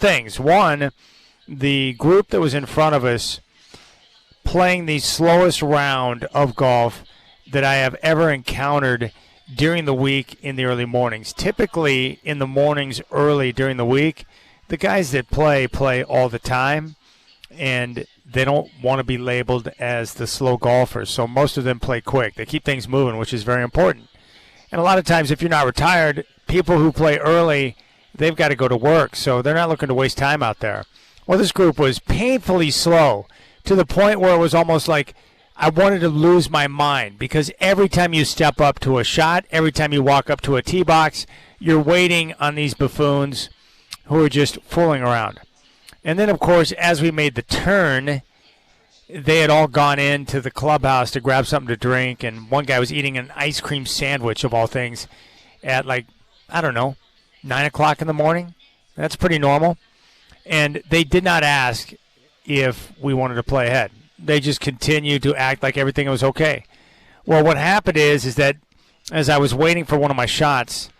things. One, the group that was in front of us playing the slowest round of golf that I have ever encountered during the week in the early mornings. Typically in the mornings early during the week, the guys that play all the time, and they don't want to be labeled as the slow golfers. So most of them play quick. They keep things moving, which is very important. And a lot of times if you're not retired, people who play early, they've got to go to work. So they're not looking to waste time out there. Well, this group was painfully slow to the point where it was almost like I wanted to lose my mind, because every time you step up to a shot, every time you walk up to a tee box, you're waiting on these buffoons who are just fooling around. And then, of course, as we made the turn, they had all gone into the clubhouse to grab something to drink, and one guy was eating an ice cream sandwich, of all things, at 9 o'clock in the morning. That's pretty normal. And they did not ask if we wanted to play ahead. They just continued to act like everything was okay. Well, what happened is that as I was waiting for one of my shots,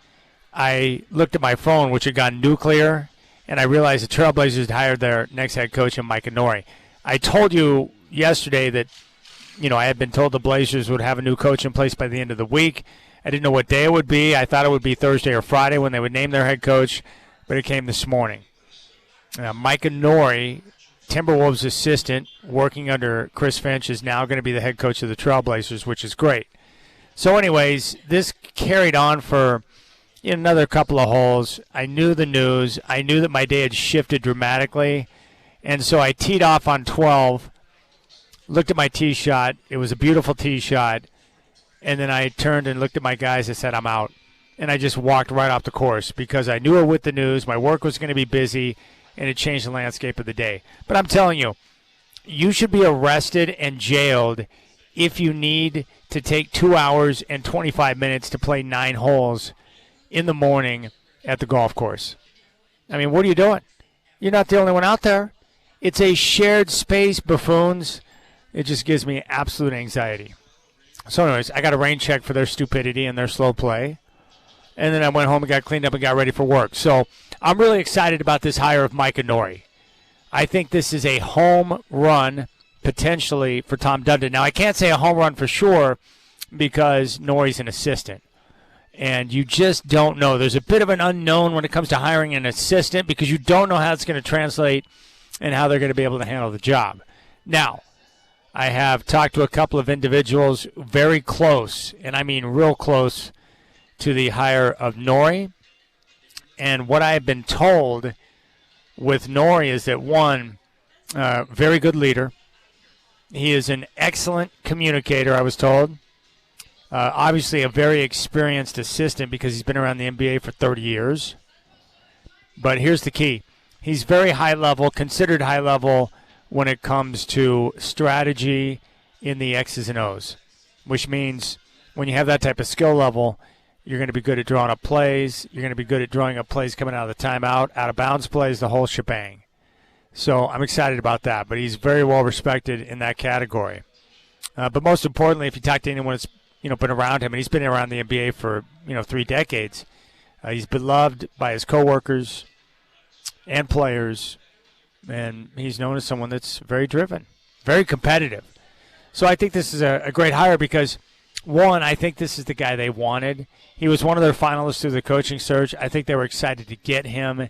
I looked at my phone, which had gone nuclear, and I realized the Trailblazers had hired their next head coach, Micah Nori. I told you yesterday that, I had been told the Blazers would have a new coach in place by the end of the week. I didn't know what day it would be. I thought it would be Thursday or Friday when they would name their head coach, but it came this morning. Micah Nori, Timberwolves assistant, working under Chris Finch, is now going to be the head coach of the Trailblazers, which is great. So anyways, this carried on for another couple of holes. I knew the news. I knew that my day had shifted dramatically, and so I teed off on 12, looked at my tee shot. It was a beautiful tee shot, and then I turned and looked at my guys and said, I'm out. And I just walked right off the course because I knew it with the news. My work was going to be busy, and it changed the landscape of the day. But I'm telling you, you should be arrested and jailed if you need to take 2 hours and 25 minutes to play 9 holes in the morning at the golf course. I mean, what are you doing? You're not the only one out there. It's a shared space, buffoons. It just gives me absolute anxiety. So anyways, I got a rain check for their stupidity and their slow play. And then I went home and got cleaned up and got ready for work. So I'm really excited about this hire of Micah Nori. I think this is a home run potentially for Tom Dundon. Now, I can't say a home run for sure because Nori's an assistant. And you just don't know. There's a bit of an unknown when it comes to hiring an assistant because you don't know how it's going to translate and how they're going to be able to handle the job. Now, I have talked to a couple of individuals very close, and I mean real close, to the hire of Nori. And what I have been told with Nori is that, one, very good leader. He is an excellent communicator, I was told. Obviously a very experienced assistant because he's been around the NBA for 30 years. But here's the key. He's very high level, considered high level when it comes to strategy in the X's and O's, which means when you have that type of skill level, you're going to be good at drawing up plays. You're going to be good at drawing up plays coming out of the timeout, out of bounds plays, the whole shebang. So I'm excited about that. But he's very well respected in that category. But most importantly, if you talk to anyone that's been around him, and he's been around the NBA for 3 decades, he's beloved by his coworkers and players, and he's known as someone that's very driven, very competitive. So I think this is a great hire because, one, I think this is the guy they wanted. He was one of their finalists through the coaching search. I think they were excited to get him,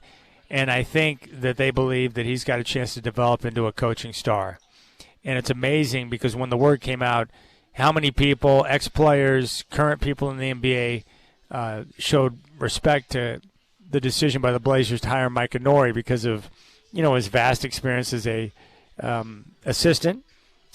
and I think that they believe that he's got a chance to develop into a coaching star. And it's amazing because when the word came out, how many people, ex-players, current people in the NBA, showed respect to the decision by the Blazers to hire Micah Nori because of, his vast experience as a assistant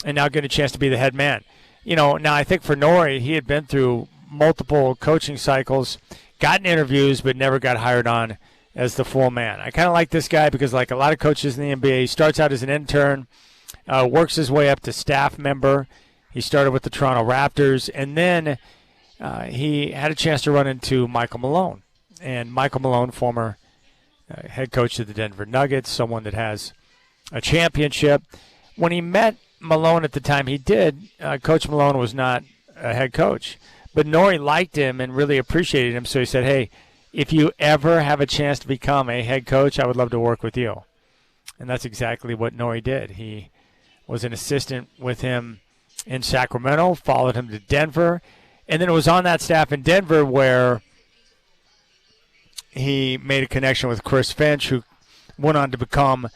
and now getting a chance to be the head man. Now I think for Nori, he had been through multiple coaching cycles, gotten interviews, but never got hired on as the full man. I kind of like this guy because, like a lot of coaches in the NBA, he starts out as an intern, works his way up to staff member. He started with the Toronto Raptors, and then he had a chance to run into Michael Malone. And Michael Malone, former head coach of the Denver Nuggets, someone that has a championship. When he met Malone at the time he did, Coach Malone was not a head coach. But Nori liked him and really appreciated him, so he said, hey, if you ever have a chance to become a head coach, I would love to work with you. And that's exactly what Nori did. He was an assistant with him in Sacramento, followed him to Denver, and then it was on that staff in Denver where he made a connection with Chris Finch, who went on to become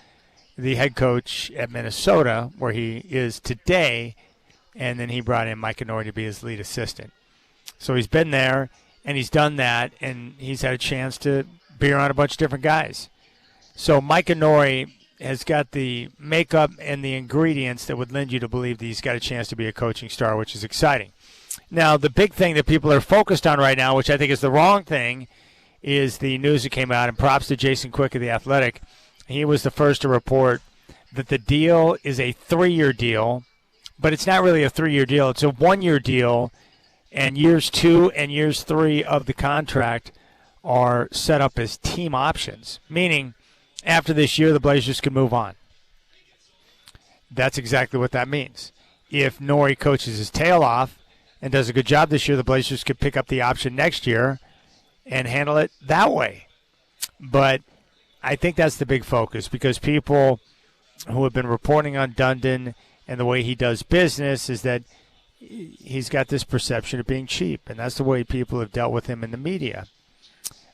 the head coach at Minnesota, where he is today, and then he brought in Micah Nori to be his lead assistant. So he's been there, and he's done that, and he's had a chance to be around a bunch of different guys. So Micah Nori has got the makeup and the ingredients that would lend you to believe that he's got a chance to be a coaching star, which is exciting. Now, the big thing that people are focused on right now, which I think is the wrong thing, is the news that came out, and props to Jason Quick of The Athletic. He was the first to report that the deal is a 3-year deal, but it's not really a 3-year deal. It's a 1-year deal, and years 2 and years 3 of the contract are set up as team options, meaning after this year, the Blazers can move on. That's exactly what that means. If Nori coaches his tail off and does a good job this year, the Blazers could pick up the option next year and handle it that way. But I think that's the big focus, because people who have been reporting on Dundon and the way he does business is that he's got this perception of being cheap, and that's the way people have dealt with him in the media.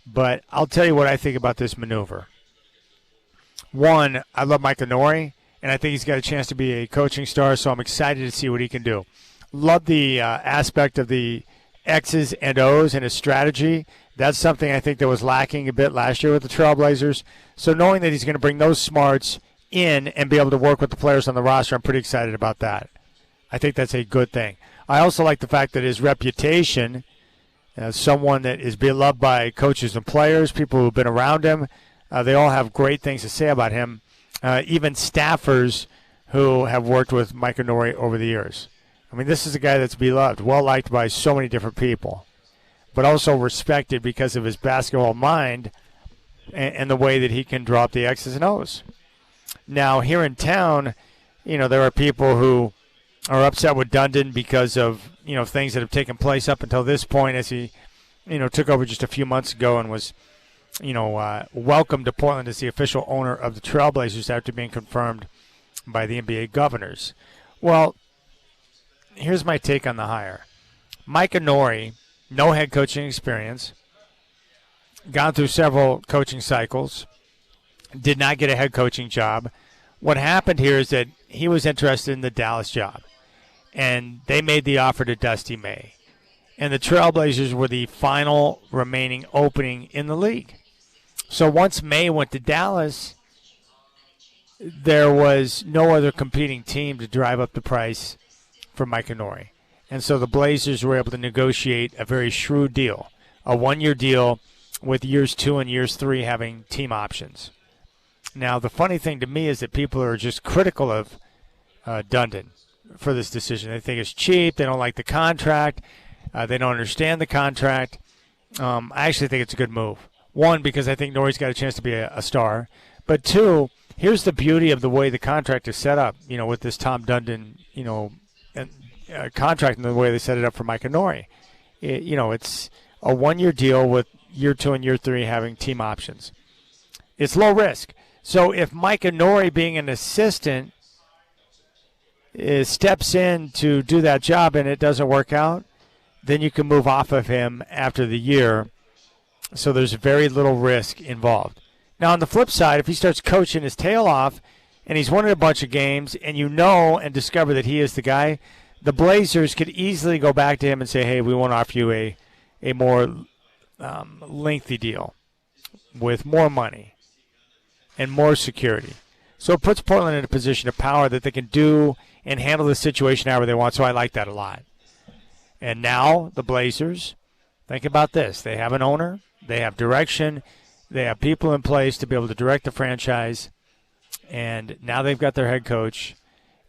But I'll tell you what I think about this maneuver. One, I love Micah Nori, and I think he's got a chance to be a coaching star, so I'm excited to see what he can do. Love the aspect of the X's and O's and his strategy. That's something I think that was lacking a bit last year with the Trailblazers. So knowing that he's going to bring those smarts in and be able to work with the players on the roster, I'm pretty excited about that. I think that's a good thing. I also like the fact that his reputation as someone that is beloved by coaches and players, people who have been around him, they all have great things to say about him, even staffers who have worked with Micah Nori over the years. I mean, this is a guy that's beloved, well-liked by so many different people, but also respected because of his basketball mind and the way that he can draw up the X's and O's. Now, here in town, there are people who are upset with Dundon because of, things that have taken place up until this point as he, took over just a few months ago and was, welcomed to Portland as the official owner of the Trailblazers after being confirmed by the NBA governors. Well, here's my take on the hire. Micah Nori, no head coaching experience, gone through several coaching cycles, did not get a head coaching job. What happened here is that he was interested in the Dallas job, and they made the offer to Dusty May. And the Trailblazers were the final remaining opening in the league. So once May went to Dallas, there was no other competing team to drive up the price for Micah Nori. And so the Blazers were able to negotiate a very shrewd deal, a 1-year deal with years 2 and years 3 having team options. Now, the funny thing to me is that people are just critical of Dundon for this decision. They think it's cheap. They don't like the contract. They don't understand the contract. I actually think it's a good move. One, because I think Nori's got a chance to be a star. But two, here's the beauty of the way the contract is set up, with this Tom Dundon, contract and the way they set it up for Micah Nori. It's a 1-year deal with year 2 and year 3 having team options. It's low risk. So if Micah Nori, being an assistant, steps in to do that job and it doesn't work out, then you can move off of him after the year. So there's very little risk involved. Now, on the flip side, if he starts coaching his tail off and he's winning a bunch of games and and discover that he is the guy, the Blazers could easily go back to him and say, hey, we want to offer you a more lengthy deal with more money and more security. So it puts Portland in a position of power that they can do and handle the situation however they want. So I like that a lot. And now the Blazers, think about this. They have an owner. They have direction. They have people in place to be able to direct the franchise. And now they've got their head coach.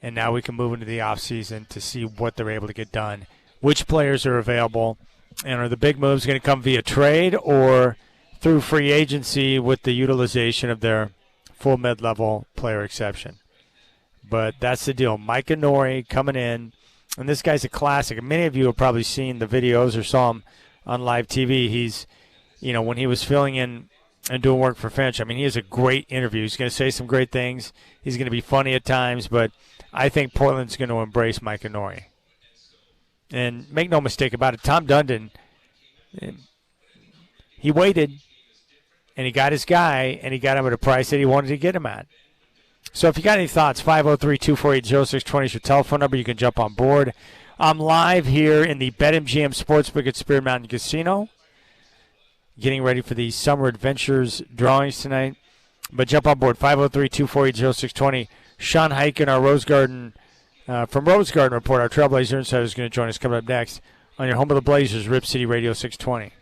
And now we can move into the offseason to see what they're able to get done, which players are available, and are the big moves going to come via trade or through free agency with the utilization of their full mid-level player exception. But that's the deal. Micah Nori coming in, and this guy's a classic. Many of you have probably seen the videos or saw him on live TV. He's when he was filling in and doing work for Finch. I mean, he has a great interview. He's going to say some great things. He's going to be funny at times, but I think Portland's going to embrace Micah Nori. And make no mistake about it, Tom Dundon, he waited, and he got his guy, and he got him at a price that he wanted to get him at. So if you got any thoughts, 503-248-0620 is your telephone number. You can jump on board. I'm live here in the BetMGM Sportsbook at Spirit Mountain Casino, getting ready for the Summer Adventures drawings tonight. But jump on board, 503-248-0620. Sean Heiken, our Rose Garden, from Rose Garden Report, our Trailblazer Insider, is going to join us coming up next on your home of the Blazers, Rip City Radio 620.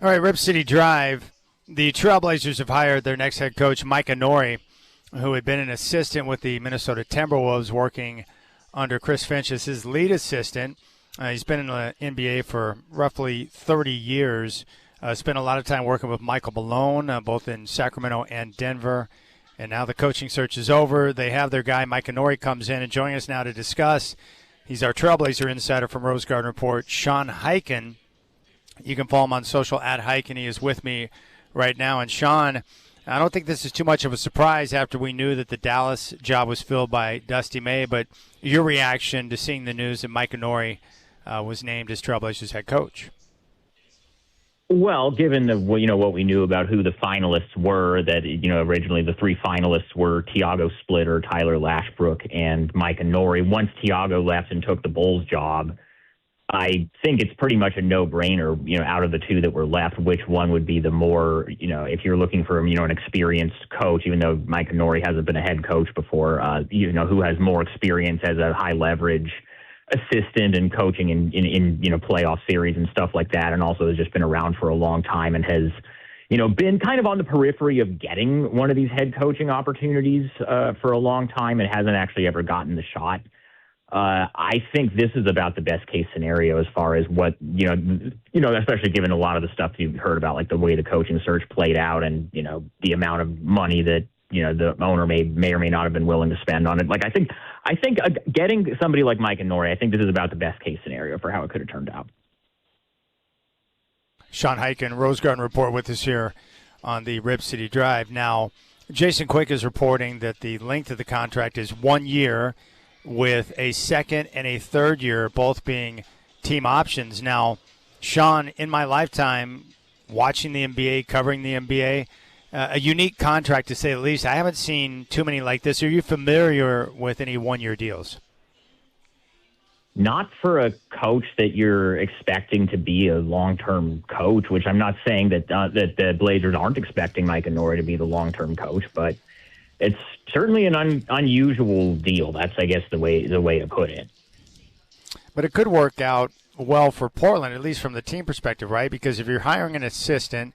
All right, Rip City Drive. The Trailblazers have hired their next head coach, Micah Nori, who had been an assistant with the Minnesota Timberwolves, working under Chris Finch as his lead assistant. He's been in the NBA for roughly 30 years. Spent a lot of time working with Michael Malone, both in Sacramento and Denver. And now the coaching search is over. They have their guy, Micah Nori, comes in and joining us now to discuss. He's our Trailblazer insider from Rose Garden Report, Sean Highkin. You can follow him on social at Highkin. He is with me right now. And Sean, I don't think this is too much of a surprise after we knew that the Dallas job was filled by Dusty May, but your reaction to seeing the news that Micah Nori was named as Trailblazers head coach. Well, given what we knew about who the finalists were, that originally the three finalists were Tiago Splitter, Tyler Lashbrook, and Micah Nori. Once Tiago left and took the Bulls job, I think it's pretty much a no-brainer, out of the two that were left, which one would be the more, if you're looking for, an experienced coach, even though Micah Nori hasn't been a head coach before, who has more experience as a high-leverage assistant and coaching in playoff series and stuff like that, and also has just been around for a long time and has, been kind of on the periphery of getting one of these head coaching opportunities for a long time and hasn't actually ever gotten the shot. I think this is about the best case scenario as far as what, especially given a lot of the stuff you've heard about, like the way the coaching search played out and, the amount of money that, the owner may or may not have been willing to spend on it. Like, I think getting somebody like Micah Nori, I think this is about the best case scenario for how it could have turned out. Sean Highkin, Rose Garden Report, with us here on the Rip City Drive. Now, Jason Quick is reporting that the length of the contract is 1 year, with a second and a third year both being team options. Now, Sean, in my lifetime, watching the NBA, covering the NBA, a unique contract to say the least. I haven't seen too many like this. Are you familiar with any one-year deals? Not for a coach that you're expecting to be a long-term coach, which I'm not saying that the Blazers aren't expecting Micah Nori to be the long-term coach, but it's certainly an unusual deal. That's, I guess, the way to put it. But it could work out well for Portland, at least from the team perspective, right? Because if you're hiring an assistant,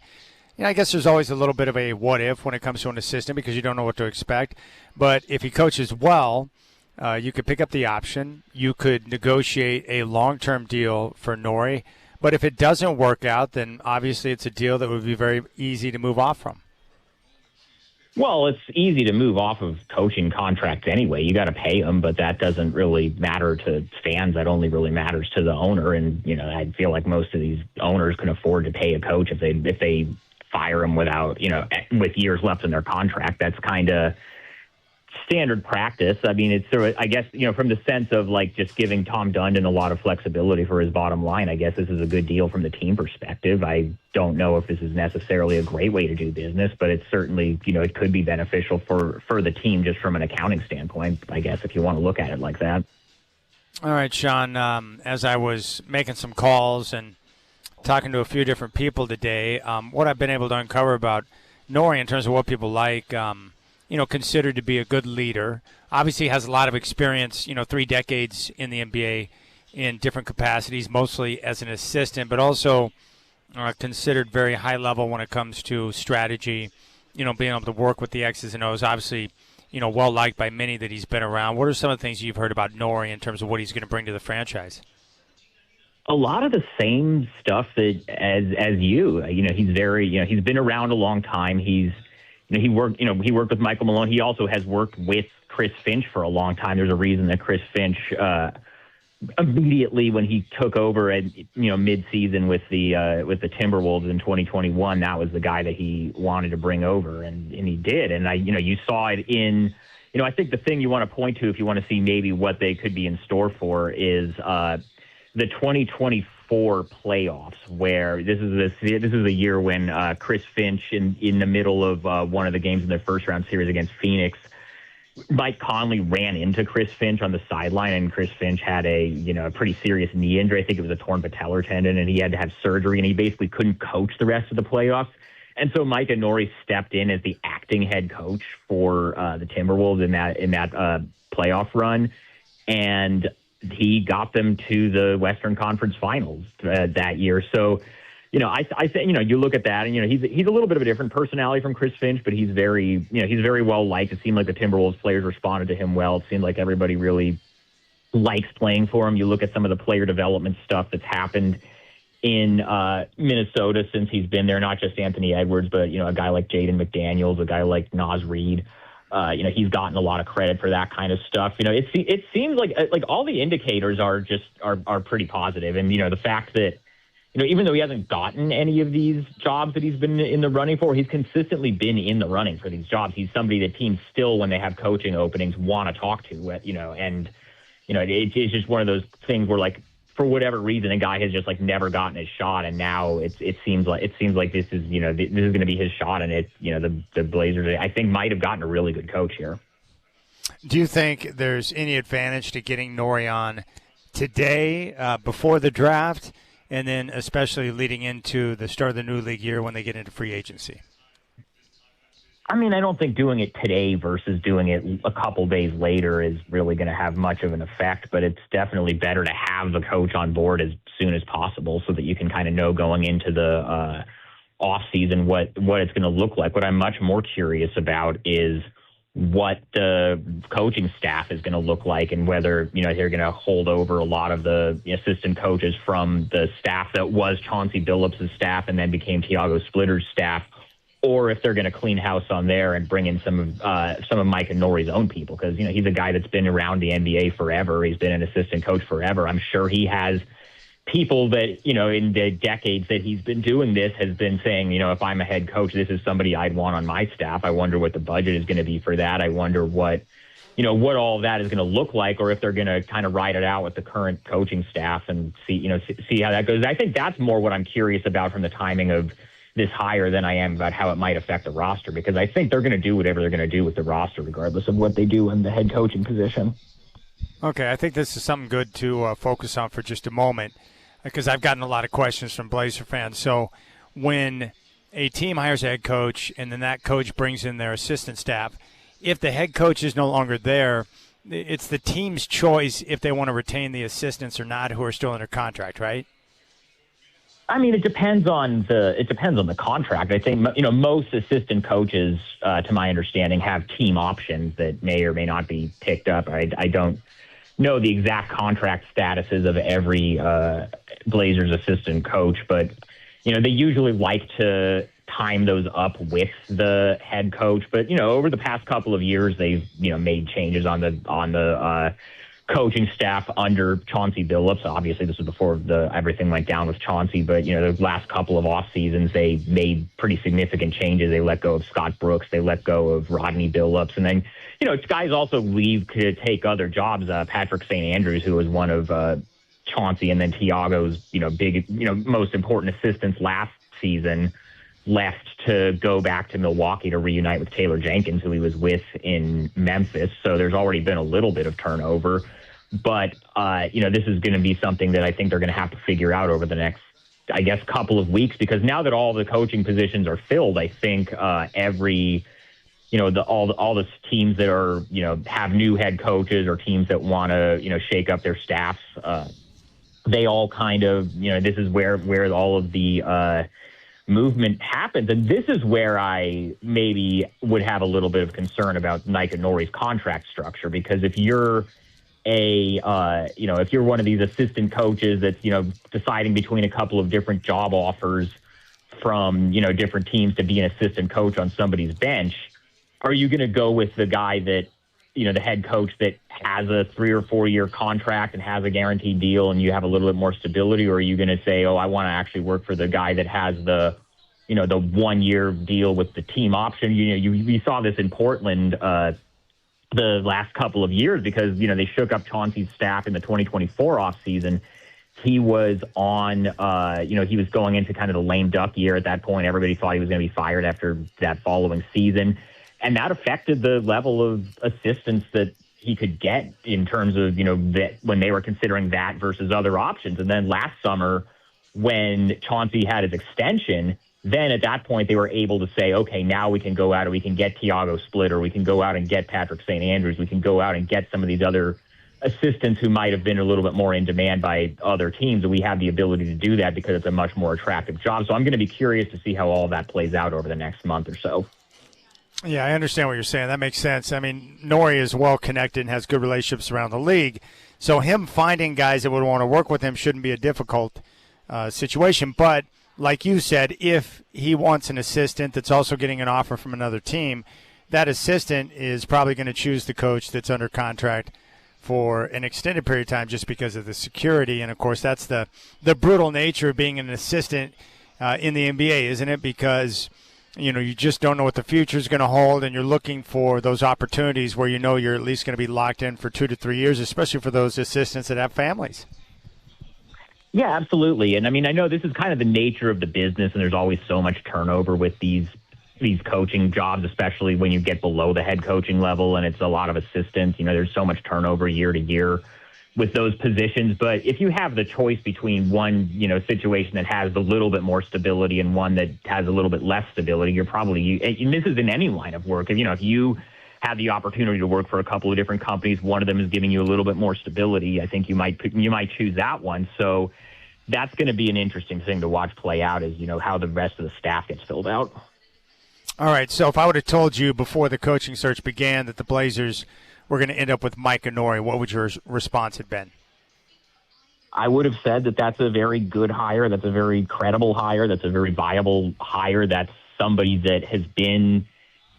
I guess there's always a little bit of a what if when it comes to an assistant because you don't know what to expect. But if he coaches well, you could pick up the option. You could negotiate a long-term deal for Nori. But if it doesn't work out, then obviously it's a deal that would be very easy to move off from. Well, it's easy to move off of coaching contracts anyway. You got to pay them, but that doesn't really matter to fans. That only really matters to the owner. And, I feel like most of these owners can afford to pay a coach if they fire him without, with years left in their contract. That's kind of standard practice. I mean, it's sort of, I guess, from the sense of like just giving Tom Dundon a lot of flexibility for his bottom line, I guess this is a good deal from the team perspective. I don't know if this is necessarily a great way to do business, but it's certainly, it could be beneficial for the team just from an accounting standpoint, I guess, if you want to look at it like that. All right, Sean, as I was making some calls and talking to a few different people today, what I've been able to uncover about Nori in terms of what people like, considered to be a good leader. Obviously has a lot of experience, 3 decades in the NBA in different capacities, mostly as an assistant, but also considered very high level when it comes to strategy, being able to work with the X's and O's. Obviously, well liked by many that he's been around. What are some of the things you've heard about Nori in terms of what he's going to bring to the franchise? A lot of the same stuff that as you, he's very, he's been around a long time. He worked with Michael Malone. He also has worked with Chris Finch for a long time. There's a reason that Chris Finch, immediately when he took over at, mid-season with the Timberwolves in 2021, that was the guy that he wanted to bring over, and he did. And you saw it in, I think the thing you want to point to if you want to see maybe what they could be in store for is, the 2024 playoffs, where this is a year when Chris Finch in the middle of one of the games in their first round series against Phoenix, Mike Conley ran into Chris Finch on the sideline, and Chris Finch had a pretty serious knee injury. I think it was a torn patellar tendon, and he had to have surgery, and he basically couldn't coach the rest of the playoffs. And so Micah Nori stepped in as the acting head coach for the Timberwolves in that playoff run, and he got them to the Western Conference Finals that year. So, I say, you look at that, and he's a little bit of a different personality from Chris Finch, but he's he's very well liked. It seemed like the Timberwolves players responded to him well. It seemed like everybody really likes playing for him. You look at some of the player development stuff that's happened in Minnesota since he's been there, not just Anthony Edwards, but, a guy like Jaden McDaniels, a guy like Naz Reid. He's gotten a lot of credit for that kind of stuff. It seems like all the indicators are pretty positive. And, the fact that, even though he hasn't gotten any of these jobs that he's been in the running for, he's consistently been in the running for these jobs. He's somebody that teams still, when they have coaching openings, want to talk to, and, it's just one of those things where, like, for whatever reason, a guy has just never gotten his shot, and now it seems like this is this is going to be his shot, and the Blazers, I think, might have gotten a really good coach here. Do you think there's any advantage to getting Nori on today before the draft, and then especially leading into the start of the new league year when they get into free agency? I mean, I don't think doing it today versus doing it a couple days later is really going to have much of an effect, but it's definitely better to have the coach on board as soon as possible so that you can kind of know going into the off season what it's going to look like. What I'm much more curious about is what the coaching staff is going to look like, and whether, they're going to hold over a lot of the assistant coaches from the staff that was Chauncey Billups' staff and then became Tiago Splitter's staff, or if they're going to clean house on there and bring in some of Micah Nori's own people, because he's a guy that's been around the NBA forever. He's been an assistant coach forever. I'm sure he has people that in the decades that he's been doing this has been saying, if I'm a head coach, this is somebody I'd want on my staff. I wonder what the budget is going to be for that. I wonder what all of that is going to look like, or if they're going to kind of ride it out with the current coaching staff and see how that goes. I think that's more what I'm curious about from the timing of this hire than I am about how it might affect the roster, because I think they're going to do whatever they're going to do with the roster, regardless of what they do in the head coaching position. Okay, I think this is something good to focus on for just a moment, because I've gotten a lot of questions from Blazer fans. So when a team hires a head coach and then that coach brings in their assistant staff, if the head coach is no longer there, it's the team's choice if they want to retain the assistants or not who are still under contract, right? I mean, it depends on the contract. I think, most assistant coaches, to my understanding, have team options that may or may not be picked up. I don't know the exact contract statuses of every Blazers assistant coach, but, they usually like to time those up with the head coach. But, over the past couple of years, they've, made changes on the coaching staff under Chauncey Billups. Obviously, this was before everything went down with Chauncey, but the last couple of off seasons, they made pretty significant changes. They let go of Scott Brooks, they let go of Rodney Billups, and then guys also leave to take other jobs. Patrick St. Andrews, who was one of Chauncey and then Tiago's big most important assistants last season, left to go back to Milwaukee to reunite with Taylor Jenkins, who he was with in Memphis. So there's already been a little bit of turnover. But, this is going to be something that I think they're going to have to figure out over the next, I guess, couple of weeks, because now that all the coaching positions are filled, I think all the teams that are, have new head coaches or teams that want to, shake up their staffs, they all kind of, this is where all of the movement happens. And this is where I maybe would have a little bit of concern about Micah Nori's contract structure, because if you're if you're one of these assistant coaches that's, deciding between a couple of different job offers from, different teams to be an assistant coach on somebody's bench, are you going to go with the guy that, the head coach that has a 3 or 4 year contract and has a guaranteed deal and you have a little bit more stability? Or are you going to say, I want to actually work for the guy that has the 1 year deal with the team option? You saw this in Portland, the last couple of years, because, they shook up Chauncey's staff in the 2024 offseason. He was on, he was going into kind of the lame duck year at that point. Everybody thought he was going to be fired after that following season. And that affected the level of assistance that he could get in terms of, that when they were considering that versus other options. And then last summer, when Chauncey had his extension, then at that point they were able to say, okay, now we can go out and we can get Tiago Splitter, we can go out and get Patrick St. Andrews, we can go out and get some of these other assistants who might have been a little bit more in demand by other teams, and we have the ability to do that because it's a much more attractive job. So I'm going to be curious to see how all that plays out over the next month or so. Yeah, I understand what you're saying. That makes sense. I mean, Nori is well connected and has good relationships around the league. So him finding guys that would want to work with him shouldn't be a difficult situation. But like you said, if he wants an assistant that's also getting an offer from another team, that assistant is probably going to choose the coach that's under contract for an extended period of time just because of the security. And, of course, that's the brutal nature of being an assistant in the NBA, isn't it? Because – you just don't know what the future is going to hold, and you're looking for those opportunities where you're at least going to be locked in for 2 to 3 years, especially for those assistants that have families. Yeah, absolutely. And, I mean, I know this is kind of the nature of the business, and there's always so much turnover with these coaching jobs, especially when you get below the head coaching level, and it's a lot of assistants. There's so much turnover year to year with those positions. But if you have the choice between one, situation that has a little bit more stability and one that has a little bit less stability, you're probably, and this is in any line of work. If you have the opportunity to work for a couple of different companies, one of them is giving you a little bit more stability, I think you might choose that one. So that's going to be an interesting thing to watch play out is, how the rest of the staff gets filled out. All right. So if I would have told you before the coaching search began that the Blazers we're going to end up with Micah Nori, what would your response have been? I would have said that that's a very good hire. That's a very credible hire. That's a very viable hire. That's somebody that has been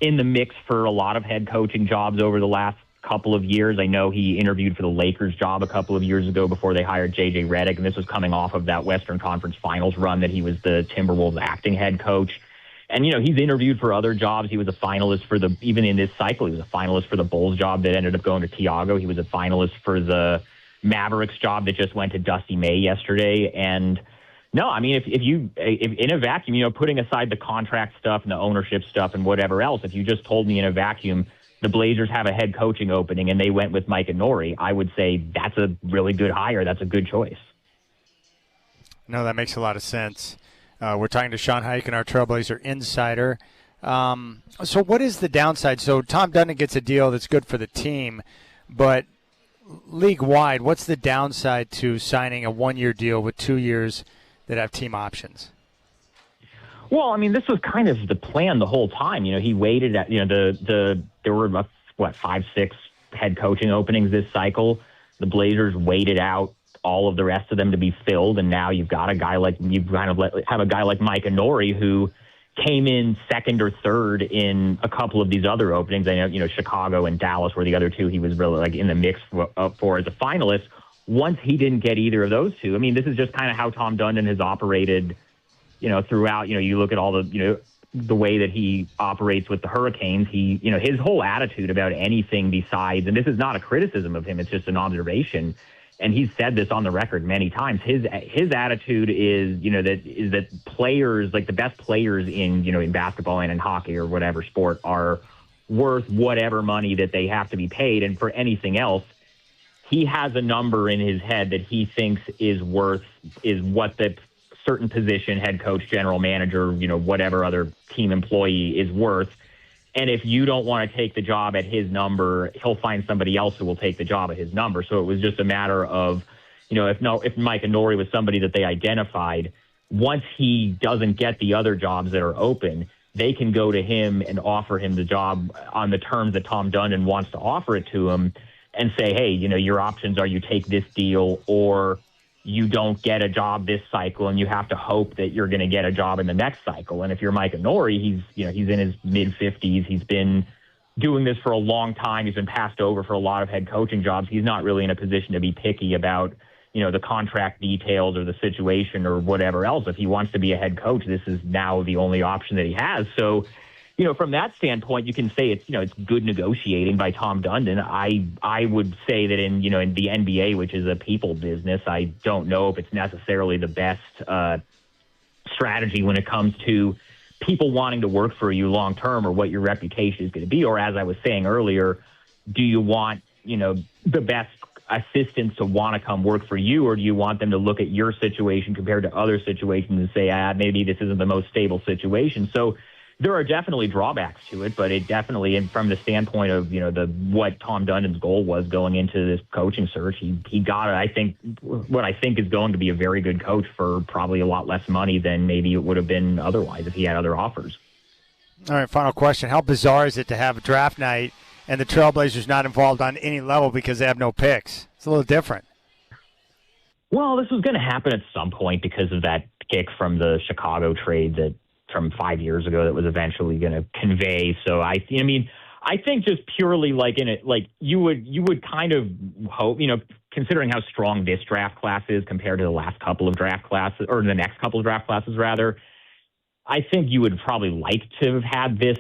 in the mix for a lot of head coaching jobs over the last couple of years. I know he interviewed for the Lakers job a couple of years ago before they hired J.J. Redick, and this was coming off of that Western Conference Finals run that he was the Timberwolves acting head coach. And, he's interviewed for other jobs. He was a finalist even in this cycle, he was a finalist for the Bulls job that ended up going to Thiago. He was a finalist for the Mavericks job that just went to Dusty May yesterday. And no, I mean, if in a vacuum, putting aside the contract stuff and the ownership stuff and whatever else, if you just told me in a vacuum, the Blazers have a head coaching opening and they went with Micah Nori, I would say that's a really good hire. That's a good choice. No, that makes a lot of sense. We're talking to Sean Heiken, our Trailblazer insider. So what is the downside? So Tom Dundon gets a deal that's good for the team, but league-wide, what's the downside to signing a one-year deal with 2 years that have team options? Well, I mean, this was kind of the plan the whole time. He waited at, there were, 5-6 head coaching openings this cycle. The Blazers waited out all of the rest of them to be filled, and now you've got a guy like have a guy like Micah Nori who came in second or third in a couple of these other openings. I know Chicago and Dallas were the other two he was really in the mix for as a finalist. Once he didn't get either of those two, I mean, this is just kind of how Tom Dundon has operated, throughout. You look at all the way that he operates with the Hurricanes. He, his whole attitude about anything besides, and this is not a criticism of him, it's just an observation. And he's said this on the record many times. His attitude is, that players, like the best players in basketball and in hockey or whatever sport, are worth whatever money that they have to be paid. And for anything else, he has a number in his head that he thinks is what the certain position, head coach, general manager, whatever other team employee is worth. And if you don't want to take the job at his number, he'll find somebody else who will take the job at his number. So it was just a matter of, if Micah Nori was somebody that they identified, once he doesn't get the other jobs that are open, they can go to him and offer him the job on the terms that Tom Dundon wants to offer it to him and say, hey, your options are you take this deal or you don't get a job this cycle and you have to hope that you're going to get a job in the next cycle. And if you're Micah Nori, he's in his mid-50s. He's been doing this for a long time. He's been passed over for a lot of head coaching jobs. He's not really in a position to be picky about, the contract details or the situation or whatever else. If he wants to be a head coach, this is now the only option that he has. So, from that standpoint, you can say it's good negotiating by Tom Dundon. I would say that in the NBA, which is a people business, I don't know if it's necessarily the best strategy when it comes to people wanting to work for you long term or what your reputation is going to be. Or as I was saying earlier, do you want the best assistants to want to come work for you, or do you want them to look at your situation compared to other situations and say, maybe this isn't the most stable situation? So there are definitely drawbacks to it, but it definitely, and from the standpoint of, what Tom Dundon's goal was going into this coaching search, he got it. I think what I think is going to be a very good coach for probably a lot less money than maybe it would have been otherwise if he had other offers. All right, final question. How bizarre is it to have a draft night and the Trailblazers not involved on any level because they have no picks? It's a little different. Well, this was going to happen at some point because of that pick from the Chicago trade from 5 years ago that was eventually going to convey. So I think just purely you would kind of hope, considering how strong this draft class is compared to the last couple of draft classes, or the next couple of draft classes rather, I think you would probably like to have had this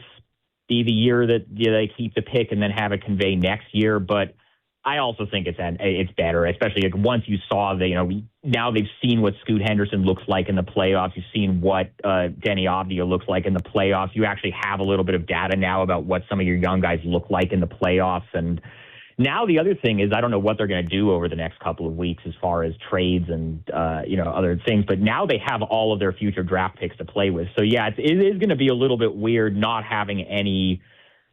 be the year that they keep the pick and then have it convey next year. But I also think it's better, especially once you saw now they've seen what Scoot Henderson looks like in the playoffs. You've seen what Denny Avdia looks like in the playoffs. You actually have a little bit of data now about what some of your young guys look like in the playoffs. And now the other thing is I don't know what they're going to do over the next couple of weeks as far as trades and other things. But now they have all of their future draft picks to play with. So yeah, it is going to be a little bit weird not having any.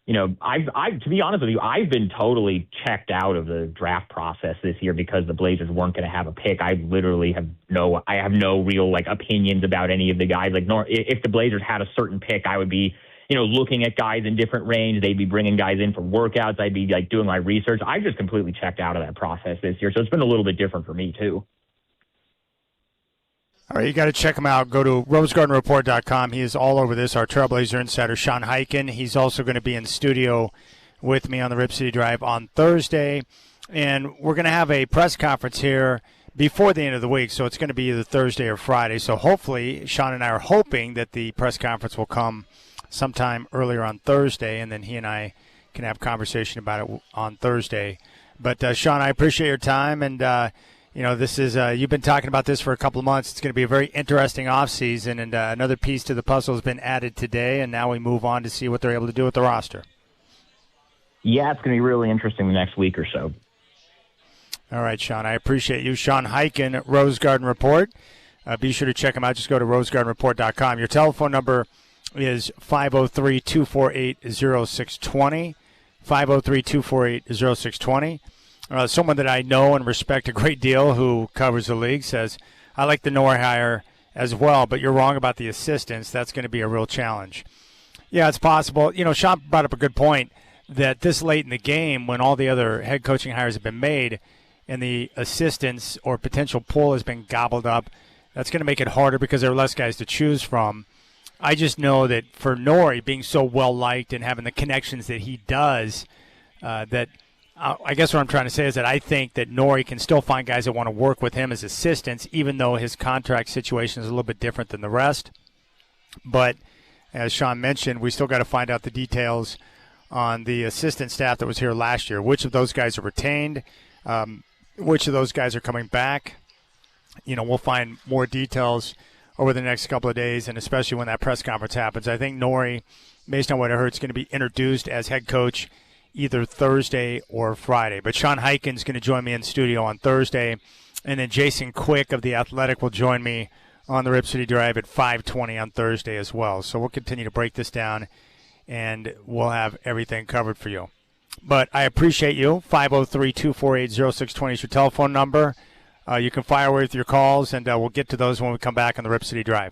To be honest with you, I've been totally checked out of the draft process this year because the Blazers weren't going to have a pick. I literally have no real opinions about any of the guys. If the Blazers had a certain pick, I would be, looking at guys in different range. They'd be bringing guys in for workouts. I'd be doing my research. I just completely checked out of that process this year. So it's been a little bit different for me too. All right, you got to check him out. Go to rosegardenreport.com. He is all over this. Our Trailblazer insider, Sean Highkin. He's also going to be in studio with me on the Rip City Drive on Thursday. And we're going to have a press conference here before the end of the week, so it's going to be either Thursday or Friday. So hopefully, Sean and I are hoping that the press conference will come sometime earlier on Thursday, and then he and I can have conversation about it on Thursday. But, Sean, I appreciate your time, and this is you've been talking about this for a couple of months. It's going to be a very interesting offseason, and another piece to the puzzle has been added today, and now we move on to see what they're able to do with the roster. Yeah, it's going to be really interesting the next week or so. All right, Sean, I appreciate you. Sean Highkin, Rose Garden Report. Be sure to check him out. Just go to rosegardenreport.com. Your telephone number is 503-248-0620, 503-248-0620. Someone that I know and respect a great deal who covers the league says, I like the Nori hire as well, but you're wrong about the assistants. That's going to be a real challenge. Yeah, it's possible. Sean brought up a good point that this late in the game, when all the other head coaching hires have been made and the assistants or potential pool has been gobbled up, that's going to make it harder because there are less guys to choose from. I just know that for Nori being so well-liked and having the connections that he does, that I guess what I'm trying to say is that I think that Nori can still find guys that want to work with him as assistants, even though his contract situation is a little bit different than the rest. But as Sean mentioned, we still got to find out the details on the assistant staff that was here last year. Which of those guys are retained? Which of those guys are coming back? We'll find more details over the next couple of days, and especially when that press conference happens. I think Nori, based on what I heard, is going to be introduced as head coach either Thursday or Friday. But Sean Highkin is going to join me in studio on Thursday, and then Jason Quick of The Athletic will join me on the Rip City Drive at 5:20 on Thursday as well. So we'll continue to break this down, and we'll have everything covered for you. But I appreciate you. 503-248-0620 is your telephone number. You can fire away with your calls, and we'll get to those when we come back on the Rip City Drive.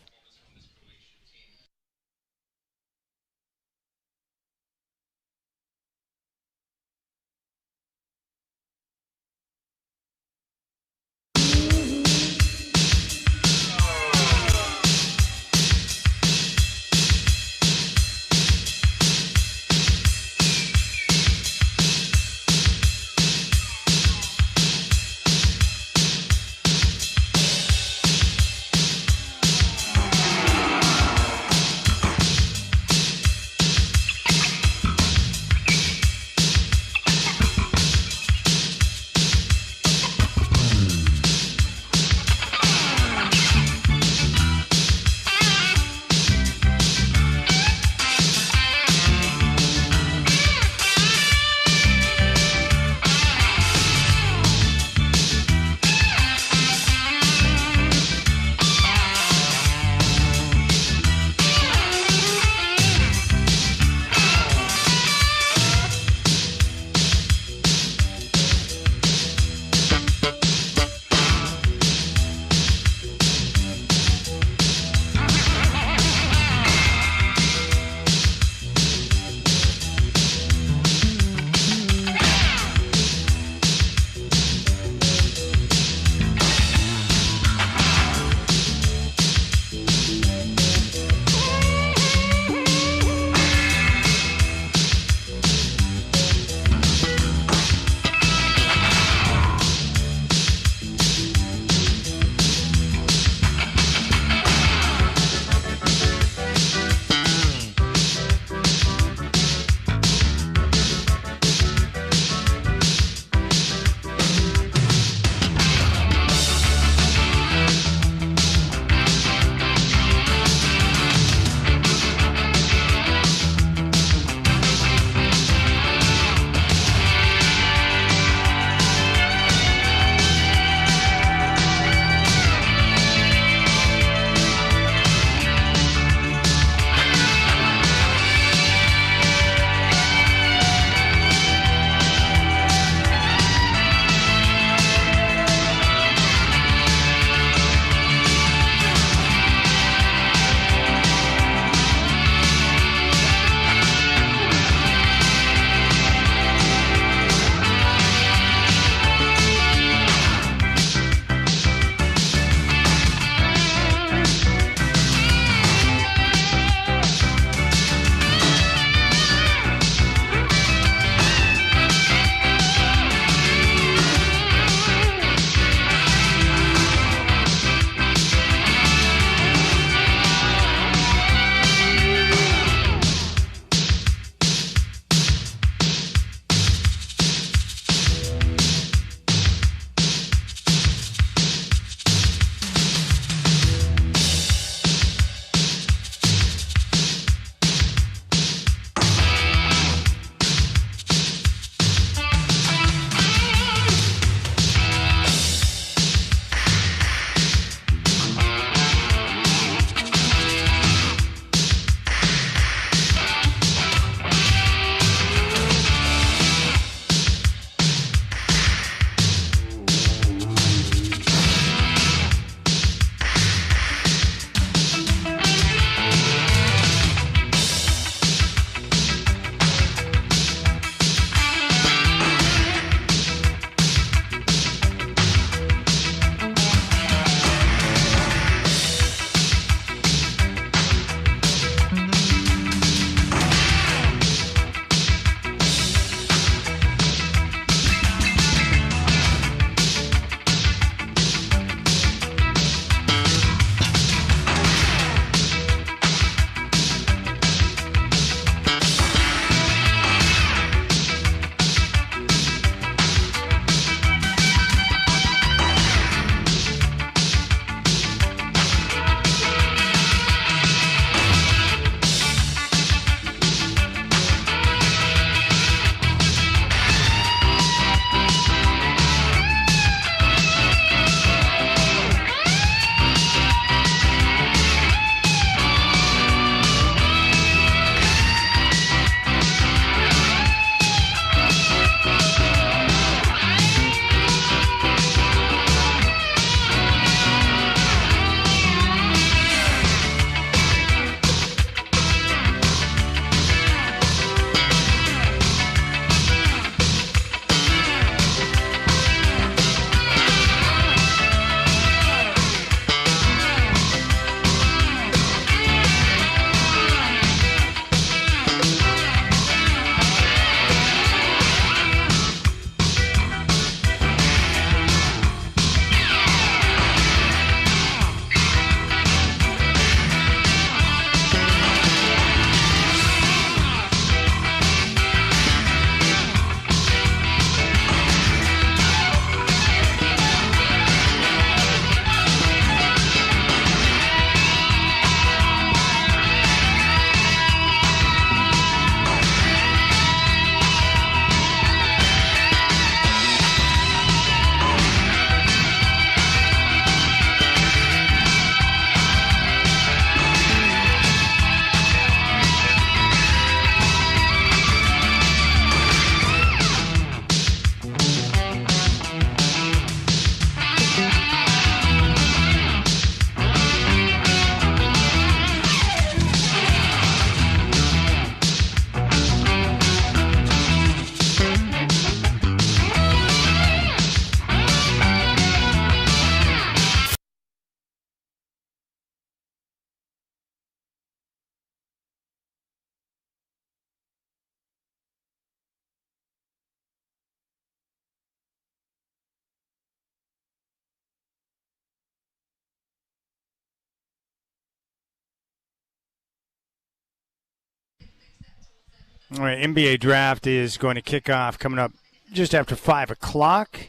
All right, NBA draft is going to kick off coming up just after 5 o'clock.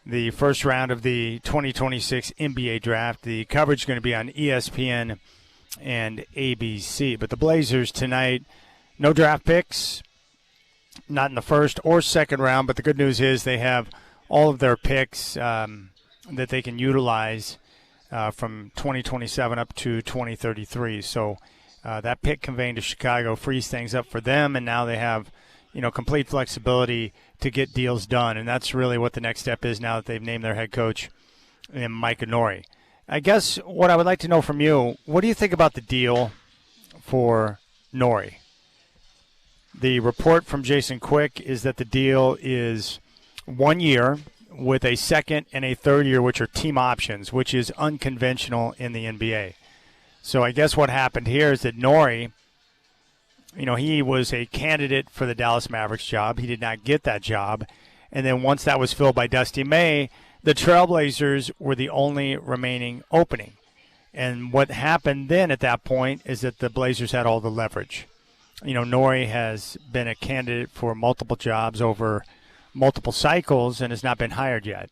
The first round of the 2026 NBA draft. The coverage is going to be on ESPN and ABC. But the Blazers tonight, no draft picks, not in the first or second round. But the good news is they have all of their picks that they can utilize from 2027 up to 2033. So that pick conveying to Chicago frees things up for them, and now they have complete flexibility to get deals done. And that's really what the next step is now that they've named their head coach in Micah Nori. I guess what I would like to know from you, what do you think about the deal for Nori? The report from Jason Quick is that the deal is 1 year with a second and a third year, which are team options, which is unconventional in the NBA. So I guess what happened here is that Nori, he was a candidate for the Dallas Mavericks job. He did not get that job. And then once that was filled by Dusty May, the Trailblazers were the only remaining opening. And what happened then at that point is that the Blazers had all the leverage. Nori has been a candidate for multiple jobs over multiple cycles and has not been hired yet.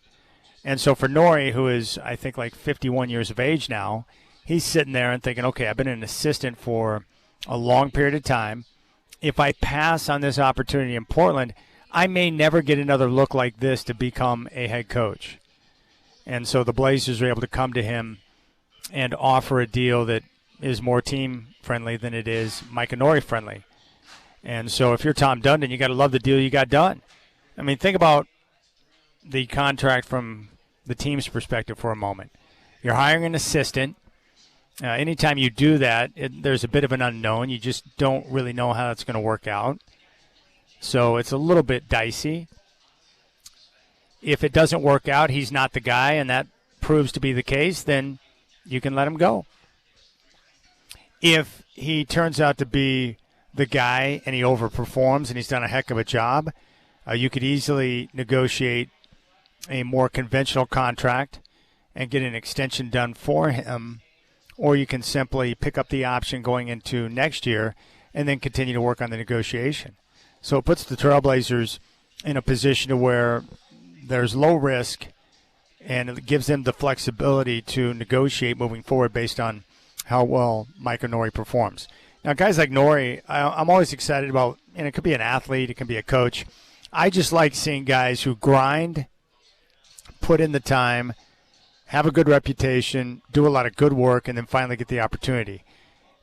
And so for Nori, who is, I think, like 51 years of age now, he's sitting there and thinking, okay, I've been an assistant for a long period of time. If I pass on this opportunity in Portland, I may never get another look like this to become a head coach. And so the Blazers are able to come to him and offer a deal that is more team-friendly than it is Micah Nori-friendly. And so if you're Tom Dundon, you got to love the deal you got done. I mean, think about the contract from the team's perspective for a moment. You're hiring an assistant. Anytime you do that, there's a bit of an unknown. You just don't really know how it's going to work out. So it's a little bit dicey. If it doesn't work out, he's not the guy, and that proves to be the case, then you can let him go. If he turns out to be the guy and he overperforms and he's done a heck of a job, you could easily negotiate a more conventional contract and get an extension done for him. Or you can simply pick up the option going into next year and then continue to work on the negotiation. So it puts the Trailblazers in a position to where there's low risk and it gives them the flexibility to negotiate moving forward based on how well Micah Nori performs. Now, guys like Nori, I'm always excited about, and it could be an athlete, it can be a coach. I just like seeing guys who grind, put in the time, have a good reputation, do a lot of good work, and then finally get the opportunity.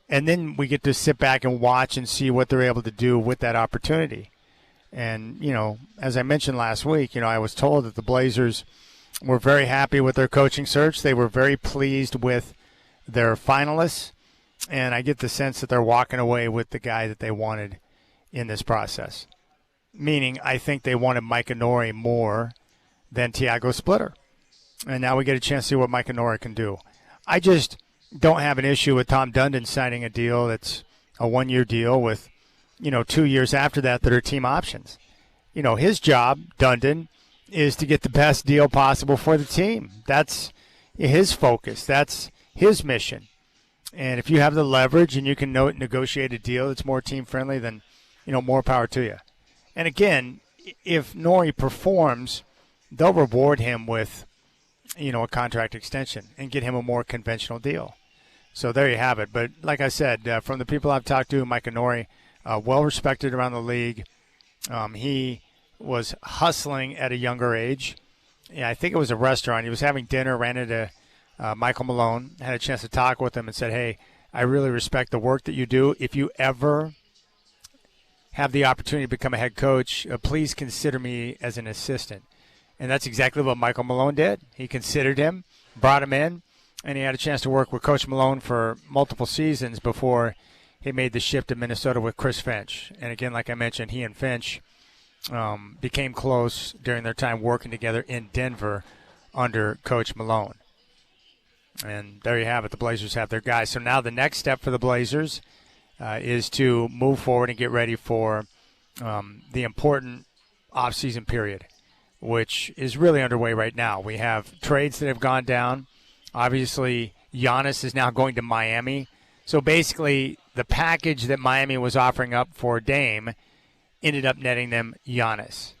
And then we get to sit back and watch and see what they're able to do with that opportunity. And, as I mentioned last week, I was told that the Blazers were very happy with their coaching search. They were very pleased with their finalists. And I get the sense that they're walking away with the guy that they wanted in this process. Meaning, I think they wanted Micah Nori more than Tiago Splitter. And now we get a chance to see what Micah Nori can do. I just don't have an issue with Tom Dundon signing a deal that's a 1-year deal with, 2 years after that are team options. His job, Dundon, is to get the best deal possible for the team. That's his focus. That's his mission. And if you have the leverage and you can negotiate a deal that's more team-friendly, then, more power to you. And again, if Nori performs, they'll reward him with, a contract extension and get him a more conventional deal. So there you have it. But like I said, from the people I've talked to, Micah Nori, well-respected around the league. He was hustling at a younger age. Yeah, I think it was a restaurant. He was having dinner, ran into Michael Malone, had a chance to talk with him and said, hey, I really respect the work that you do. If you ever have the opportunity to become a head coach, please consider me as an assistant. And that's exactly what Michael Malone did. He considered him, brought him in, and he had a chance to work with Coach Malone for multiple seasons before he made the shift to Minnesota with Chris Finch. And again, like I mentioned, he and Finch became close during their time working together in Denver under Coach Malone. And there you have it. The Blazers have their guys. So now the next step for the Blazers is to move forward and get ready for the important offseason period, which is really underway right now. We have trades that have gone down. Obviously, Giannis is now going to Miami. So basically, the package that Miami was offering up for Dame ended up netting them Giannis.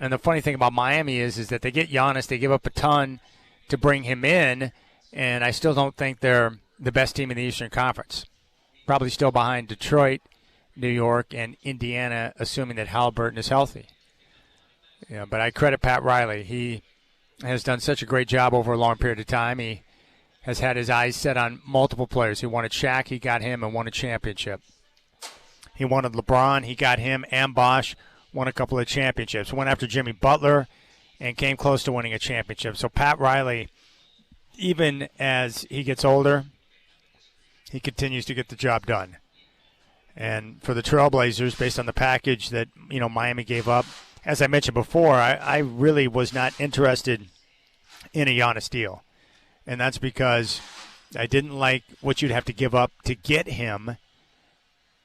And the funny thing about Miami is that they get Giannis, they give up a ton to bring him in, and I still don't think they're the best team in the Eastern Conference. Probably still behind Detroit, New York, and Indiana, assuming that Halliburton is healthy. Yeah, but I credit Pat Riley. He has done such a great job over a long period of time. He has had his eyes set on multiple players. He wanted Shaq, he got him and won a championship. He wanted LeBron, he got him and Bosh, won a couple of championships. Went after Jimmy Butler and came close to winning a championship. So Pat Riley, even as he gets older, he continues to get the job done. And for the Trailblazers, based on the package that Miami gave up, as I mentioned before, I really was not interested in a Giannis deal. And that's because I didn't like what you'd have to give up to get him,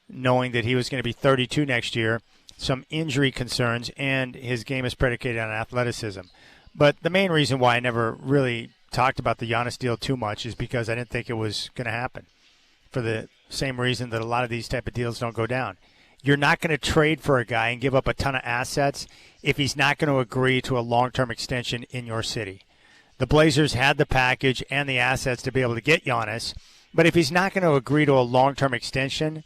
knowing that he was going to be 32 next year, some injury concerns, and his game is predicated on athleticism. But the main reason why I never really talked about the Giannis deal too much is because I didn't think it was going to happen, for the same reason that a lot of these type of deals don't go down. You're not going to trade for a guy and give up a ton of assets if he's not going to agree to a long-term extension in your city. The Blazers had the package and the assets to be able to get Giannis, but if he's not going to agree to a long-term extension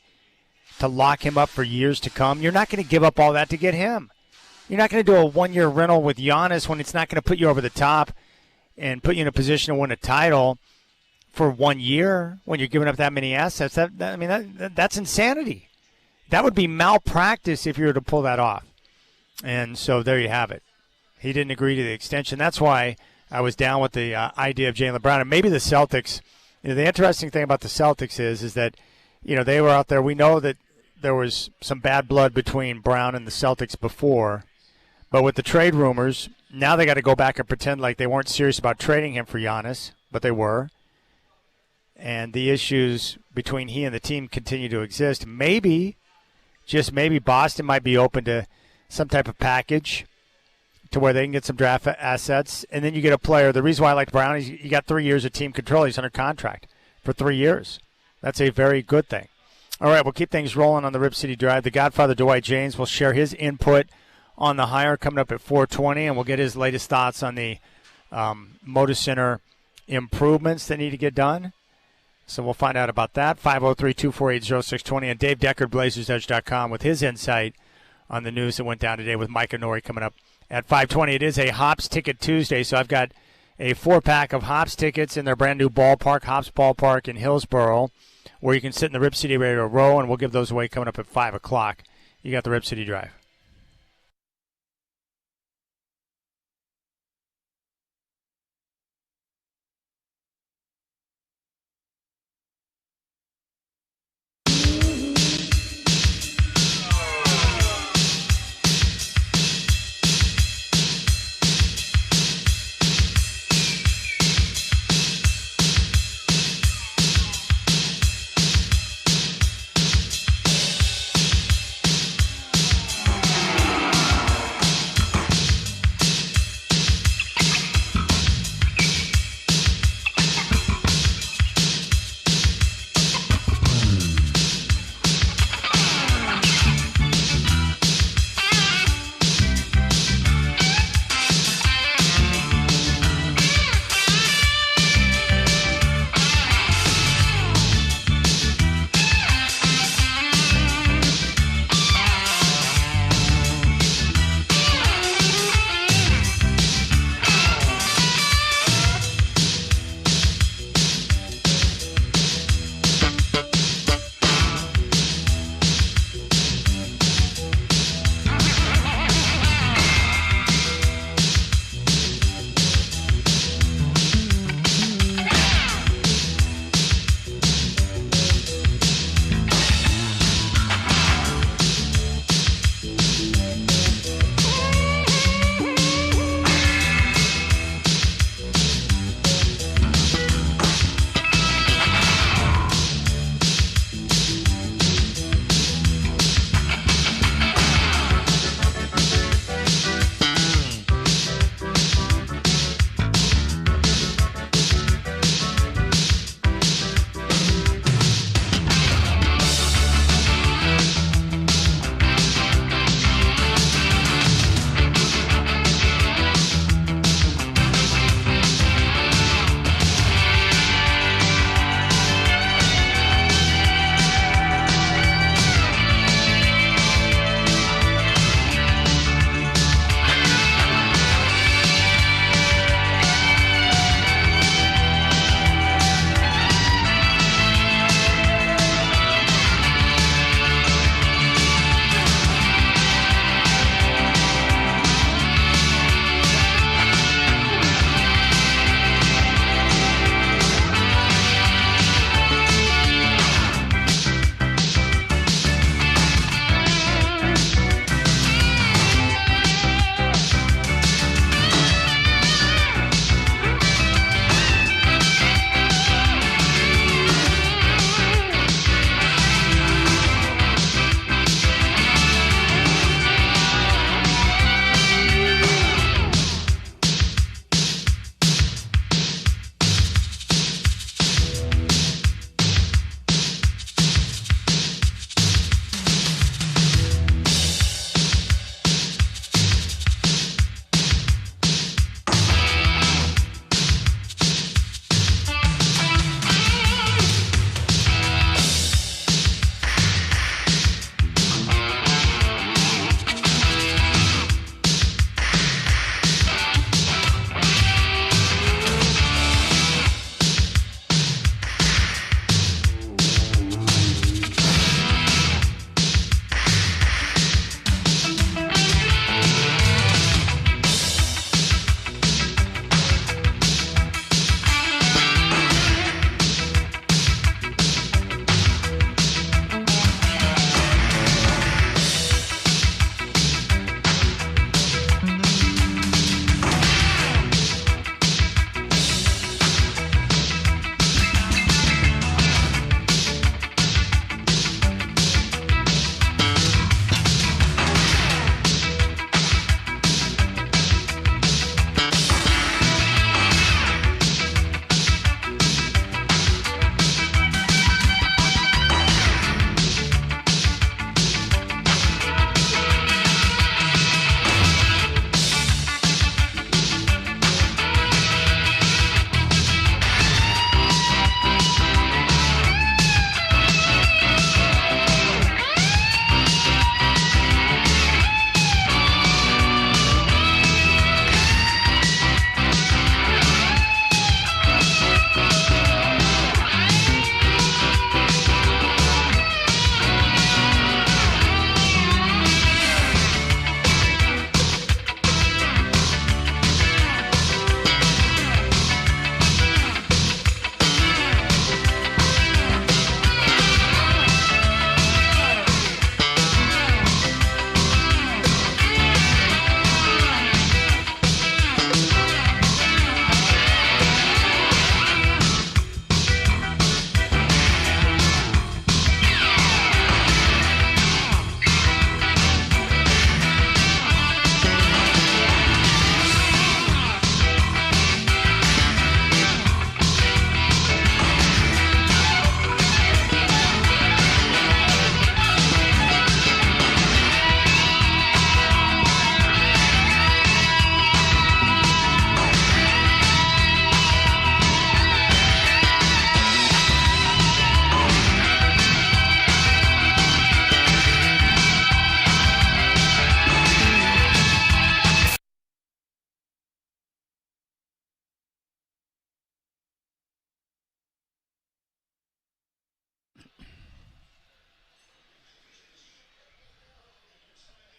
to lock him up for years to come, you're not going to give up all that to get him. You're not going to do a one-year rental with Giannis when it's not going to put you over the top and put you in a position to win a title for 1 year when you're giving up that many assets. That's insanity. That would be malpractice if you were to pull that off. And so there you have it. He didn't agree to the extension. That's why I was down with the idea of Jaylen Brown. And maybe the Celtics, the interesting thing about the Celtics is that, they were out there. We know that there was some bad blood between Brown and the Celtics before. But with the trade rumors, now they got to go back and pretend like they weren't serious about trading him for Giannis, but they were. And the issues between he and the team continue to exist. Maybe, just maybe, Boston might be open to some type of package to where they can get some draft assets. And then you get a player. The reason why I like Brown is you got 3 years of team control. He's under contract for 3 years. That's a very good thing. All right, we'll keep things rolling on the Rip City Drive. The Godfather, Dwight James, will share his input on the hire coming up at 4:20, and we'll get his latest thoughts on the Moda Center improvements that need to get done. So we'll find out about that. 503-248-0620, and Dave Deckard, BlazersEdge.com, with his insight on the news that went down today with Micah Nori coming up at 5:20. It is a Hops Ticket Tuesday, so I've got a 4-pack of Hops tickets in their brand-new ballpark, Hops Ballpark in Hillsboro, where you can sit in the Rip City Radio row, and we'll give those away coming up at 5 o'clock. You got the Rip City Drive.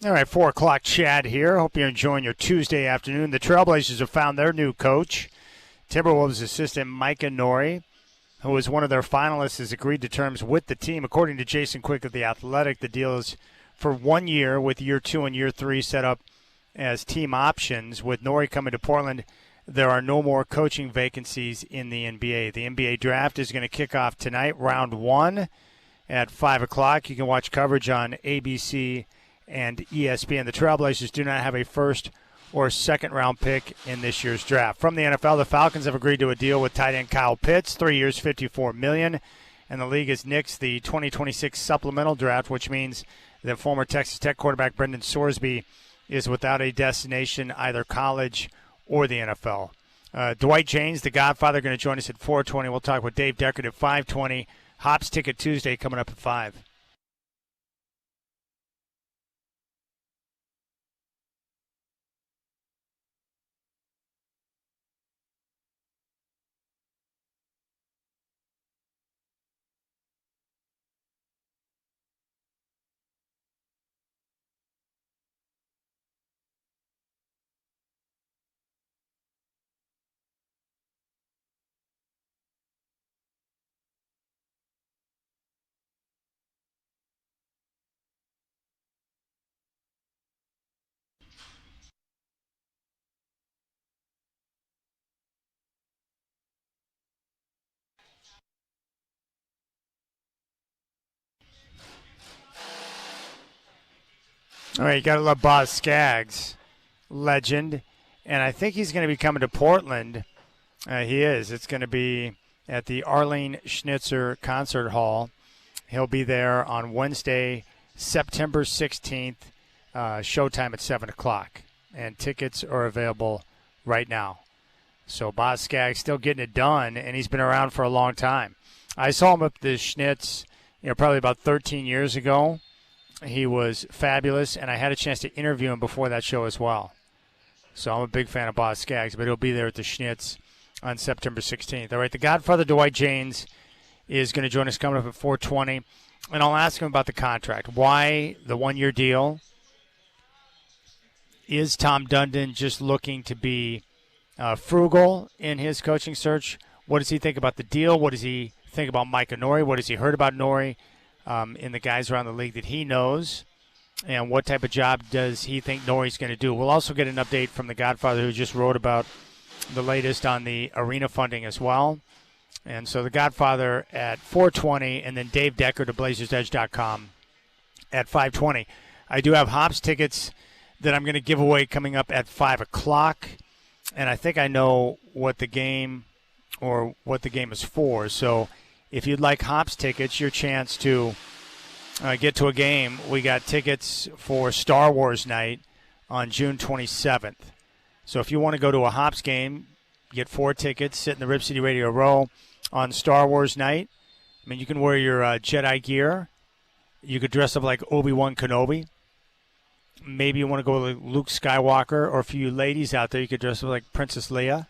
All right, 4 o'clock Chad here. Hope you're enjoying your Tuesday afternoon. The Trailblazers have found their new coach. Timberwolves assistant Micah Nori, who was one of their finalists, has agreed to terms with the team. According to Jason Quick of The Athletic, the deal is for 1 year, with year 2 and year 3 set up as team options. With Nori coming to Portland, there are no more coaching vacancies in the NBA. The NBA draft is going to kick off tonight, round 1 at 5 o'clock. You can watch coverage on ABC and ESPN. The Trailblazers do not have a first or second round pick in this year's draft. From the NFL, the Falcons have agreed to a deal with tight end Kyle Pitts, 3 years, $54 million, and the league has nixed the 2026 supplemental draft, which means that former Texas Tech quarterback Brendan Sorsby is without a destination, either college or the NFL. Dwight James, the Godfather, going to join us at 4:20. We'll talk with Dave Deckard at 5:20. Hops Ticket Tuesday coming up at 5. All right, you got to love Boz Scaggs, legend, and I think he's going to be coming to Portland. He is. It's going to be at the Arlene Schnitzer Concert Hall. He'll be there on Wednesday, September 16th, showtime at 7 o'clock, and tickets are available right now. So Boz Scaggs still getting it done, and he's been around for a long time. I saw him at the Schnitz, probably about 13 years ago. He was fabulous, and I had a chance to interview him before that show as well. So I'm a big fan of Boz Scaggs, but he'll be there at the Schnitz on September 16th. All right, the Godfather, Dwight James, is going to join us coming up at 4:20, and I'll ask him about the contract. Why the 1-year deal? Is Tom Dundon just looking to be frugal in his coaching search? What does he think about the deal? What does he think about Micah Nori? What has he heard about Nori in the guys around the league that he knows? And what type of job does he think Nori's going to do? We'll also get an update from the Godfather, who just wrote about the latest on the arena funding as well. And so the Godfather at 4:20, and then Dave Deckard of BlazersEdge.com at 5:20. I do have Hops tickets that I'm going to give away coming up at 5 o'clock. And I think I know what the game is for. So if you'd like Hops tickets, your chance to get to a game, we got tickets for Star Wars night on June 27th. So if you want to go to a Hops game, get 4 tickets, sit in the Rip City Radio Row on Star Wars night. I mean, you can wear your Jedi gear. You could dress up like Obi-Wan Kenobi. Maybe you want to go like Luke Skywalker, or for you ladies out there, you could dress up like Princess Leia.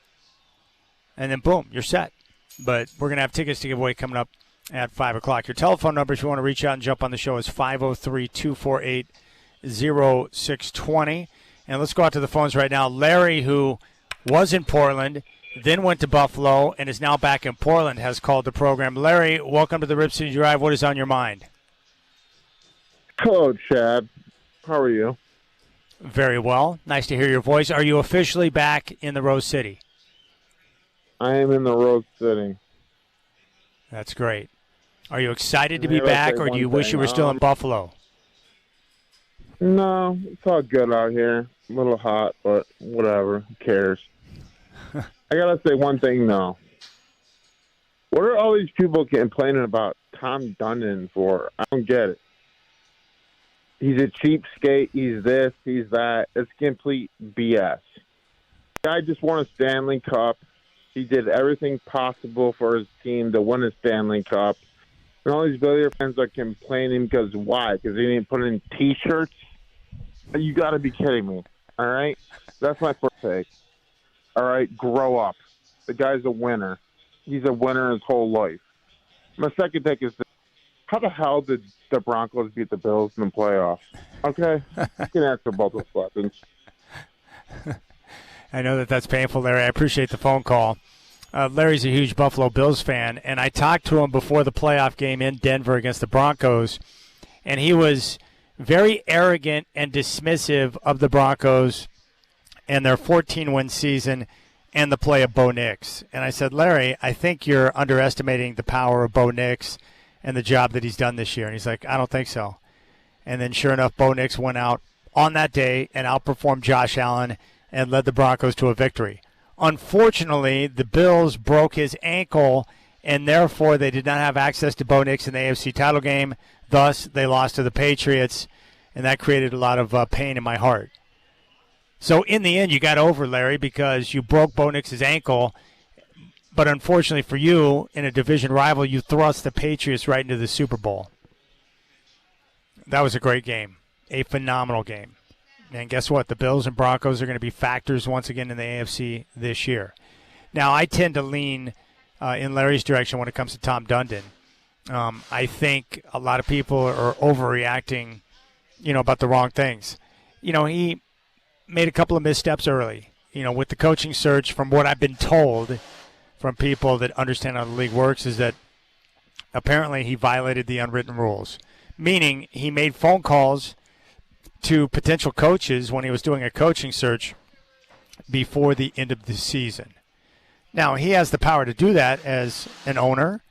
And then, boom, you're set. But we're going to have tickets to give away coming up at 5 o'clock. Your telephone number, if you want to reach out and jump on the show, is 503-248-0620. And let's go out to the phones right now. Larry, who was in Portland, then went to Buffalo, and is now back in Portland, has called the program. Larry, welcome to the Rip City Drive. What is on your mind? Hello, Chad. How are you? Very well. Nice to hear your voice. Are you officially back in the Rose City? I am in the Rose City. That's great. Are you excited to be back, or do you wish you were still in Buffalo? No, it's all good out here. A little hot, but whatever. Who cares? I got to say one thing, though. What are all these people complaining about Tom Dundon for? I don't get it. He's a cheapskate. He's this. He's that. It's complete BS. The guy just won a Stanley Cup. He did everything possible for his team to win a Stanley Cup. And all these Billiard fans are complaining because why? Because he didn't put in T-shirts? You got to be kidding me. All right? That's my first take. All right? Grow up. The guy's a winner. He's a winner his whole life. My second take is this. how the hell did the Broncos beat the Bills in the playoffs? Okay, you can answer both those questions. I know that's painful, Larry. I appreciate the phone call. Larry's a huge Buffalo Bills fan, and I talked to him before the playoff game in Denver against the Broncos, and he was very arrogant and dismissive of the Broncos and their 14-win season and the play of Bo Nix. And I said, Larry, I think you're underestimating the power of Bo Nix and the job that he's done this year. And he's like, I don't think so. And then sure enough, Bo Nix went out on that day and outperformed Josh Allen and led the Broncos to a victory. Unfortunately, the Bills broke his ankle, and therefore they did not have access to Bo Nix in the AFC title game. Thus, they lost to the Patriots, and that created a lot of pain in my heart. So in the end, you got over, Larry, because you broke Bo Nix's ankle, but unfortunately for you, in a division rival, you thrust the Patriots right into the Super Bowl. That was a great game, a phenomenal game. And guess what? The Bills and Broncos are going to be factors once again in the AFC this year. Now, I tend to lean in Larry's direction when it comes to Tom Dundon. I think a lot of people are overreacting, about the wrong things. He made a couple of missteps early, with the coaching search. From what I've been told from people that understand how the league works is that apparently he violated the unwritten rules, meaning he made phone calls to potential coaches when he was doing a coaching search before the end of the season. Now, he has the power to do that as an owner,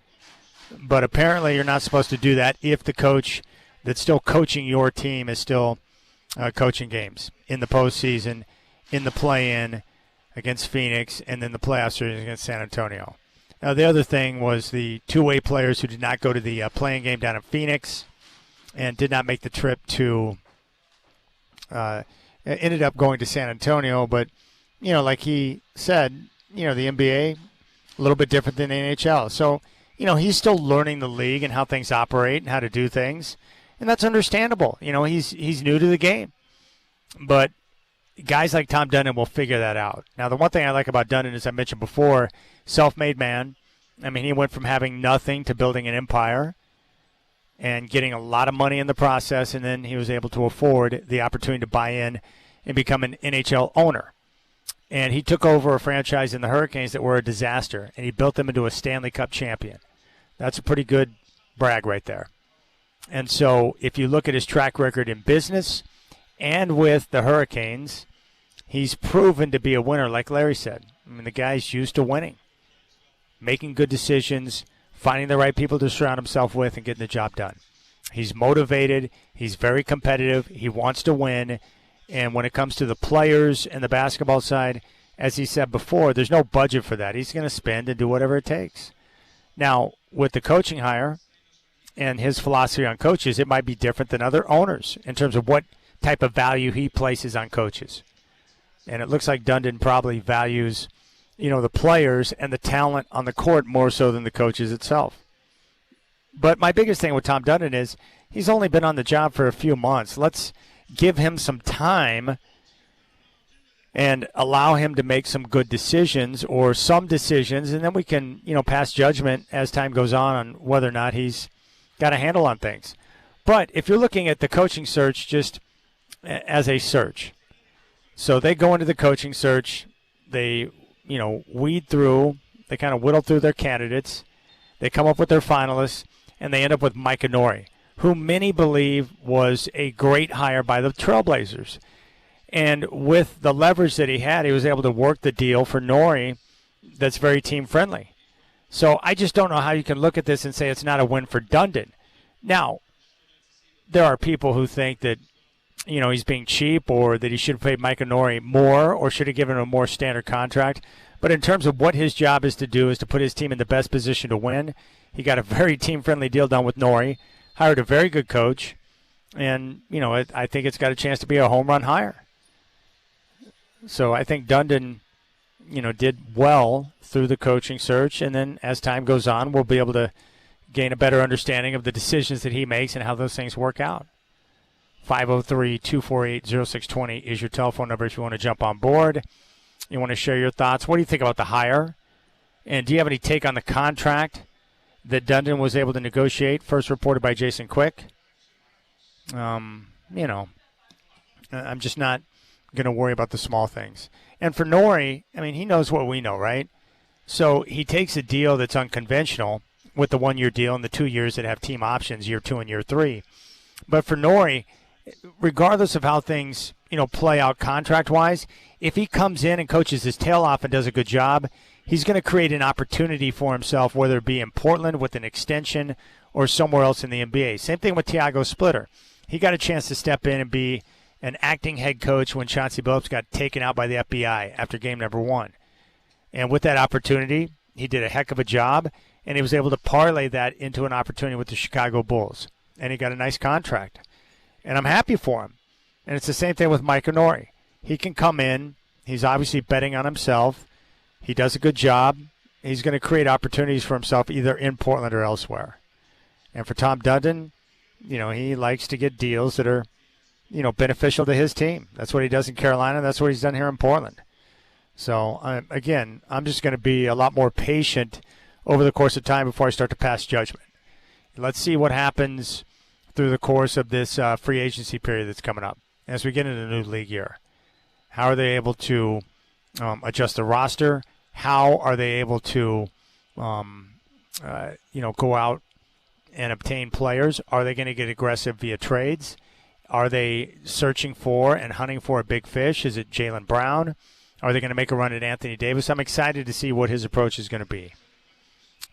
but apparently you're not supposed to do that if the coach that's still coaching your team is still coaching games in the postseason, in the play-in against Phoenix, and then the playoff series against San Antonio. Now, the other thing was the two-way players who did not go to the play-in game down in Phoenix and did not make the trip to ended up going to San Antonio, but, like he said, the NBA, a little bit different than the NHL. So, he's still learning the league and how things operate and how to do things, and that's understandable. He's new to the game. But guys like Tom Dundon will figure that out. Now, the one thing I like about Dundon, as I mentioned before, self-made man. I mean, he went from having nothing to building an empire and getting a lot of money in the process, and then he was able to afford the opportunity to buy in and become an NHL owner. And he took over a franchise in the Hurricanes that were a disaster, and he built them into a Stanley Cup champion. That's a pretty good brag right there. And so if you look at his track record in business and with the Hurricanes, he's proven to be a winner, like Larry said. I mean, the guy's used to winning, making good decisions, finding the right people to surround himself with, and getting the job done. He's motivated. He's very competitive. He wants to win. And when it comes to the players and the basketball side, as he said before, there's no budget for that. He's going to spend and do whatever it takes. Now, with the coaching hire and his philosophy on coaches, it might be different than other owners in terms of what type of value he places on coaches. And it looks like Dundon probably values the players and the talent on the court more so than the coaches itself. But my biggest thing with Tom Dundon is he's only been on the job for a few months. Let's give him some time and allow him to make some good decisions or some decisions, and then we can, pass judgment as time goes on whether or not he's got a handle on things. But if you're looking at the coaching search just as a search, so they go into the coaching search, they weed through, they kind of whittle through their candidates, they come up with their finalists, and they end up with Micah Nori, who many believe was a great hire by the Trailblazers. And with the leverage that he had, he was able to work the deal for Nori that's very team-friendly. So I just don't know how you can look at this and say it's not a win for Dundon. Now, there are people who think that, he's being cheap or that he should have paid Micah Nori more or should have given him a more standard contract. But in terms of what his job is to do is to put his team in the best position to win. He got a very team-friendly deal done with Nori, hired a very good coach, and, I think it's got a chance to be a home run hire. So I think Dundon, did well through the coaching search, and then as time goes on, we'll be able to gain a better understanding of the decisions that he makes and how those things work out. 503-248-0620 is your telephone number if you want to jump on board. You want to share your thoughts. What do you think about the hire? And do you have any take on the contract that Dundon was able to negotiate, first reported by Jason Quick. You know, I'm just not going to worry about the small things. And for Nori, I mean, he knows what we know, right? So he takes a deal that's unconventional with the 1-year deal and the 2 years that have team options, year 2 and year 3. But for Nori, regardless of how things, play out contract-wise, if he comes in and coaches his tail off and does a good job, he's going to create an opportunity for himself, whether it be in Portland with an extension or somewhere else in the NBA. Same thing with Thiago Splitter. He got a chance to step in and be an acting head coach when Chauncey Billups got taken out by the FBI after game number 1. And with that opportunity, he did a heck of a job, and he was able to parlay that into an opportunity with the Chicago Bulls. And he got a nice contract. And I'm happy for him. And it's the same thing with Micah Nori. He can come in. He's obviously betting on himself. He does a good job. He's going to create opportunities for himself either in Portland or elsewhere. And for Tom Dundon, he likes to get deals that are, beneficial to his team. That's what he does in Carolina. That's what he's done here in Portland. So, again, I'm just going to be a lot more patient over the course of time before I start to pass judgment. Let's see what happens through the course of this free agency period that's coming up as we get into the new league year. How are they able to adjust the roster? How are they able to, go out and obtain players? Are they going to get aggressive via trades? Are they searching for and hunting for a big fish? Is it Jaylen Brown? Are they going to make a run at Anthony Davis? I'm excited to see what his approach is going to be.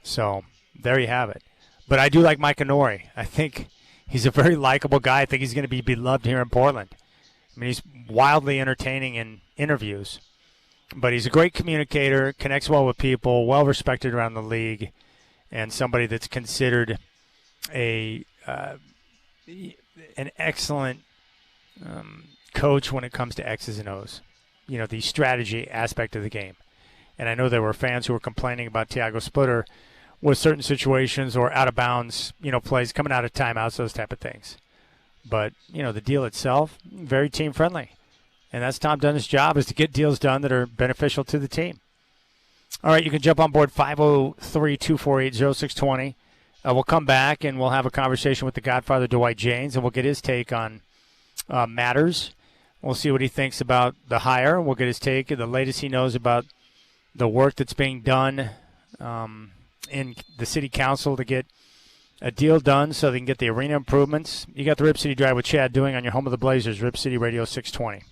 So there you have it. But I do like Micah Nori. I think he's a very likable guy. I think he's going to be beloved here in Portland. I mean, he's wildly entertaining in interviews. But he's a great communicator, connects well with people, well-respected around the league, and somebody that's considered an excellent coach when it comes to X's and O's. The strategy aspect of the game. And I know there were fans who were complaining about Thiago Splitter with certain situations or out-of-bounds, plays coming out of timeouts, those type of things. But, the deal itself, very team-friendly. And that's Tom Dundon's job, is to get deals done that are beneficial to the team. All right, you can jump on board 503-248-0620. We'll come back and we'll have a conversation with the Godfather, Dwight Jaynes, and we'll get his take on matters. We'll see what he thinks about the hire. We'll get his take, the latest he knows about the work that's being done in the city council to get a deal done so they can get the arena improvements. You got the Rip City Drive with Chad doing on your home of the Blazers, Rip City Radio 620.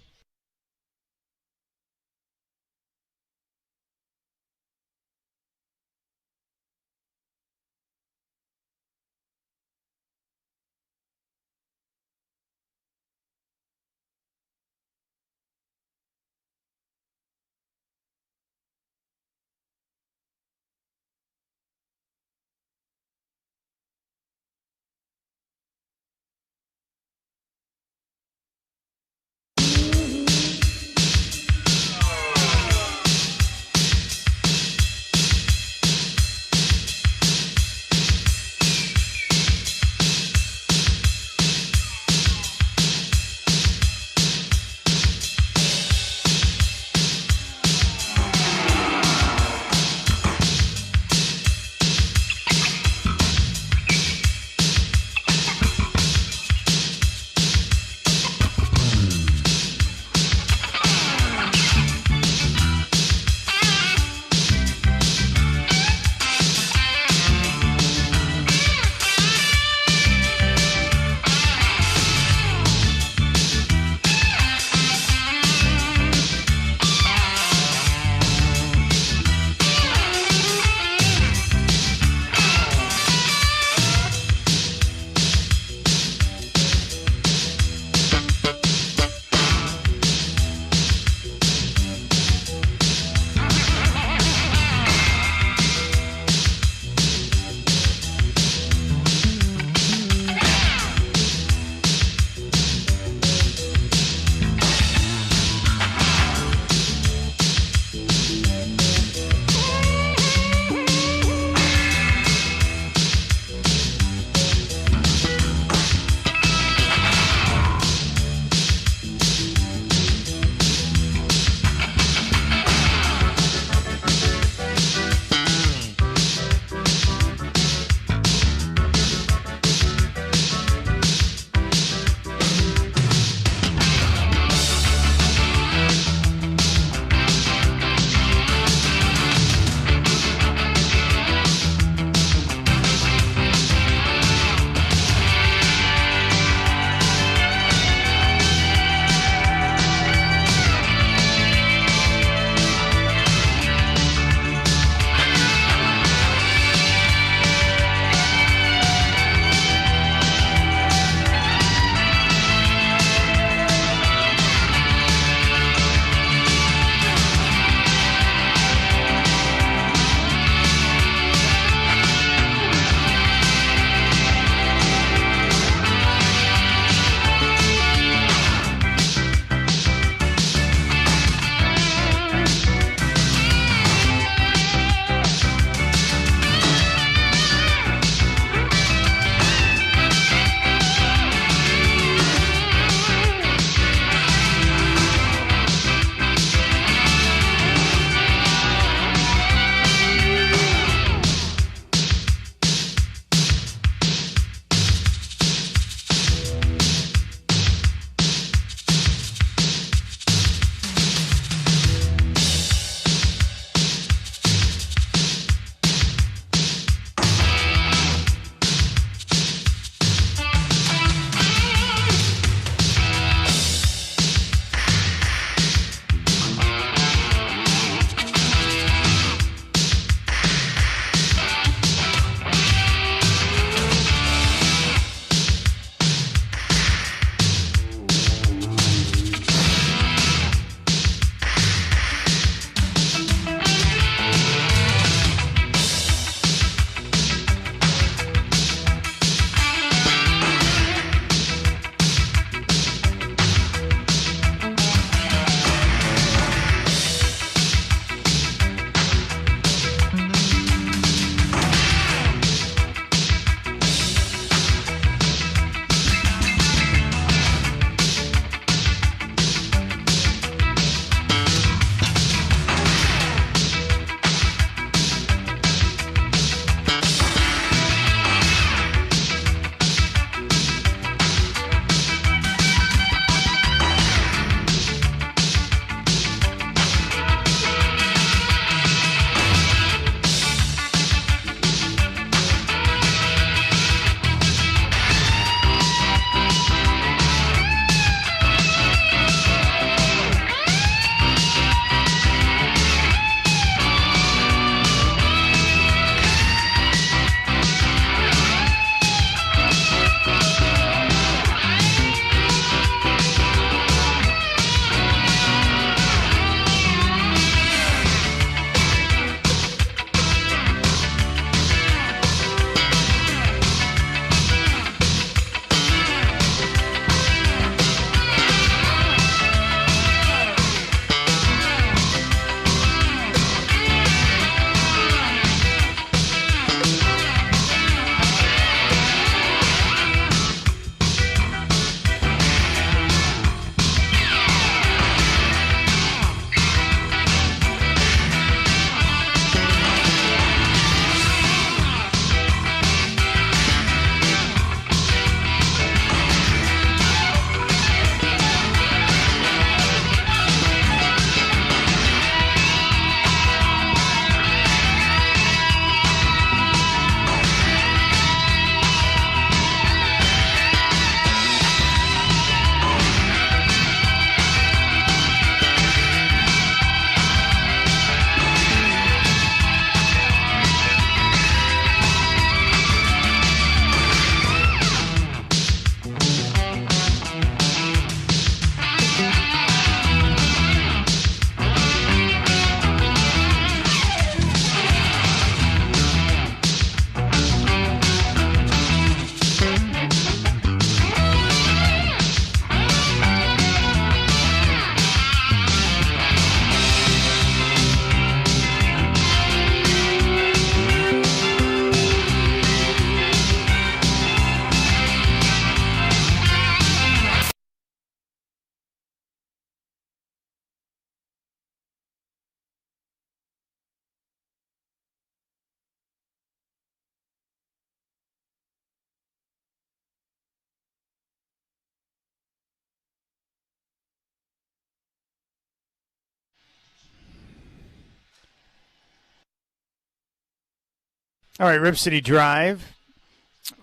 All right, Rip City Drive.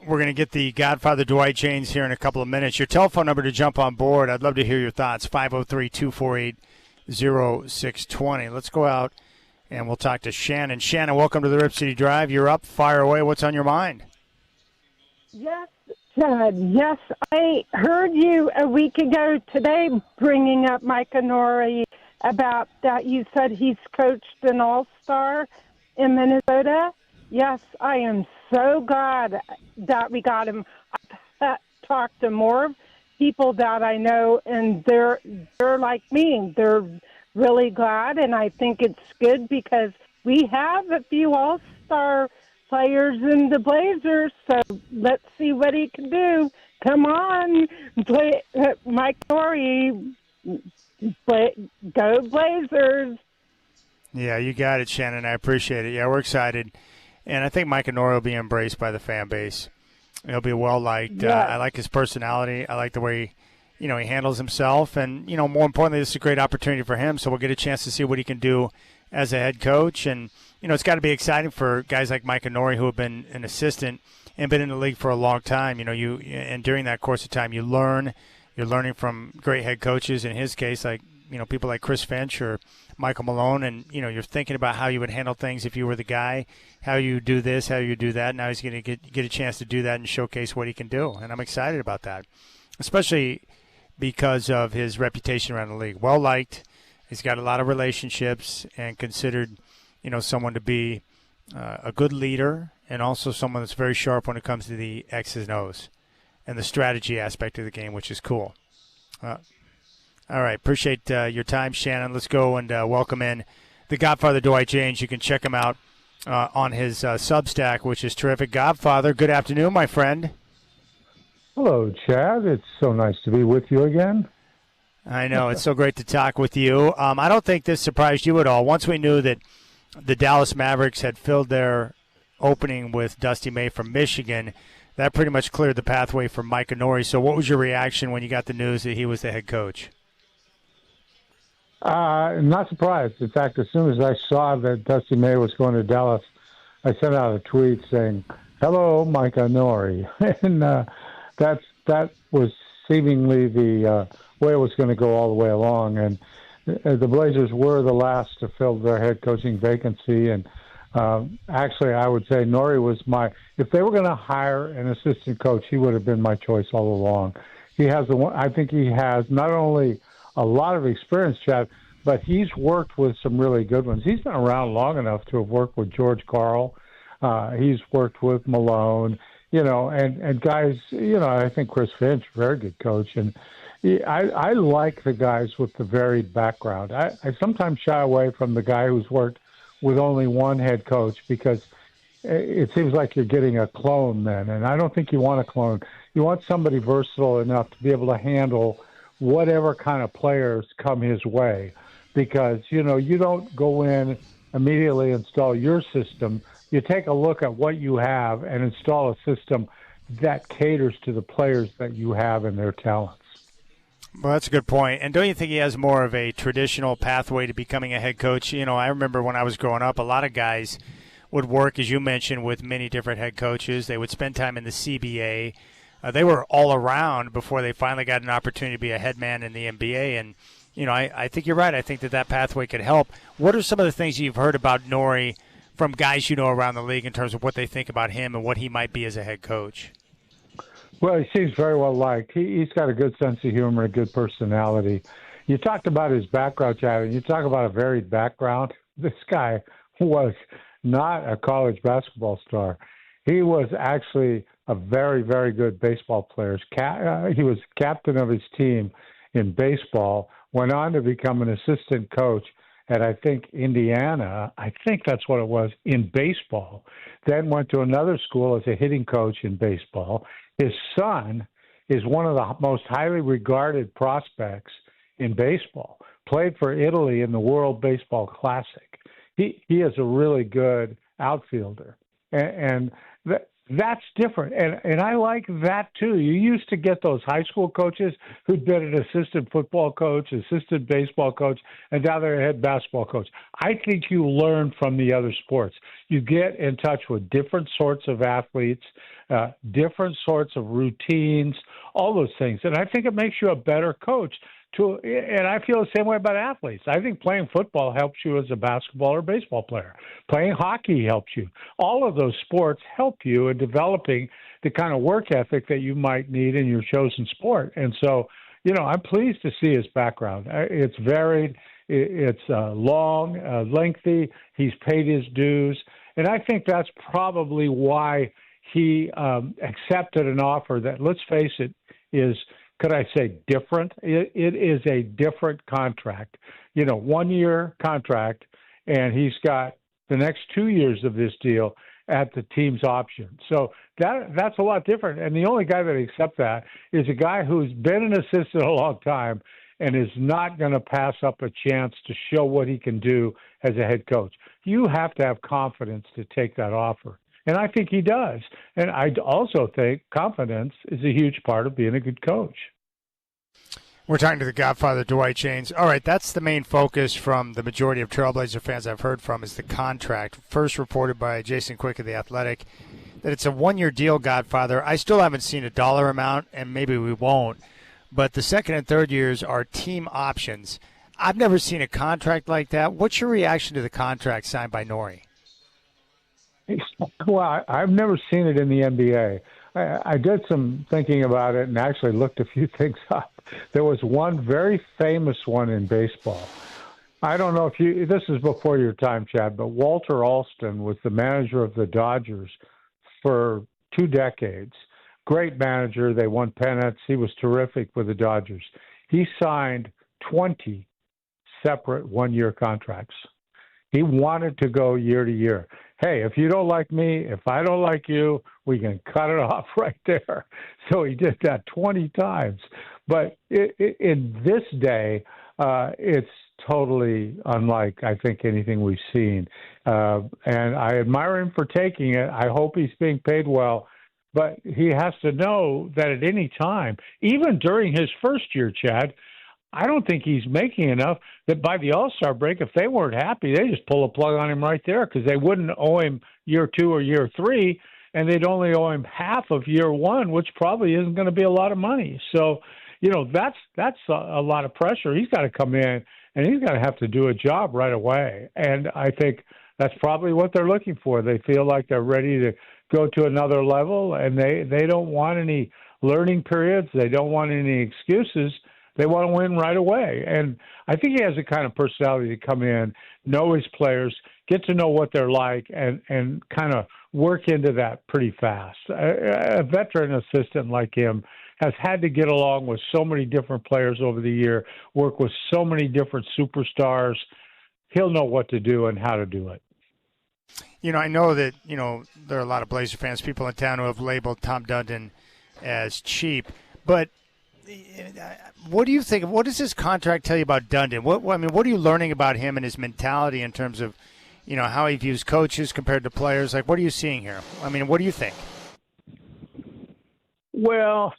We're going to get the Godfather Dwight James here in a couple of minutes. Your telephone number to jump on board, I'd love to hear your thoughts, 503-248-0620. Let's go out and we'll talk to Shannon. Shannon, welcome to the Rip City Drive. You're up. Fire away. What's on your mind? Yes, Chad. Yes, I heard you a week ago today bringing up Micah Nori about that. You said he's coached an all-star in Minnesota. Yes, I am so glad that we got him. I've talked to more people that I know, and they're like me. They're really glad, and I think it's good because we have a few all-star players in the Blazers, so let's see what he can do. Come on, Mike Nori, go Blazers. Yeah, you got it, Shannon. I appreciate it. Yeah, we're excited. And I think Micah Nori will be embraced by the fan base. He'll be well-liked. Yeah. I like his personality. I like the way he handles himself. And, more importantly, this is a great opportunity for him, so we'll get a chance to see what he can do as a head coach. And, it's got to be exciting for guys like Micah Nori who have been an assistant and been in the league for a long time. And during that course of time, you learn. You're learning from great head coaches, in his case, like, people like Chris Finch or Michael Malone, and, you're thinking about how you would handle things if you were the guy, how you do this, how you do that. Now he's going to get a chance to do that and showcase what he can do, and I'm excited about that, especially because of his reputation around the league. Well-liked. He's got a lot of relationships and considered, someone to be a good leader and also someone that's very sharp when it comes to the X's and O's and the strategy aspect of the game, which is cool. All right, appreciate your time, Shannon. Let's go and welcome in the Godfather Dwight James. You can check him out on his Substack, which is terrific. Godfather, good afternoon, my friend. Hello, Chad. It's so nice to be with you again. I know. It's so great to talk with you. I don't think this surprised you at all. Once we knew that the Dallas Mavericks had filled their opening with Dusty May from Michigan, that pretty much cleared the pathway for Micah Nori. So what was your reaction when you got the news that he was the head coach? Not surprised. In fact, as soon as I saw that Dusty May was going to Dallas, I sent out a tweet saying, "Hello, Micah Nori," and that was seemingly the way it was going to go all the way along. And the Blazers were the last to fill their head coaching vacancy. And actually, I would say Nori was if they were going to hire an assistant coach, he would have been my choice all along. I think he has not only a lot of experience, Chad, but he's worked with some really good ones. He's been around long enough to have worked with George Karl. He's worked with Malone, and guys, I think Chris Finch, very good coach. And I like the guys with the varied background. I sometimes shy away from the guy who's worked with only one head coach because it seems like you're getting a clone then. And I don't think you want a clone. You want somebody versatile enough to be able to handle whatever kind of players come his way, because, you don't go in immediately install your system. You take a look at what you have and install a system that caters to the players that you have and their talents. Well, that's a good point. And don't you think he has more of a traditional pathway to becoming a head coach? I remember when I was growing up, a lot of guys would work, as you mentioned, with many different head coaches. They would spend time in the CBA. They were all around before they finally got an opportunity to be a head man in the NBA. And, I think you're right. I think that pathway could help. What are some of the things you've heard about Nori from guys around the league in terms of what they think about him and what he might be as a head coach? Well, he seems very well liked. He's got a good sense of humor, a good personality. You talked about his background, Chad, and you talk about a varied background. This guy was not a college basketball star. He was actually a very, very good baseball player. He was captain of his team in baseball, went on to become an assistant coach at, I think, Indiana. I think that's what it was, in baseball. Then went to another school as a hitting coach in baseball. His son is one of the most highly regarded prospects in baseball, played for Italy in the World Baseball Classic. He is a really good outfielder. And That's different, and I like that too. You used to get those high school coaches who'd been an assistant football coach, assistant baseball coach, and now they're a head basketball coach. I think you learn from the other sports. You get in touch with different sorts of athletes, different sorts of routines, all those things, and I think it makes you a better coach. And I feel the same way about athletes. I think playing football helps you as a basketball or baseball player. Playing hockey helps you. All of those sports help you in developing the kind of work ethic that you might need in your chosen sport. And so, I'm pleased to see his background. It's varied. It's long, lengthy. He's paid his dues. And I think that's probably why he accepted an offer that, let's face it, is – could I say different? It is a different contract, 1-year contract, and he's got the next 2 years of this deal at the team's option. So that's a lot different. And the only guy that accepts that is a guy who's been an assistant a long time and is not going to pass up a chance to show what he can do as a head coach. You have to have confidence to take that offer. And I think he does. And I also think confidence is a huge part of being a good coach. We're talking to the Godfather, Dwight Jaynes. All right, that's the main focus from the majority of Trailblazer fans I've heard from is the contract. First reported by Jason Quick of The Athletic that it's a 1-year deal, Godfather. I still haven't seen a dollar amount, and maybe we won't. But the second and third years are team options. I've never seen a contract like that. What's your reaction to the contract signed by Nori? Well, I've never seen it in the NBA. I did some thinking about it and actually looked a few things up. There was one very famous one in baseball. I don't know if this is before your time, Chad, but Walter Alston was the manager of the Dodgers for 2 decades. Great manager. They won pennants. He was terrific with the Dodgers. He signed 20 separate 1-year contracts. He wanted to go year to year. Hey, if you don't like me, if I don't like you, we can cut it off right there. So he did that 20 times. But in this day, it's totally unlike, I think, anything we've seen. And I admire him for taking it. I hope he's being paid well. But he has to know that at any time, even during his first year, Chad, I don't think he's making enough that by the All-Star break, if they weren't happy, they just pull a plug on him right there because they wouldn't owe him year 2 or year 3, and they'd only owe him half of year 1, which probably isn't going to be a lot of money. So, that's a lot of pressure. He's got to come in, and he's got to have to do a job right away. And I think that's probably what they're looking for. They feel like they're ready to go to another level, and they don't want any learning periods. They don't want any excuses. They want to win right away. And I think he has the kind of personality to come in, know his players, get to know what they're like, and kind of work into that pretty fast. A veteran assistant like him has had to get along with so many different players over the year, work with so many different superstars. He'll know what to do and how to do it. I know that, there are a lot of Blazer fans, people in town who have labeled Tom Dundon as cheap, but what do you think? What does this contract tell you about Dundon? What are you learning about him and his mentality in terms of, how he views coaches compared to players? Like, what are you seeing here? What do you think? Well,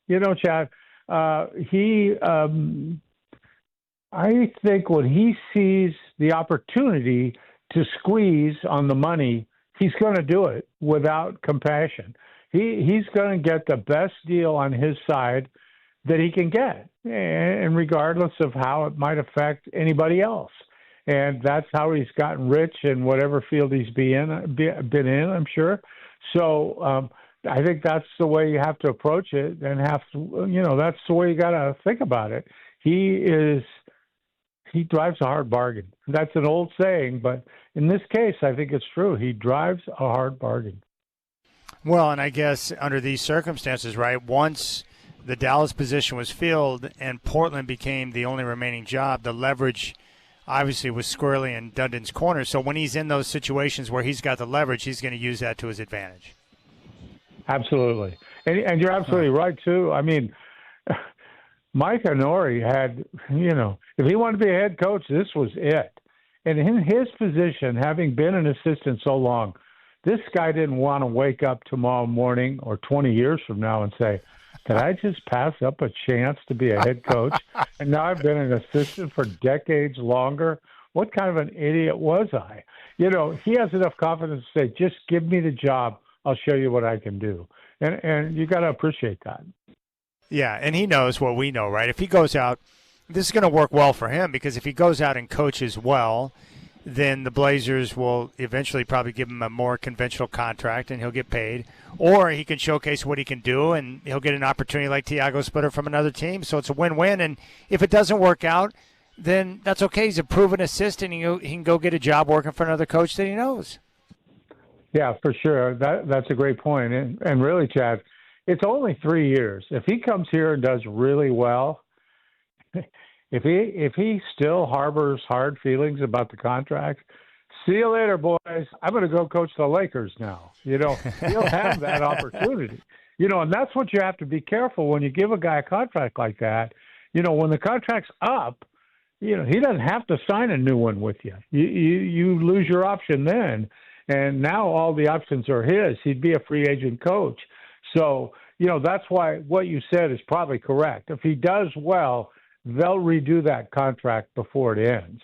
Chad, I think when he sees the opportunity to squeeze on the money, he's going to do it without compassion. He's going to get the best deal on his side that he can get, and regardless of how it might affect anybody else. And that's how he's gotten rich in whatever field he's been in, I'm sure. So I think that's the way you have to approach it, and that's the way you got to think about it. He drives a hard bargain. That's an old saying, but in this case, I think it's true. He drives a hard bargain. Well, and I guess under these circumstances, right, once the Dallas position was filled and Portland became the only remaining job, the leverage obviously was squarely in Dundon's corner. So when he's in those situations where he's got the leverage, he's going to use that to his advantage. Absolutely. And you're absolutely right, too. Micah Nori had, if he wanted to be a head coach, this was it. And in his position, having been an assistant so long, This guy didn't want to wake up tomorrow morning or 20 years from now and say, did I just pass up a chance to be a head coach? And now I've been an assistant for decades longer. What kind of an idiot was I? He has enough confidence to say, just give me the job. I'll show you what I can do. And you got to appreciate that. Yeah, and he knows what we know, right? If he goes out, this is going to work well for him, because if he goes out and coaches well, then the Blazers will eventually probably give him a more conventional contract and he'll get paid. Or he can showcase what he can do and he'll get an opportunity like Tiago Splitter from another team. So it's a win-win. And if it doesn't work out, then that's okay. He's a proven assistant. He can go get a job working for another coach that he knows. Yeah, for sure. That's a great point. And really, Chad, it's only 3 years. If he comes here and does really well, if he still harbors hard feelings about the contract, see you later, boys. I'm going to go coach the Lakers now. He'll have that opportunity. And that's what you have to be careful when you give a guy a contract like that. When the contract's up, he doesn't have to sign a new one with you. You lose your option then, and now all the options are his. He'd be a free agent coach. So, that's why what you said is probably correct. If he does well, they'll redo that contract before it ends.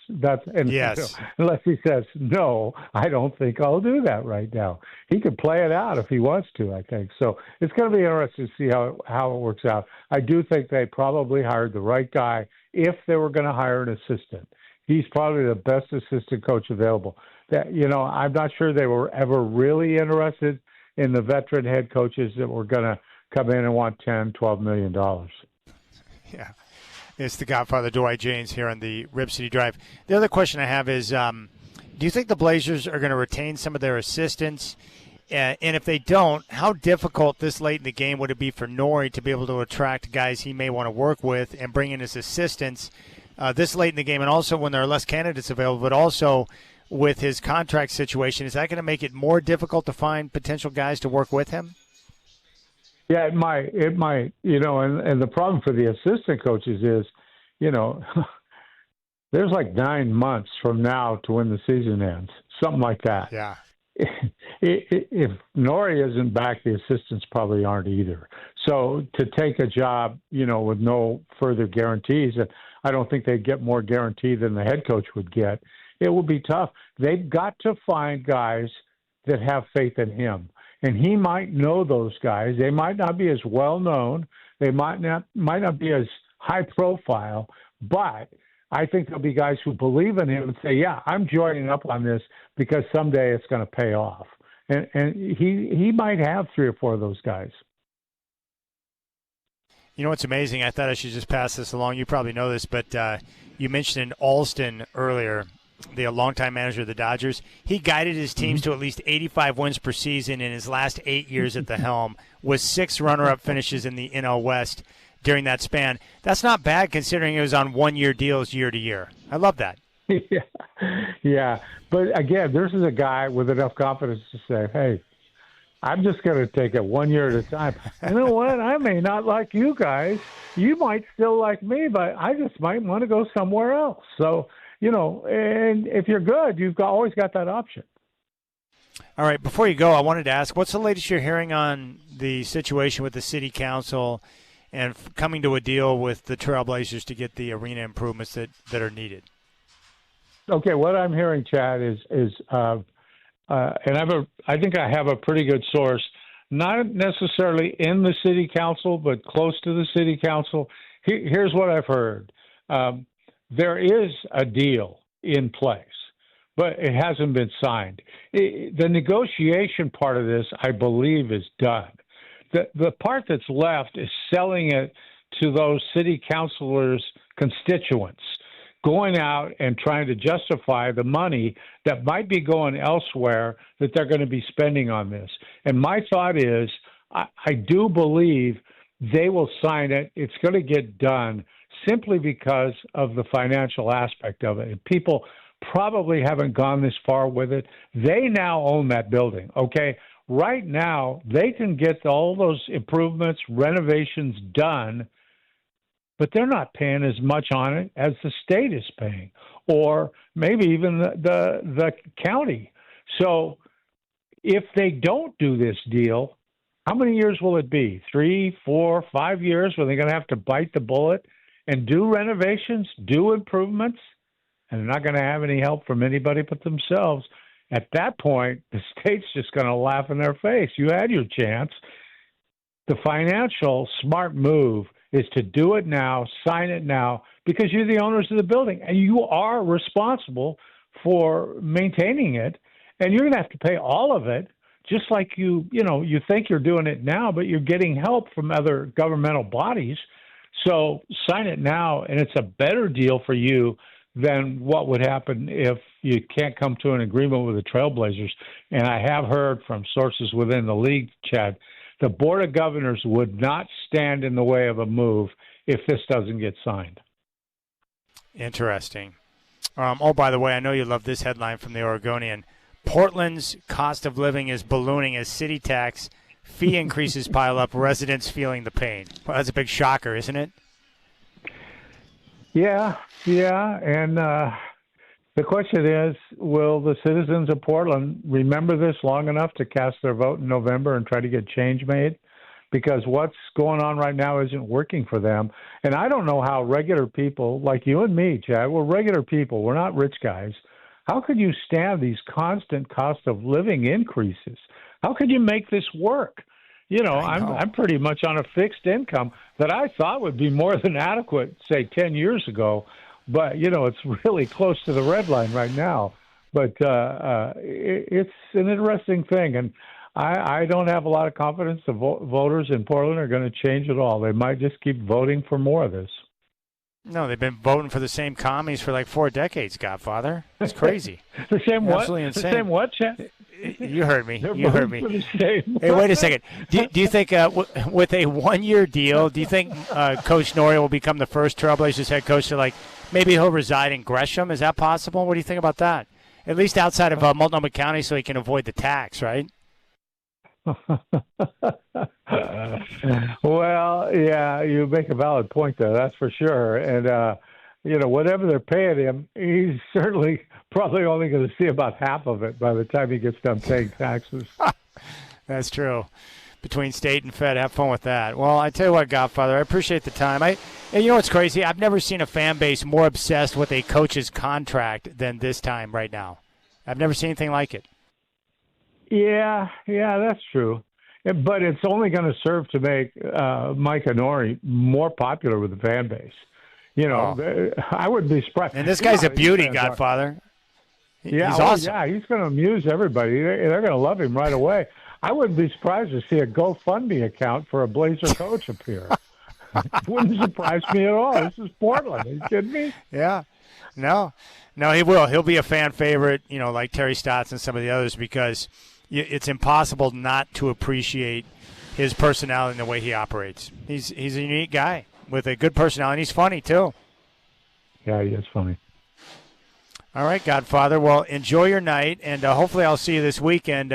Yes. Unless he says, no, I don't think I'll do that right now. He could play it out if he wants to, I think. So it's going to be interesting to see how it works out. I do think they probably hired the right guy if they were going to hire an assistant. He's probably the best assistant coach available. I'm not sure they were ever really interested in the veteran head coaches that were going to come in and want $10, $12 million. Yeah. It's the Godfather, Dwight James, here on the Rip City Drive. The other question I have is, do you think the Blazers are going to retain some of their assistants? And if they don't, how difficult this late in the game would it be for Nori to be able to attract guys he may want to work with and bring in his assistants this late in the game, and also when there are less candidates available, but also with his contract situation? Is that going to make it more difficult to find potential guys to work with him? Yeah, it might, and the problem for the assistant coaches is, there's like 9 months from now to when the season ends, something like that. Yeah. If Nori isn't back, the assistants probably aren't either. So to take a job, with no further guarantees, and I don't think they'd get more guarantee than the head coach would get, it would be tough. They've got to find guys that have faith in him. And he might know those guys. They might not be as well known. They might not be as high profile, but I think there'll be guys who believe in him and say, yeah, I'm joining up on this because someday it's going to pay off. And he might have 3 or 4 of those guys. You know what's amazing? I thought I should just pass this along. You probably know this, but you mentioned Alston earlier, the longtime manager of the Dodgers. He guided his teams to at least 85 wins per season in his last 8 years at the helm, with 6 runner-up finishes in the NL West during that span. That's not bad considering it was on one-year deals year to year. I love that. Yeah. But, again, this is a guy with enough confidence to say, hey, I'm just going to take it 1 year at a time. You know what? I may not like you guys. You might still like me, but I just might want to go somewhere else. So, and if you're good, you've always got that option. All right, before you go, I wanted to ask, what's the latest you're hearing on the situation with the city council and coming to a deal with the Trailblazers to get the arena improvements that are needed? Okay, what I'm hearing, Chad, is and I think I have a pretty good source, not necessarily in the city council, but close to the city council. Here's what I've heard. There is a deal in place, but it hasn't been signed. The negotiation part of this, I believe, is done. The part that's left is selling it to those city councilors' constituents, going out and trying to justify the money that might be going elsewhere that they're going to be spending on this. And my thought is, I do believe they will sign it. It's going to get done simply because of the financial aspect of it. And people probably haven't gone this far with it. They now own that building, okay? Right now, they can get all those improvements, renovations done, but they're not paying as much on it as the state is paying, or maybe even the county. So if they don't do this deal, how many years will it be? 3, 4, 5 years when they're going to have to bite the bullet and do renovations, do improvements, and they're not going to have any help from anybody but themselves. At that point, the state's just going to laugh in their face. You had your chance. The financial smart move is to do it now, sign it now, because you're the owners of the building, and you are responsible for maintaining it, and you're going to have to pay all of it, just like you think you're doing it now, but you're getting help from other governmental bodies. So sign it now, and it's a better deal for you than what would happen if you can't come to an agreement with the Trailblazers. And I have heard from sources within the league, Chad, the Board of Governors would not stand in the way of a move if this doesn't get signed. Interesting. Oh, by the way, I know you love this headline from the Oregonian. Portland's cost of living is ballooning as city tax fee increases pile up, residents feeling the pain. Well, that's a big shocker, isn't it? Yeah. And the question is, will the citizens of Portland remember this long enough to cast their vote in November and try to get change made? Because what's going on right now isn't working for them. And I don't know how regular people like you and me, Chad, we're regular people. We're not rich guys. How could you stand these constant cost of living increases? How could you make this work? I'm pretty much on a fixed income that I thought would be more than adequate, say, 10 years ago. But, it's really close to the red line right now. But it's an interesting thing. And I don't have a lot of confidence the voters in Portland are going to change at all. They might just keep voting for more of this. No, they've been voting for the same commies for like 4 decades, Godfather. It's crazy. The same what? Absolutely insane. The same what, Chad? You heard me. They're You heard voting me. for the same Hey, wait a second. Do you think with a 1-year deal, do you think Coach Nori will become the first Trailblazers head coach to maybe he'll reside in Gresham? Is that possible? What do you think about that? At least outside of Multnomah County so he can avoid the tax, right? Well, yeah, you make a valid point there, that's for sure. And, whatever they're paying him, he's certainly probably only going to see about half of it by the time he gets done paying taxes. That's true. Between state and Fed, have fun with that. Well, I tell you what, Godfather, I appreciate the time. And you know what's crazy? I've never seen a fan base more obsessed with a coach's contract than this time right now. I've never seen anything like it. Yeah, that's true. But it's only going to serve to make Micah Nori more popular with the fan base. I wouldn't be surprised. And this guy's a beauty, Godfather. He's awesome. Yeah, he's going to amuse everybody. They're going to love him right away. I wouldn't be surprised to see a GoFundMe account for a Blazer coach appear. Wouldn't surprise me at all. This is Portland. Are you kidding me? Yeah. No, he will. He'll be a fan favorite, like Terry Stotts and some of the others, because it's impossible not to appreciate his personality and the way he operates. He's a unique guy with a good personality, and he's funny too. Yeah, he is funny. All right, Godfather. Well, enjoy your night, and hopefully I'll see you this weekend.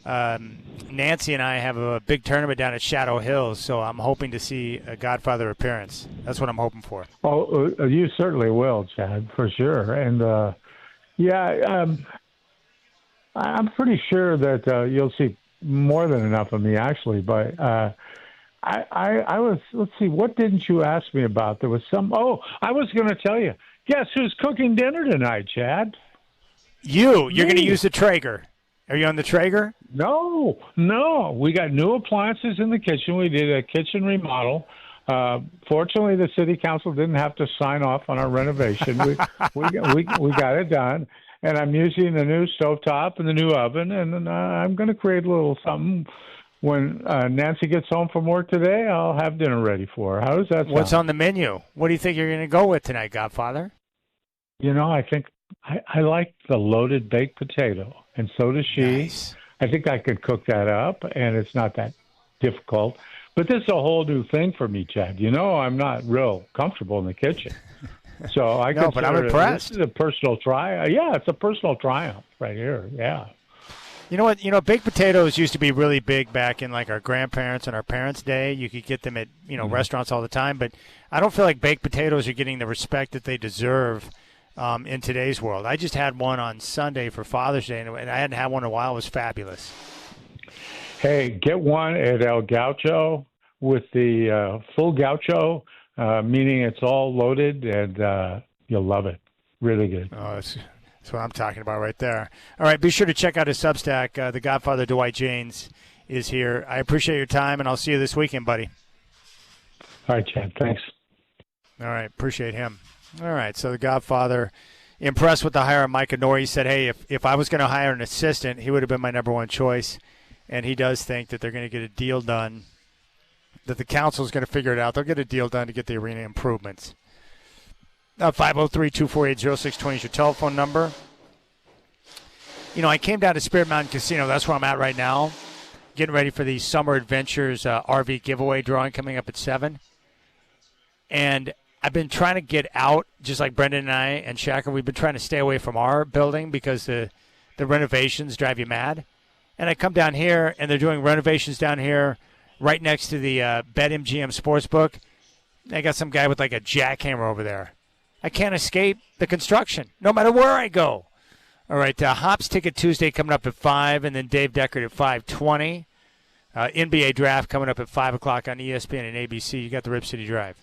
Nancy and I have a big tournament down at Shadow Hills, so I'm hoping to see a Godfather appearance. That's what I'm hoping for. Oh, you certainly will, Chad, for sure. And, I'm pretty sure that you'll see more than enough of me, actually. But I was, let's see, what didn't you ask me about? There was I was going to tell you. Guess who's cooking dinner tonight, Chad? You're going to use the Traeger. Are you on the Traeger? No. We got new appliances in the kitchen. We did a kitchen remodel. Fortunately, the city council didn't have to sign off on our renovation. We got it done. And I'm using the new stovetop and the new oven. And I'm going to create a little something. When Nancy gets home from work today, I'll have dinner ready for her. How does that sound? What's on the menu? What do you think you're going to go with tonight, Godfather? I think I like the loaded baked potato, and so does she. Nice. I think I could cook that up, and it's not that difficult. But this is a whole new thing for me, Chad. I'm not real comfortable in the kitchen. So I No, but I'm impressed. This is a personal triumph. Yeah, it's a personal triumph right here. Yeah. You know what? Baked potatoes used to be really big back in like our grandparents and our parents' day. You could get them at restaurants all the time, but I don't feel like baked potatoes are getting the respect that they deserve in today's world. I just had one on Sunday for Father's Day, and I hadn't had one in a while. It was fabulous. Hey, get one at El Gaucho with the full gaucho, meaning it's all loaded, and you'll love it. Really good. Oh, that's what I'm talking about right there. All right, be sure to check out his Substack. The Godfather Dwight Jaynes is here. I appreciate your time, and I'll see you this weekend, buddy. All right, Chad. Thanks. All right, appreciate him. All right, so the Godfather, impressed with the hire of Micah Nori. He said, hey, if I was going to hire an assistant, he would have been my number one choice. And he does think that they're going to get a deal done, that the council is going to figure it out. They'll get a deal done to get the arena improvements. 503-248-0620 is your telephone number. You know, I came down to Spirit Mountain Casino. That's where I'm at right now, getting ready for the Summer Adventures RV giveaway drawing coming up at 7. And I've been trying to get out, just like Brendan and I and Shacker. We've been trying to stay away from our building because the renovations drive you mad. And I come down here, and they're doing renovations down here right next to the BetMGM Sportsbook. I got some guy with like a jackhammer over there. I can't escape the construction, no matter where I go. All right, Hops Ticket Tuesday coming up at 5, and then Dave Deckard at 5:20. NBA Draft coming up at 5 o'clock on ESPN and ABC. You got the Rip City Drive.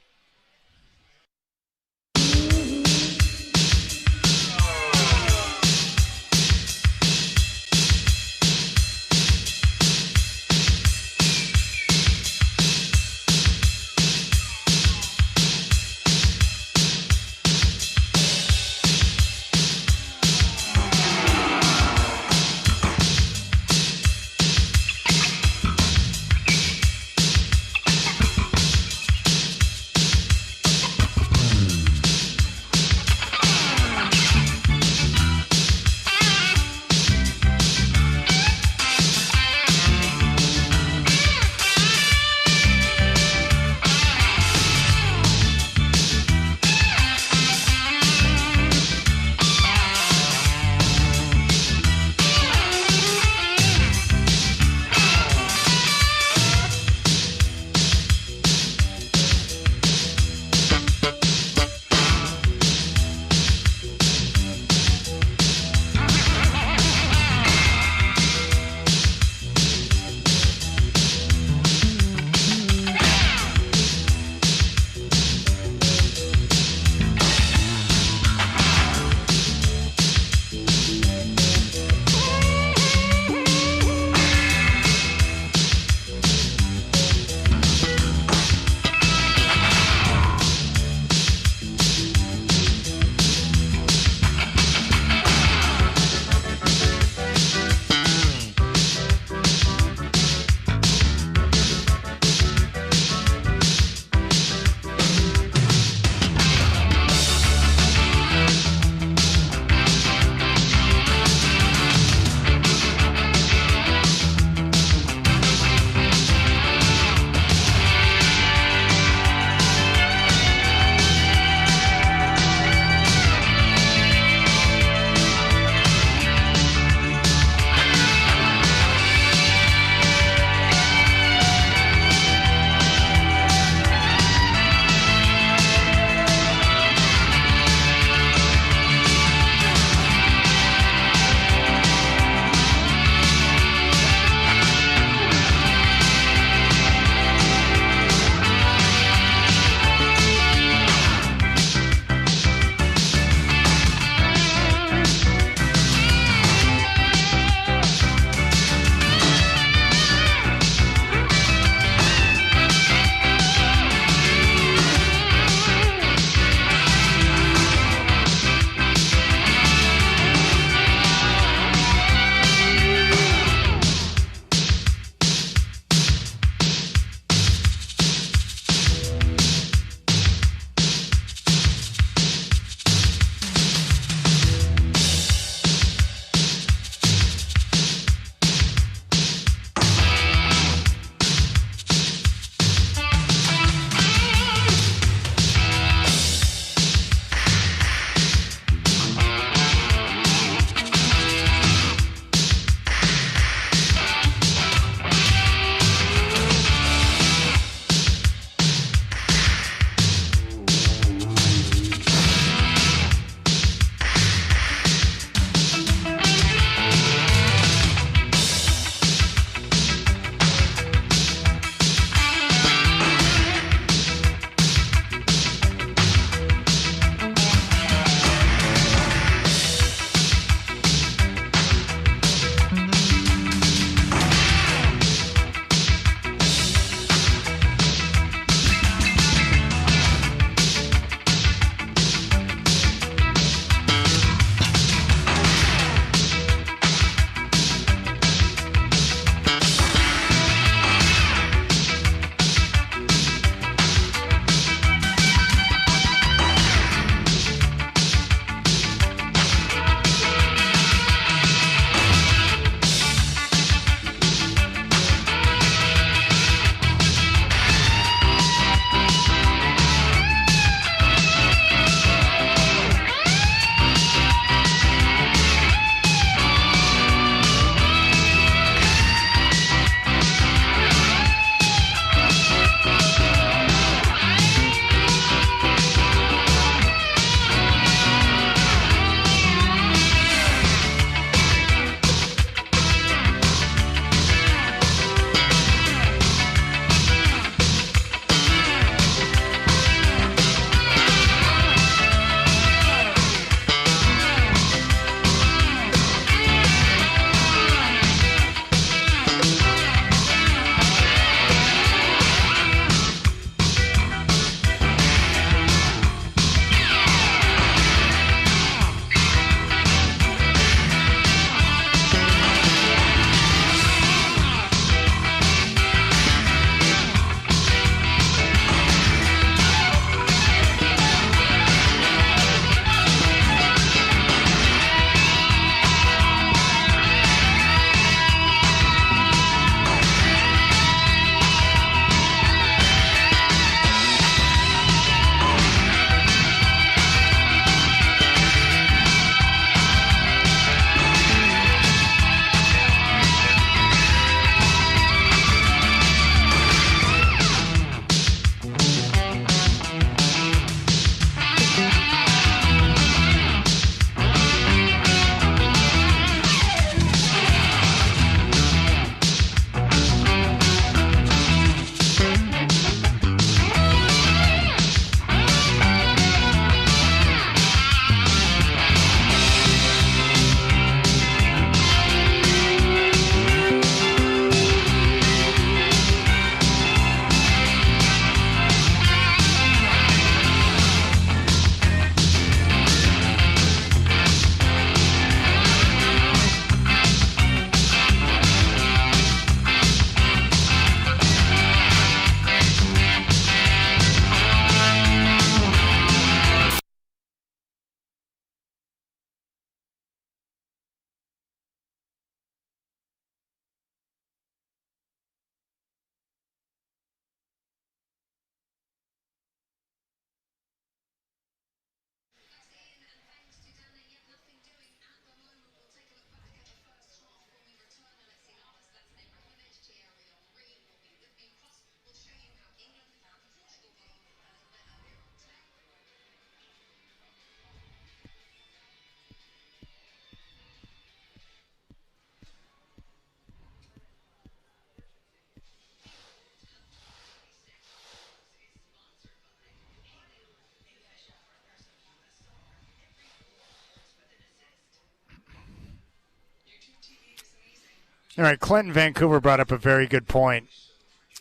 All right, Clinton, Vancouver brought up a very good point.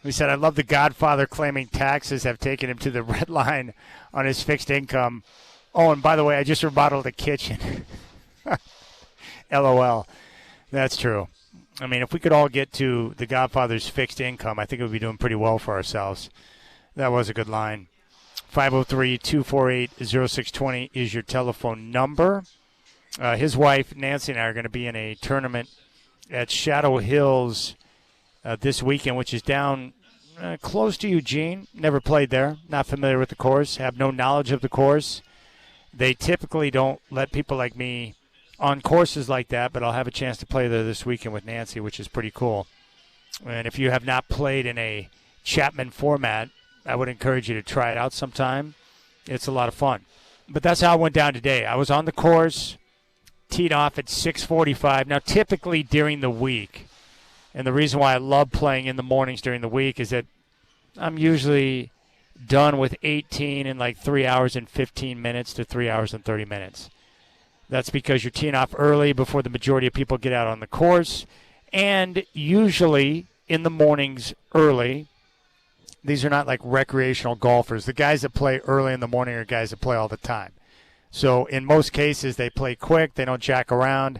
He said, I love the Godfather claiming taxes have taken him to the red line on his fixed income. Oh, and by the way, I just remodeled the kitchen. LOL. That's true. I mean, if we could all get to the Godfather's fixed income, I think it would be doing pretty well for ourselves. That was a good line. 503-248-0620 is your telephone number. His wife, Nancy, and I are going to be in a tournament at Shadow Hills this weekend, which is down close to Eugene. Never played there. Not familiar with the course. Have no knowledge of the course. They typically don't let people like me on courses like that, but I'll have a chance to play there this weekend with Nancy, which is pretty cool. And if you have not played in a Chapman format, I would encourage you to try it out sometime. It's a lot of fun. But that's how it went down today. I was on the course, teed off at 6:45. Now, typically during the week, and the reason why I love playing in the mornings during the week is that I'm usually done with 18 in like 3 hours and 15 minutes to 3 hours and 30 minutes. That's because you're teeing off early before the majority of people get out on the course. And usually in the mornings early, these are not like recreational golfers. The guys that play early in the morning are guys that play all the time. So in most cases, they play quick, they don't jack around,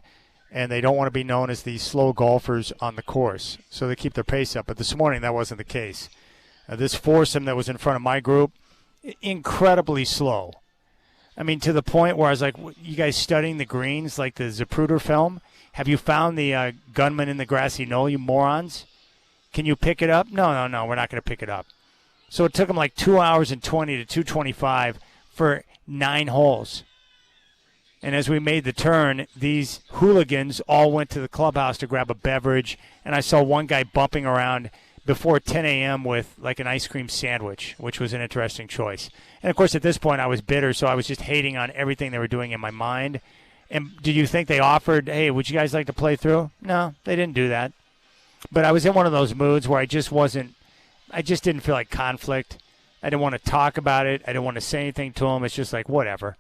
and they don't want to be known as the slow golfers on the course. So they keep their pace up. But this morning, that wasn't the case. This foursome that was in front of my group, incredibly slow. I mean, to the point where I was like, you guys studying the greens like the Zapruder film? Have you found the gunman in the grassy knoll, you morons? Can you pick it up? No, we're not going to pick it up. So it took them like 2 hours and 20 to 2:25 for 9 holes. And as we made the turn, these hooligans all went to the clubhouse to grab a beverage, and I saw one guy bumping around before 10 a.m. with like an ice cream sandwich, which was an interesting choice. And, of course, at this point I was bitter, so I was just hating on everything they were doing in my mind. And did you think they offered, hey, would you guys like to play through? No, they didn't do that. But I was in one of those moods where I just didn't feel like conflict. I didn't want to talk about it. I didn't want to say anything to them. It's just like, whatever.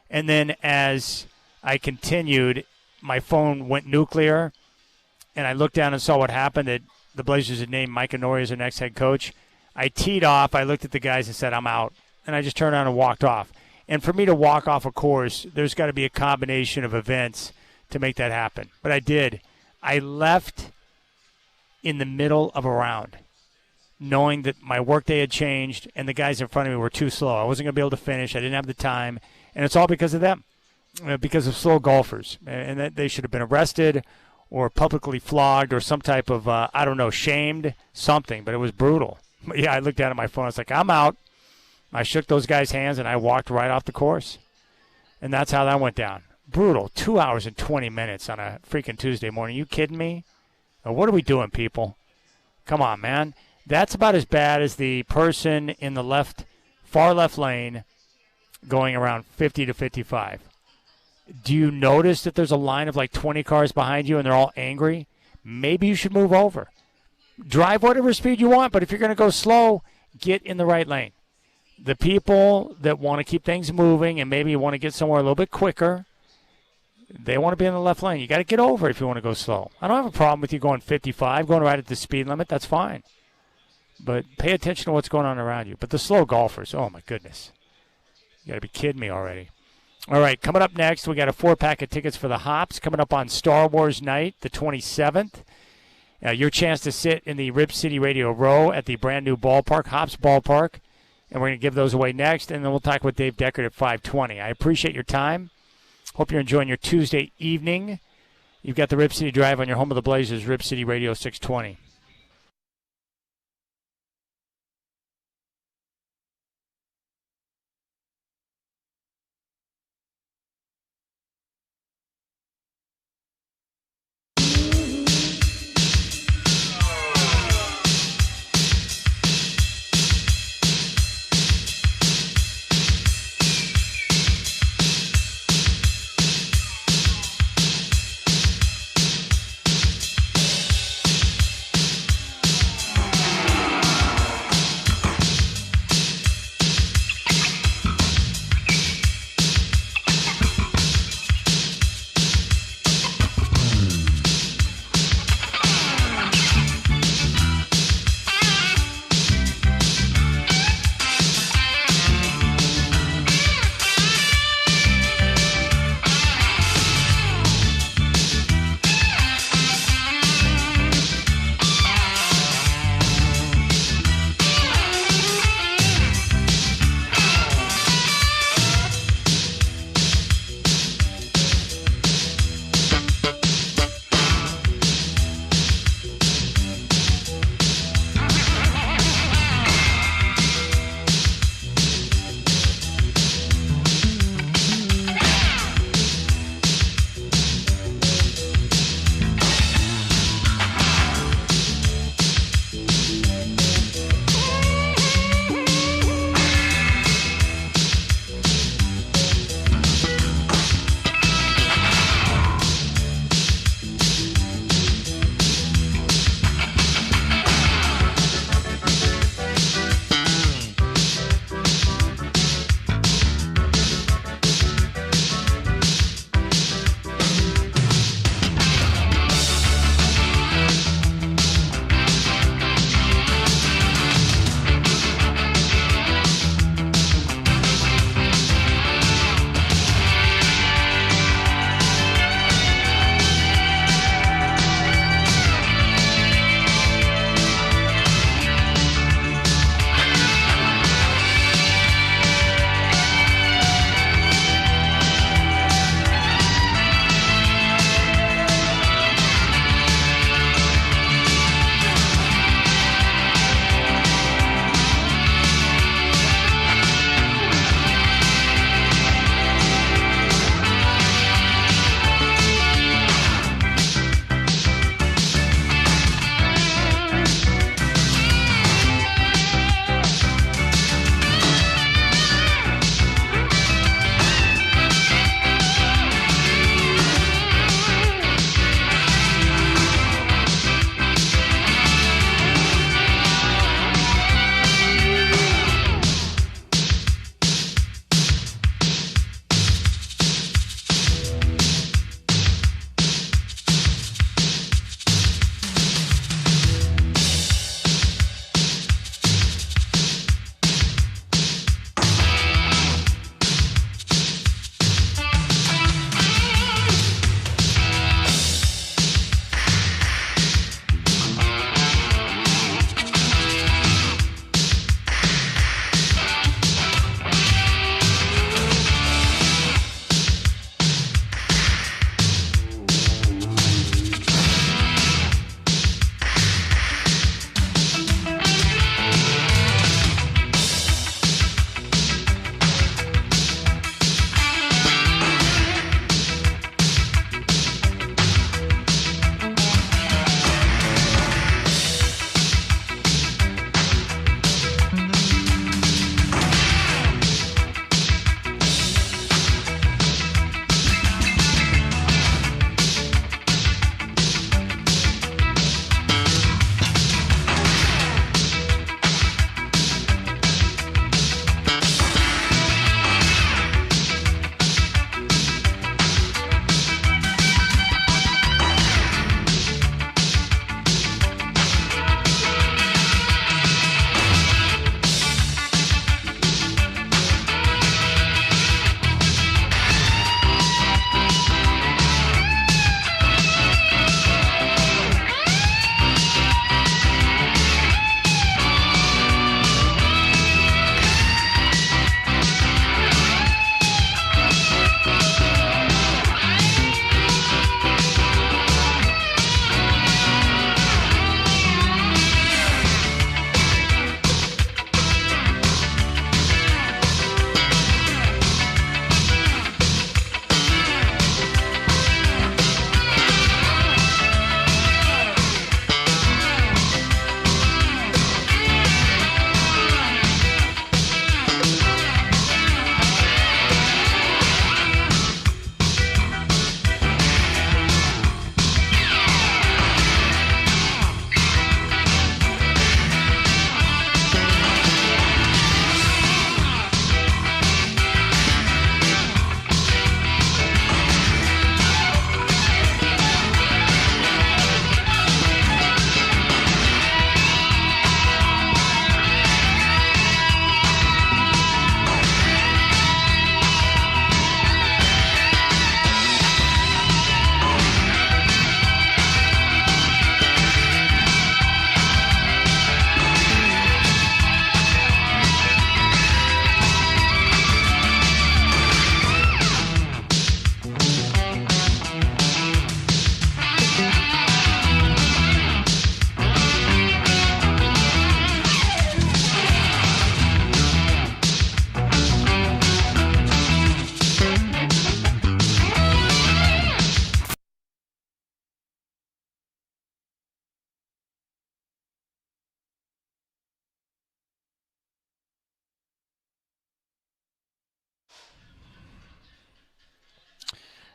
And then as I continued, my phone went nuclear, and I looked down and saw what happened. That the Blazers had named Micah Nori as their next head coach. I teed off. I looked at the guys and said, I'm out. And I just turned around and walked off. And for me to walk off a course, there's got to be a combination of events to make that happen. But I did. I left in the middle of a round, knowing that my workday had changed and the guys in front of me were too slow. I wasn't going to be able to finish. I didn't have the time. And it's all because of them, because of slow golfers. And that they should have been arrested or publicly flogged or some type of, shamed, something. But it was brutal. But yeah, I looked down at my phone. I was like, I'm out. I shook those guys' hands, and I walked right off the course. And that's how that went down. Brutal. 2 hours and 20 minutes on a freaking Tuesday morning. You kidding me? What are we doing, people? Come on, man. That's about as bad as the person in the far left lane going around 50 to 55. Do you notice that there's a line of like 20 cars behind you and they're all angry? Maybe you should move over. Drive whatever speed you want, but if you're going to go slow, get in the right lane. The people that want to keep things moving and maybe want to get somewhere a little bit quicker, they want to be in the left lane. You got to get over if you want to go slow. I don't have a problem with you going 55, going right at the speed limit. That's fine. But pay attention to what's going on around you. But the slow golfers, oh, my goodness. You got to be kidding me already. All right, coming up next, we got a 4-pack of tickets for the Hops coming up on Star Wars night, the 27th. Your chance to sit in the Rip City Radio row at the brand-new ballpark, Hops Ballpark. And we're going to give those away next, and then we'll talk with Dave Deckard at 5:20. I appreciate your time. Hope you're enjoying your Tuesday evening. You've got the Rip City Drive on your home of the Blazers, Rip City Radio 620.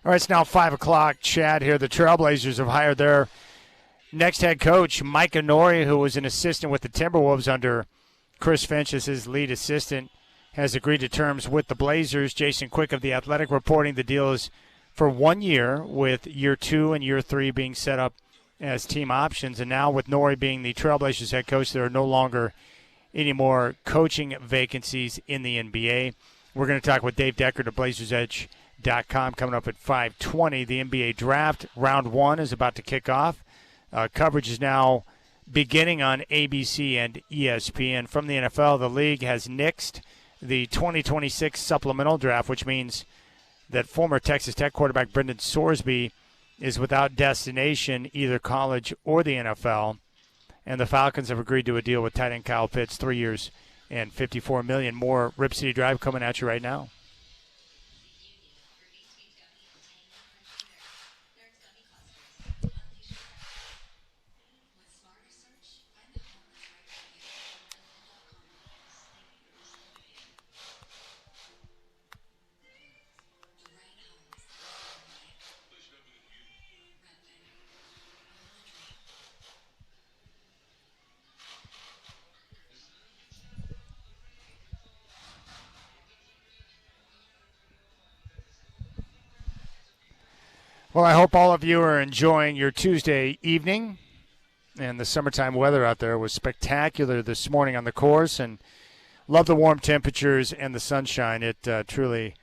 All right, it's now 5 o'clock. Chad here. The Trailblazers have hired their next head coach, Micah Nori, who was an assistant with the Timberwolves under Chris Finch as his lead assistant, has agreed to terms with the Blazers. Jason Quick of The Athletic reporting the deal is for 1 year, with year 2 and year 3 being set up as team options. And now with Nori being the Trailblazers head coach, there are no longer any more coaching vacancies in the NBA. We're going to talk with Dave Deckard of BlazersEdge.com coming up at 5:20. The NBA draft round 1 is about to kick off. Coverage is now beginning on ABC and ESPN. From the NFL, the league has nixed the 2026 supplemental draft, which means that former Texas Tech quarterback Brendan Sorsby is without destination, either college or the NFL. And the Falcons have agreed to a deal with tight end Kyle Pitts, 3 years and $54 million. More Rip City Drive coming at you right now. Well, I hope all of you are enjoying your Tuesday evening. And the summertime weather out there was spectacular this morning on the course. And love the warm temperatures and the sunshine. It truly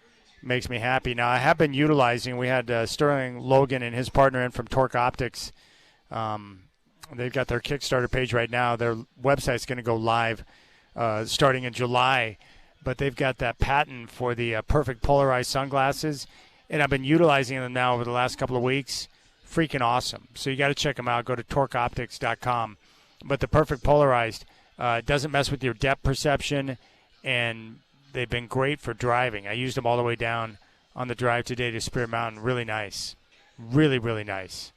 makes me happy. Now, I have been utilizing, we had Sterling Logan and his partner in from Torque Optics. They've got their Kickstarter page right now. Their website's going to go live starting in July. But they've got that patent for the perfect polarized sunglasses. And I've been utilizing them now over the last couple of weeks. Freaking awesome. So you got to check them out. Go to torqueoptics.com. But the perfect polarized doesn't mess with your depth perception, and they've been great for driving. I used them all the way down on the drive today to Spear Mountain. Really nice. Really, really nice.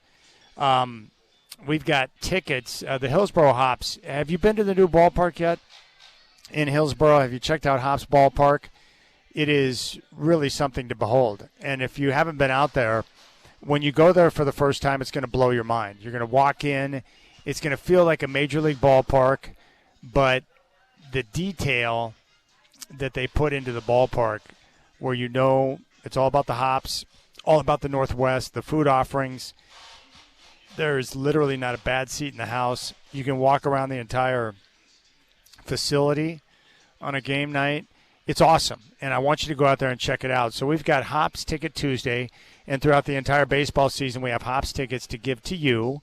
We've got tickets. The Hillsboro Hops. Have you been to the new ballpark yet in Hillsboro? Have you checked out Hops Ballpark? It is really something to behold. And if you haven't been out there, when you go there for the first time, it's going to blow your mind. You're going to walk in. It's going to feel like a major league ballpark, but the detail that they put into the ballpark, where you know it's all about the hops, all about the Northwest, the food offerings. There is literally not a bad seat in the house. You can walk around the entire facility on a game night. It's awesome, and I want you to go out there and check it out. So we've got Hops Ticket Tuesday, and throughout the entire baseball season, we have Hops tickets to give to you,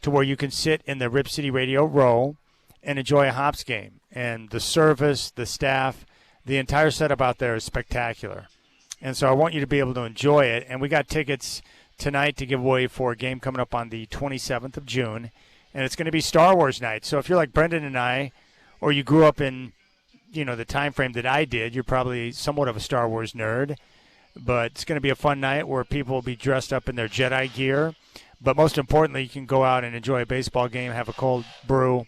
to where you can sit in the Rip City Radio row and enjoy a Hops game. And the service, the staff, the entire setup out there is spectacular. And so I want you to be able to enjoy it. And we got tickets tonight to give away for a game coming up on the 27th of June, and it's going to be Star Wars night. So if you're like Brendan and I, or you grew up in the time frame that I did, you're probably somewhat of a Star Wars nerd. But it's going to be a fun night where people will be dressed up in their Jedi gear. But most importantly, you can go out and enjoy a baseball game, have a cold brew,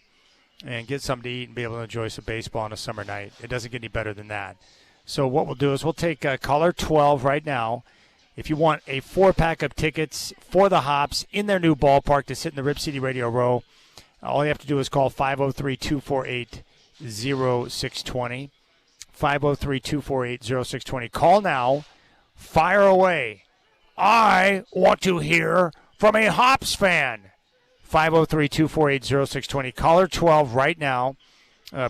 and get something to eat and be able to enjoy some baseball on a summer night. It doesn't get any better than that. So what we'll do is we'll take caller 12 right now. If you want a 4-pack of tickets for the Hops in their new ballpark to sit in the Rip City Radio row, all you have to do is call 503-248-0620. 503-248-0620. Call now. Fire away. I want to hear from a Hops fan. 503-248-0620. Caller 12 right now.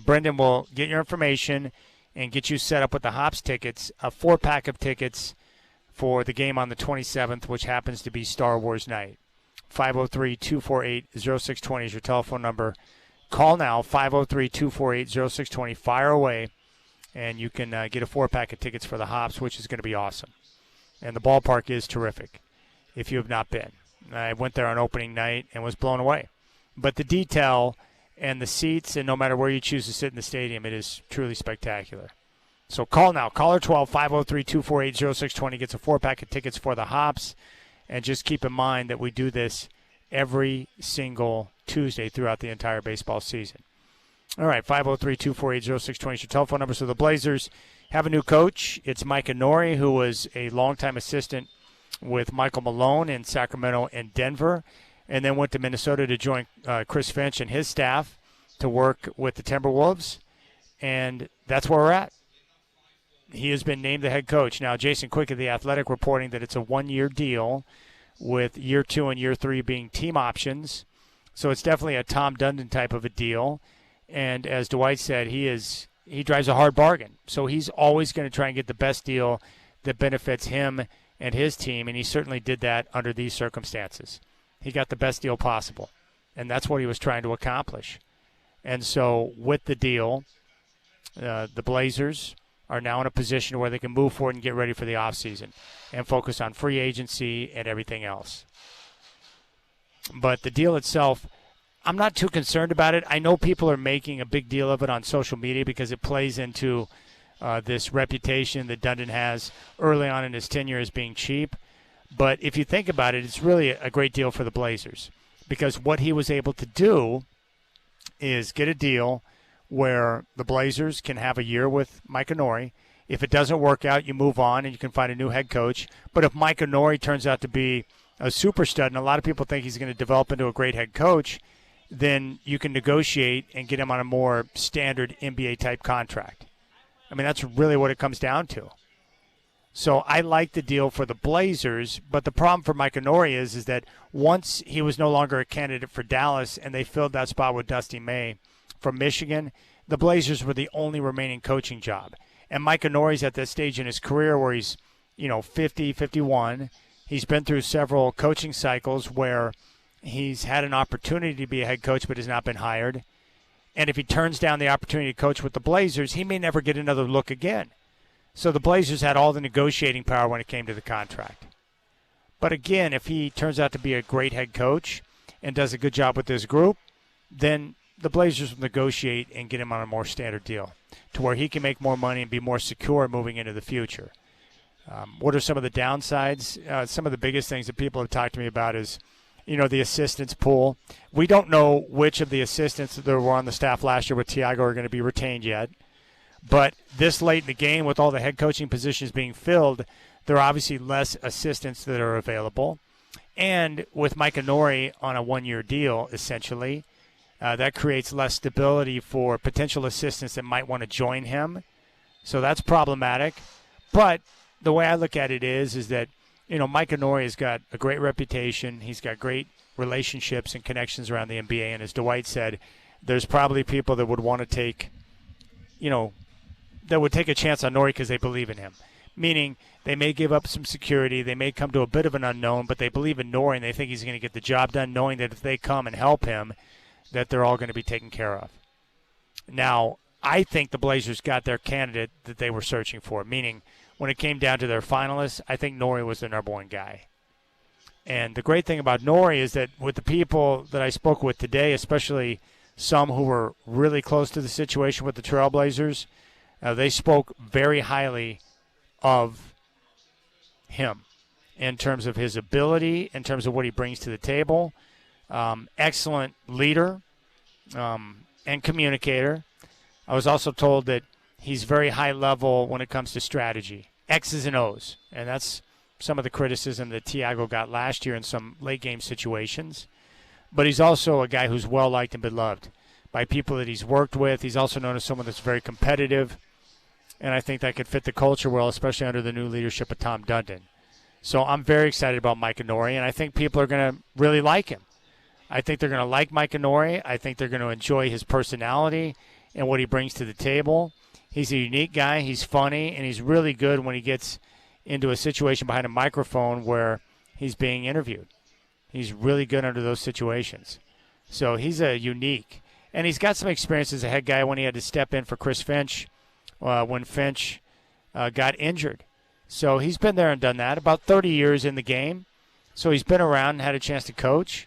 Brendan will get your information and get you set up with the Hops tickets, a 4-pack of tickets for the game on the 27th, which happens to be Star Wars night. 503-248-0620 is your telephone number. Call now, 503-248-0620. Fire away, and you can get a 4-pack of tickets for the Hops, which is going to be awesome. And the ballpark is terrific if you have not been. I went there on opening night and was blown away. But the detail and the seats, and no matter where you choose to sit in the stadium, it is truly spectacular. So call now. Caller 12, 503-248-0620 gets a 4-pack of tickets for the Hops. And just keep in mind that we do this every single Tuesday throughout the entire baseball season. All right, 503-248-0620 is your telephone number. So the Blazers have a new coach. It's Micah Nori, who was a longtime assistant with Michael Malone in Sacramento and Denver, and then went to Minnesota to join Chris Finch and his staff to work with the Timberwolves, and that's where we're at. He has been named the head coach. Now, Jason Quick of The Athletic reporting that it's a one-year deal with year 2 and year 3 being team options. So it's definitely a Tom Dundon type of a deal. And as Dwight said, he drives a hard bargain. So he's always going to try and get the best deal that benefits him and his team, and he certainly did that under these circumstances. He got the best deal possible, and that's what he was trying to accomplish. And so with the deal, the Blazers are now in a position where they can move forward and get ready for the offseason and focus on free agency and everything else. But the deal itself, I'm not too concerned about it. I know people are making a big deal of it on social media because it plays into this reputation that Dundon has early on in his tenure as being cheap. But if you think about it, it's really a great deal for the Blazers because what he was able to do is get a deal where the Blazers can have a year with Micah Nori. If it doesn't work out, you move on and you can find a new head coach. But if Micah Nori turns out to be a super stud, and a lot of people think he's going to develop into a great head coach, then you can negotiate and get him on a more standard NBA-type contract. I mean, that's really what it comes down to. So I like the deal for the Blazers, but the problem for Micah Nori is that once he was no longer a candidate for Dallas and they filled that spot with Dusty May from Michigan, the Blazers were the only remaining coaching job. And Micah Nori's at this stage in his career where he's, 50, 51. He's been through several coaching cycles where he's had an opportunity to be a head coach but has not been hired. And if he turns down the opportunity to coach with the Blazers, he may never get another look again. So the Blazers had all the negotiating power when it came to the contract. But again, if he turns out to be a great head coach and does a good job with this group, then the Blazers will negotiate and get him on a more standard deal to where he can make more money and be more secure moving into the future. What are some of the downsides? Some of the biggest things that people have talked to me about is, the assistants pool. We don't know which of the assistants that were on the staff last year with Thiago are going to be retained yet. But this late in the game, with all the head coaching positions being filled, there are obviously less assistants that are available. And with Micah Nori on a one-year deal, essentially, that creates less stability for potential assistants that might want to join him. So that's problematic. But the way I look at it is that, Micah Nori has got a great reputation. He's got great relationships and connections around the NBA. And as Dwight said, there's probably people that would want to take, that would take a chance on Nori because they believe in him. Meaning they may give up some security. They may come to a bit of an unknown, but they believe in Nori and they think he's going to get the job done, knowing that if they come and help him, that they're all going to be taken care of. Now, I think the Blazers got their candidate that they were searching for, meaning when it came down to their finalists, I think Nori was the number one guy. And the great thing about Nori is that with the people that I spoke with today, especially some who were really close to the situation with the Trailblazers, they spoke very highly of him in terms of his ability, in terms of what he brings to the table. Excellent leader and communicator. I was also told that he's very high level when it comes to strategy, X's and O's, and that's some of the criticism that Thiago got last year in some late game situations. But he's also a guy who's well liked and beloved by people that he's worked with. He's also known as someone that's very competitive, and I think that could fit the culture well, especially under the new leadership of Tom Dundon. So I'm very excited about Micah Nori, and I think people are going to really like him. I think they're going to like Micah Nori. I think they're going to enjoy his personality and what he brings to the table. He's a unique guy. He's funny, and he's really good when he gets into a situation behind a microphone where he's being interviewed. He's really good under those situations. So he's a unique. And he's got some experience as a head guy when he had to step in for Chris Finch when Finch got injured. So he's been there and done that. About 30 years in the game. So he's been around and had a chance to coach.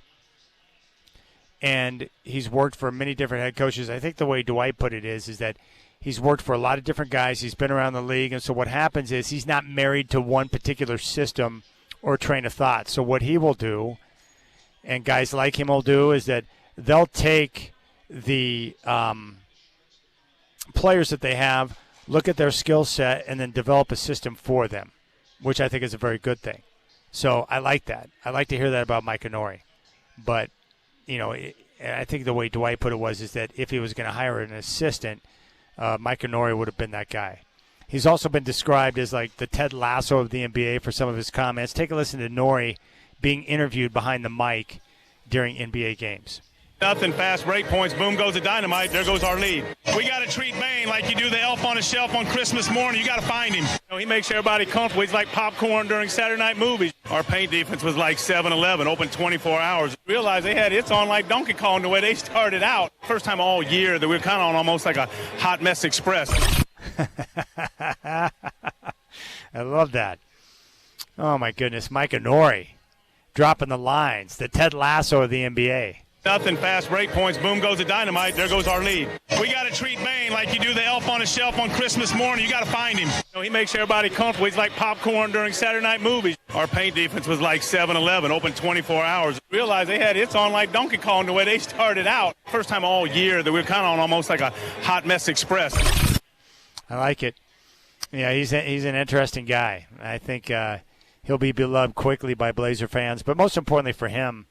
And he's worked for many different head coaches. I think the way Dwight put it is that he's worked for a lot of different guys. He's been around the league. And so what happens is he's not married to one particular system or train of thought. So what he will do, and guys like him will do, is that they'll take the players that they have, look at their skill set, and then develop a system for them, which I think is a very good thing. So I like that. I like to hear that about Micah Nori. But, I think the way Dwight put it is that if he was going to hire an assistant, Micah Nori would have been that guy. He's also been described as like the Ted Lasso of the NBA for some of his comments. Take a listen to Nori being interviewed behind the mic during NBA games. Nothing, fast break points, boom goes the dynamite, there goes our lead. We got to treat Bane like you do the elf on a shelf on Christmas morning. You got to find him. He makes everybody comfortable. He's like popcorn during Saturday night movies. Our paint defense was like 7-Eleven, open 24 hours. Realized they had hits on like Donkey Kong the way they started out. First time all year that we were kind of on almost like a hot mess express. I love that. Oh, my goodness. Micah Nori dropping the lines. The Ted Lasso of the NBA. Nothing, fast break points, boom goes the dynamite, there goes our lead. We got to treat Bane like you do the elf on a shelf on Christmas morning. You got to find him. He makes everybody comfortable. He's like popcorn during Saturday night movies. Our paint defense was like 7-Eleven, open 24 hours. Realized they had hits on like Donkey Kong the way they started out. First time all year that we were kind of on almost like a hot mess express. I like it. Yeah, he's an interesting guy. I think he'll be beloved quickly by Blazer fans, but most importantly for him,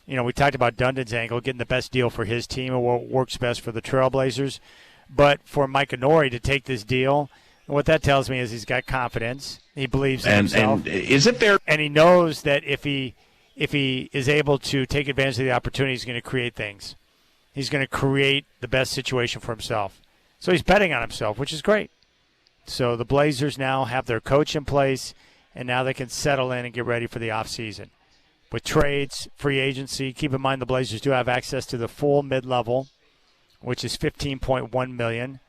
we talked about Dundon's angle, getting the best deal for his team and what works best for the Trailblazers. But for Micah Nori to take this deal, what that tells me is he's got confidence. He believes in himself. And is it fair? And he knows that if he is able to take advantage of the opportunity, he's going to create things. He's going to create the best situation for himself. So he's betting on himself, which is great. So the Blazers now have their coach in place, and now they can settle in and get ready for the offseason. With trades, free agency, keep in mind the Blazers do have access to the full mid-level, which is $15.1 million.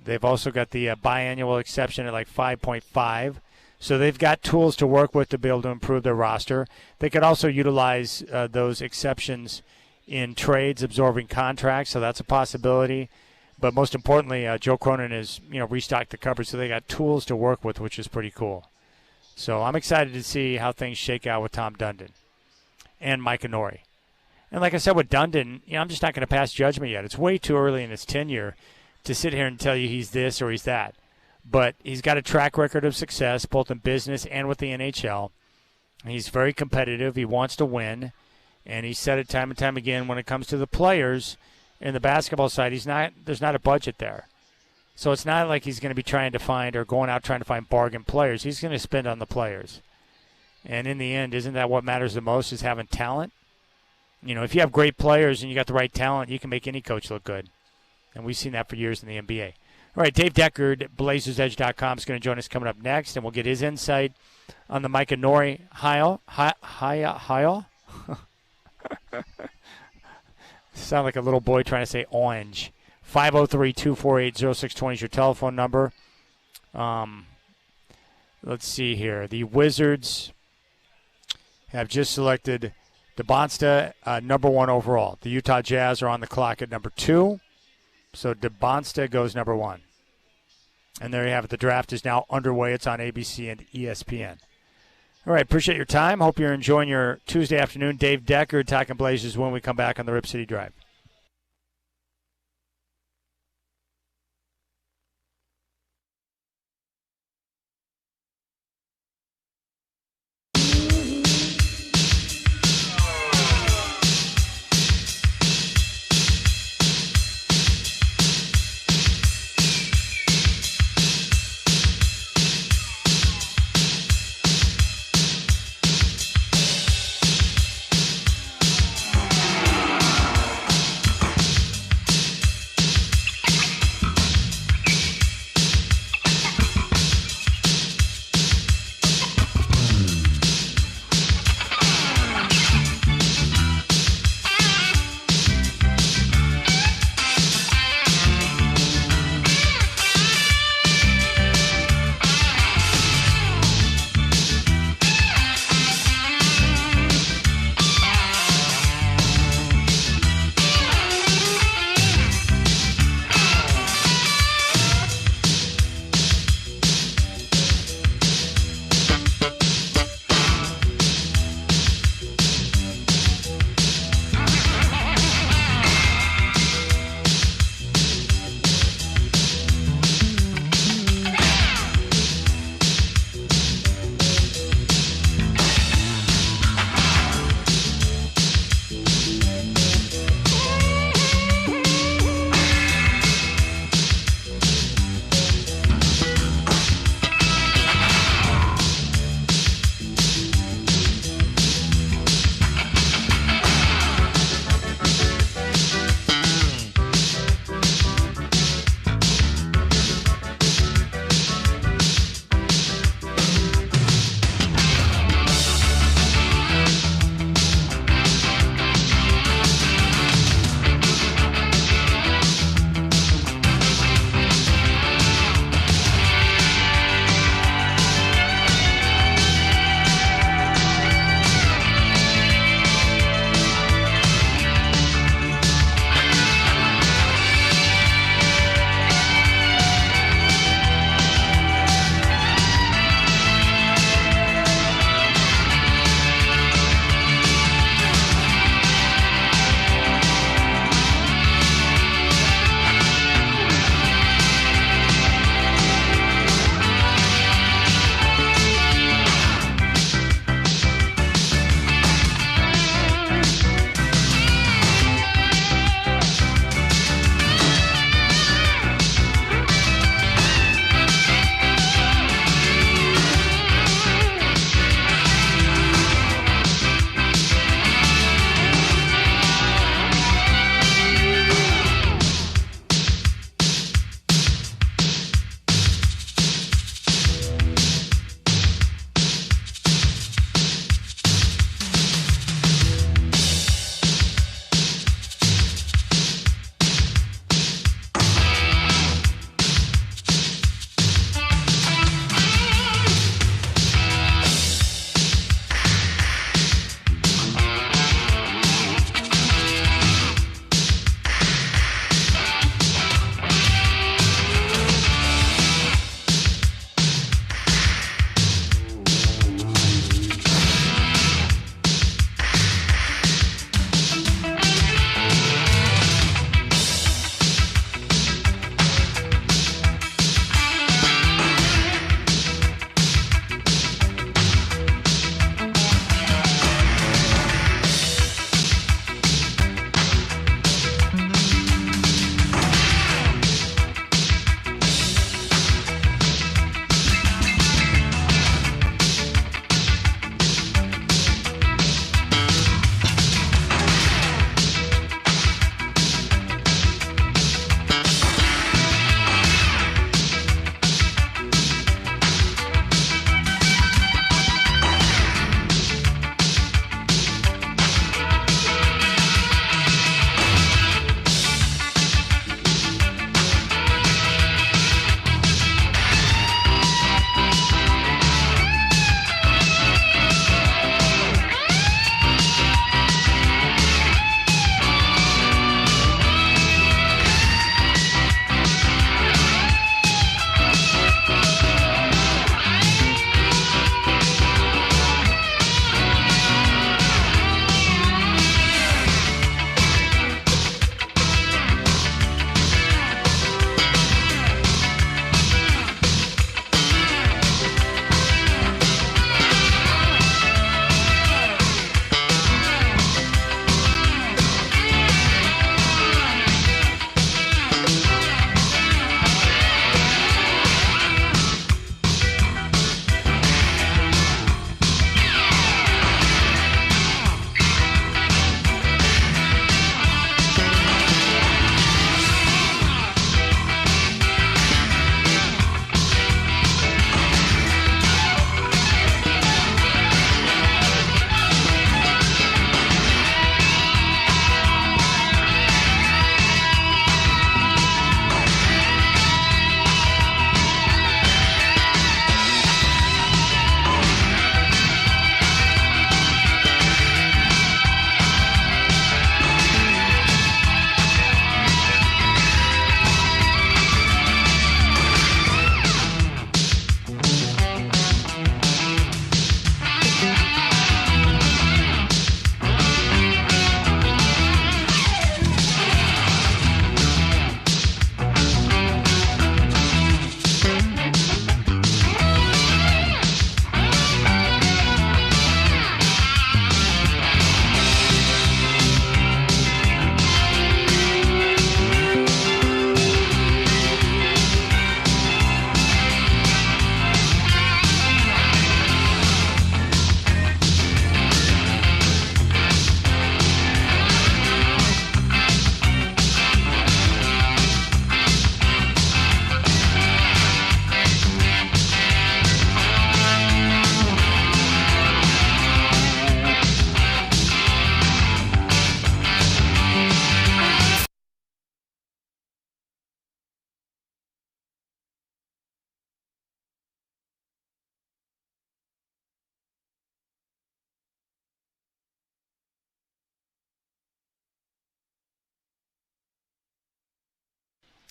They've also got the biannual exception at like $5.5. So they've got tools to work with to be able to improve their roster. They could also utilize those exceptions in trades, absorbing contracts, so that's a possibility. But most importantly, Joe Cronin has restocked the cupboard, so they got tools to work with, which is pretty cool. So I'm excited to see how things shake out with Tom Dundon and Micah Nori. And like I said with Dundon, I'm just not going to pass judgment yet. It's way too early in his tenure to sit here and tell you he's this or he's that. But he's got a track record of success both in business and with the NHL. He's very competitive. He wants to win. And he said it time and time again when it comes to the players in the basketball side, there's not a budget there. So it's not like he's going to be trying to find or going out trying to find bargain players. He's going to spend on the players. And in the end, isn't that what matters the most is having talent? If you have great players and you got the right talent, you can make any coach look good. And we've seen that for years in the NBA. All right, Dave Deckard, BlazersEdge.com, is going to join us coming up next, and we'll get his insight on the Micah Nori Hile. Sound like a little boy trying to say orange. 503-248-0620 is your telephone number. Let's see here. The Wizards have just selected DeBonsta number 1 overall. The Utah Jazz are on the clock at number 2. So DeBonsta goes number 1. And there you have it. The draft is now underway. It's on ABC and ESPN. All right, appreciate your time. Hope you're enjoying your Tuesday afternoon. Dave Deckard talking Blazers when we come back on the Rip City Drive.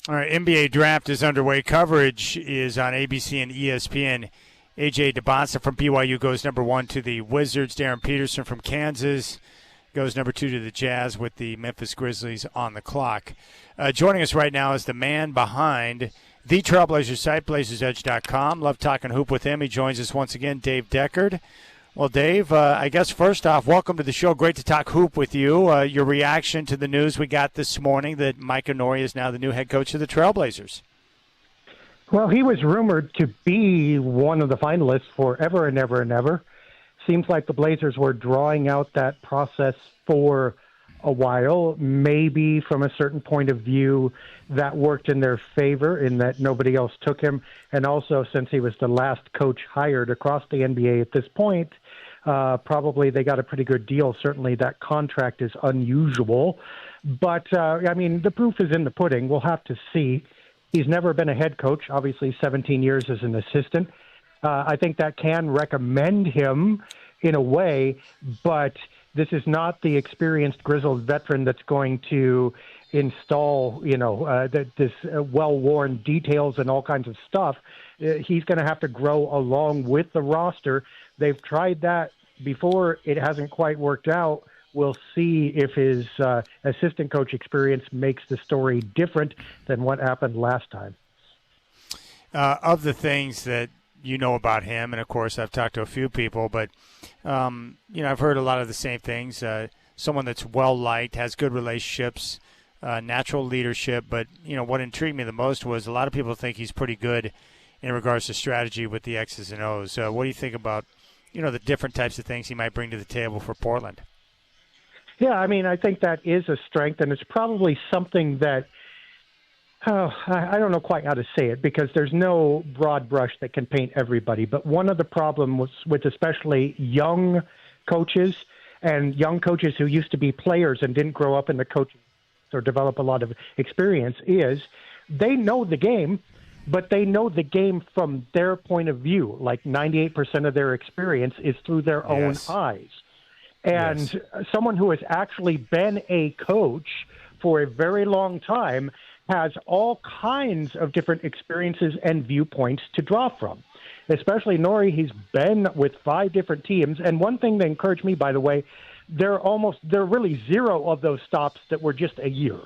All right, NBA draft is underway. Coverage is on ABC and ESPN. A.J. DeBonsa from BYU goes number 1 to the Wizards. Darren Peterson from Kansas goes number 2 to the Jazz with the Memphis Grizzlies on the clock. Joining us right now is the man behind the Trailblazers site, BlazersEdge.com. Love talking hoop with him. He joins us once again, Dave Deckard. Well, Dave, I guess first off, welcome to the show. Great to talk hoop with you. Your reaction to the news we got this morning that Micah Nori is now the new head coach of the Trailblazers. Well, he was rumored to be one of the finalists forever and ever and ever. Seems like the Blazers were drawing out that process for a while. Maybe from a certain point of view that worked in their favor in that nobody else took him. And also, since he was the last coach hired across the NBA at this point, probably they got a pretty good deal. Certainly that contract is unusual. But, I mean, the proof is in the pudding. We'll have to see. He's never been a head coach, obviously 17 years as an assistant. I think that can recommend him in a way, but this is not the experienced, grizzled veteran that's going to install, this well-worn details and all kinds of stuff. He's going to have to grow along with the roster. They've tried that before. It hasn't quite worked out. We'll see if his assistant coach experience makes the story different than what happened last time. Of the things that you know about him, and of course I've talked to a few people, but I've heard a lot of the same things. Someone that's well-liked, has good relationships, natural leadership, but what intrigued me the most was a lot of people think he's pretty good in regards to strategy with the X's and O's. What do you think about the different types of things he might bring to the table for Portland? Yeah, I mean, I think that is a strength, and it's probably something that I don't know quite how to say it because there's no broad brush that can paint everybody. But one of the problems with especially young coaches and young coaches who used to be players and didn't grow up in the coaching or develop a lot of experience is they know the game, but they know the game from their point of view. Like 98% of their experience is through their own eyes. And someone who has actually been a coach for a very long time has all kinds of different experiences and viewpoints to draw from. Especially Nori, he's been with 5 different teams. And one thing that encouraged me, by the way, there are really 0 of those stops that were just a year.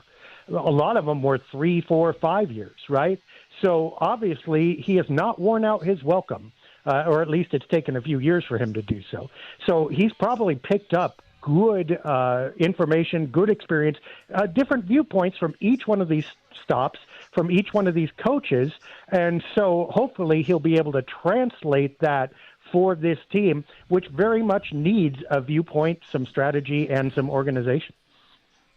A lot of them were 3, 4, 5 years, right? So obviously he has not worn out his welcome. Or at least it's taken a few years for him to do so. So he's probably picked up good information, good experience, different viewpoints from each one of these stops, from each one of these coaches. And so hopefully he'll be able to translate that for this team, which very much needs a viewpoint, some strategy, and some organization.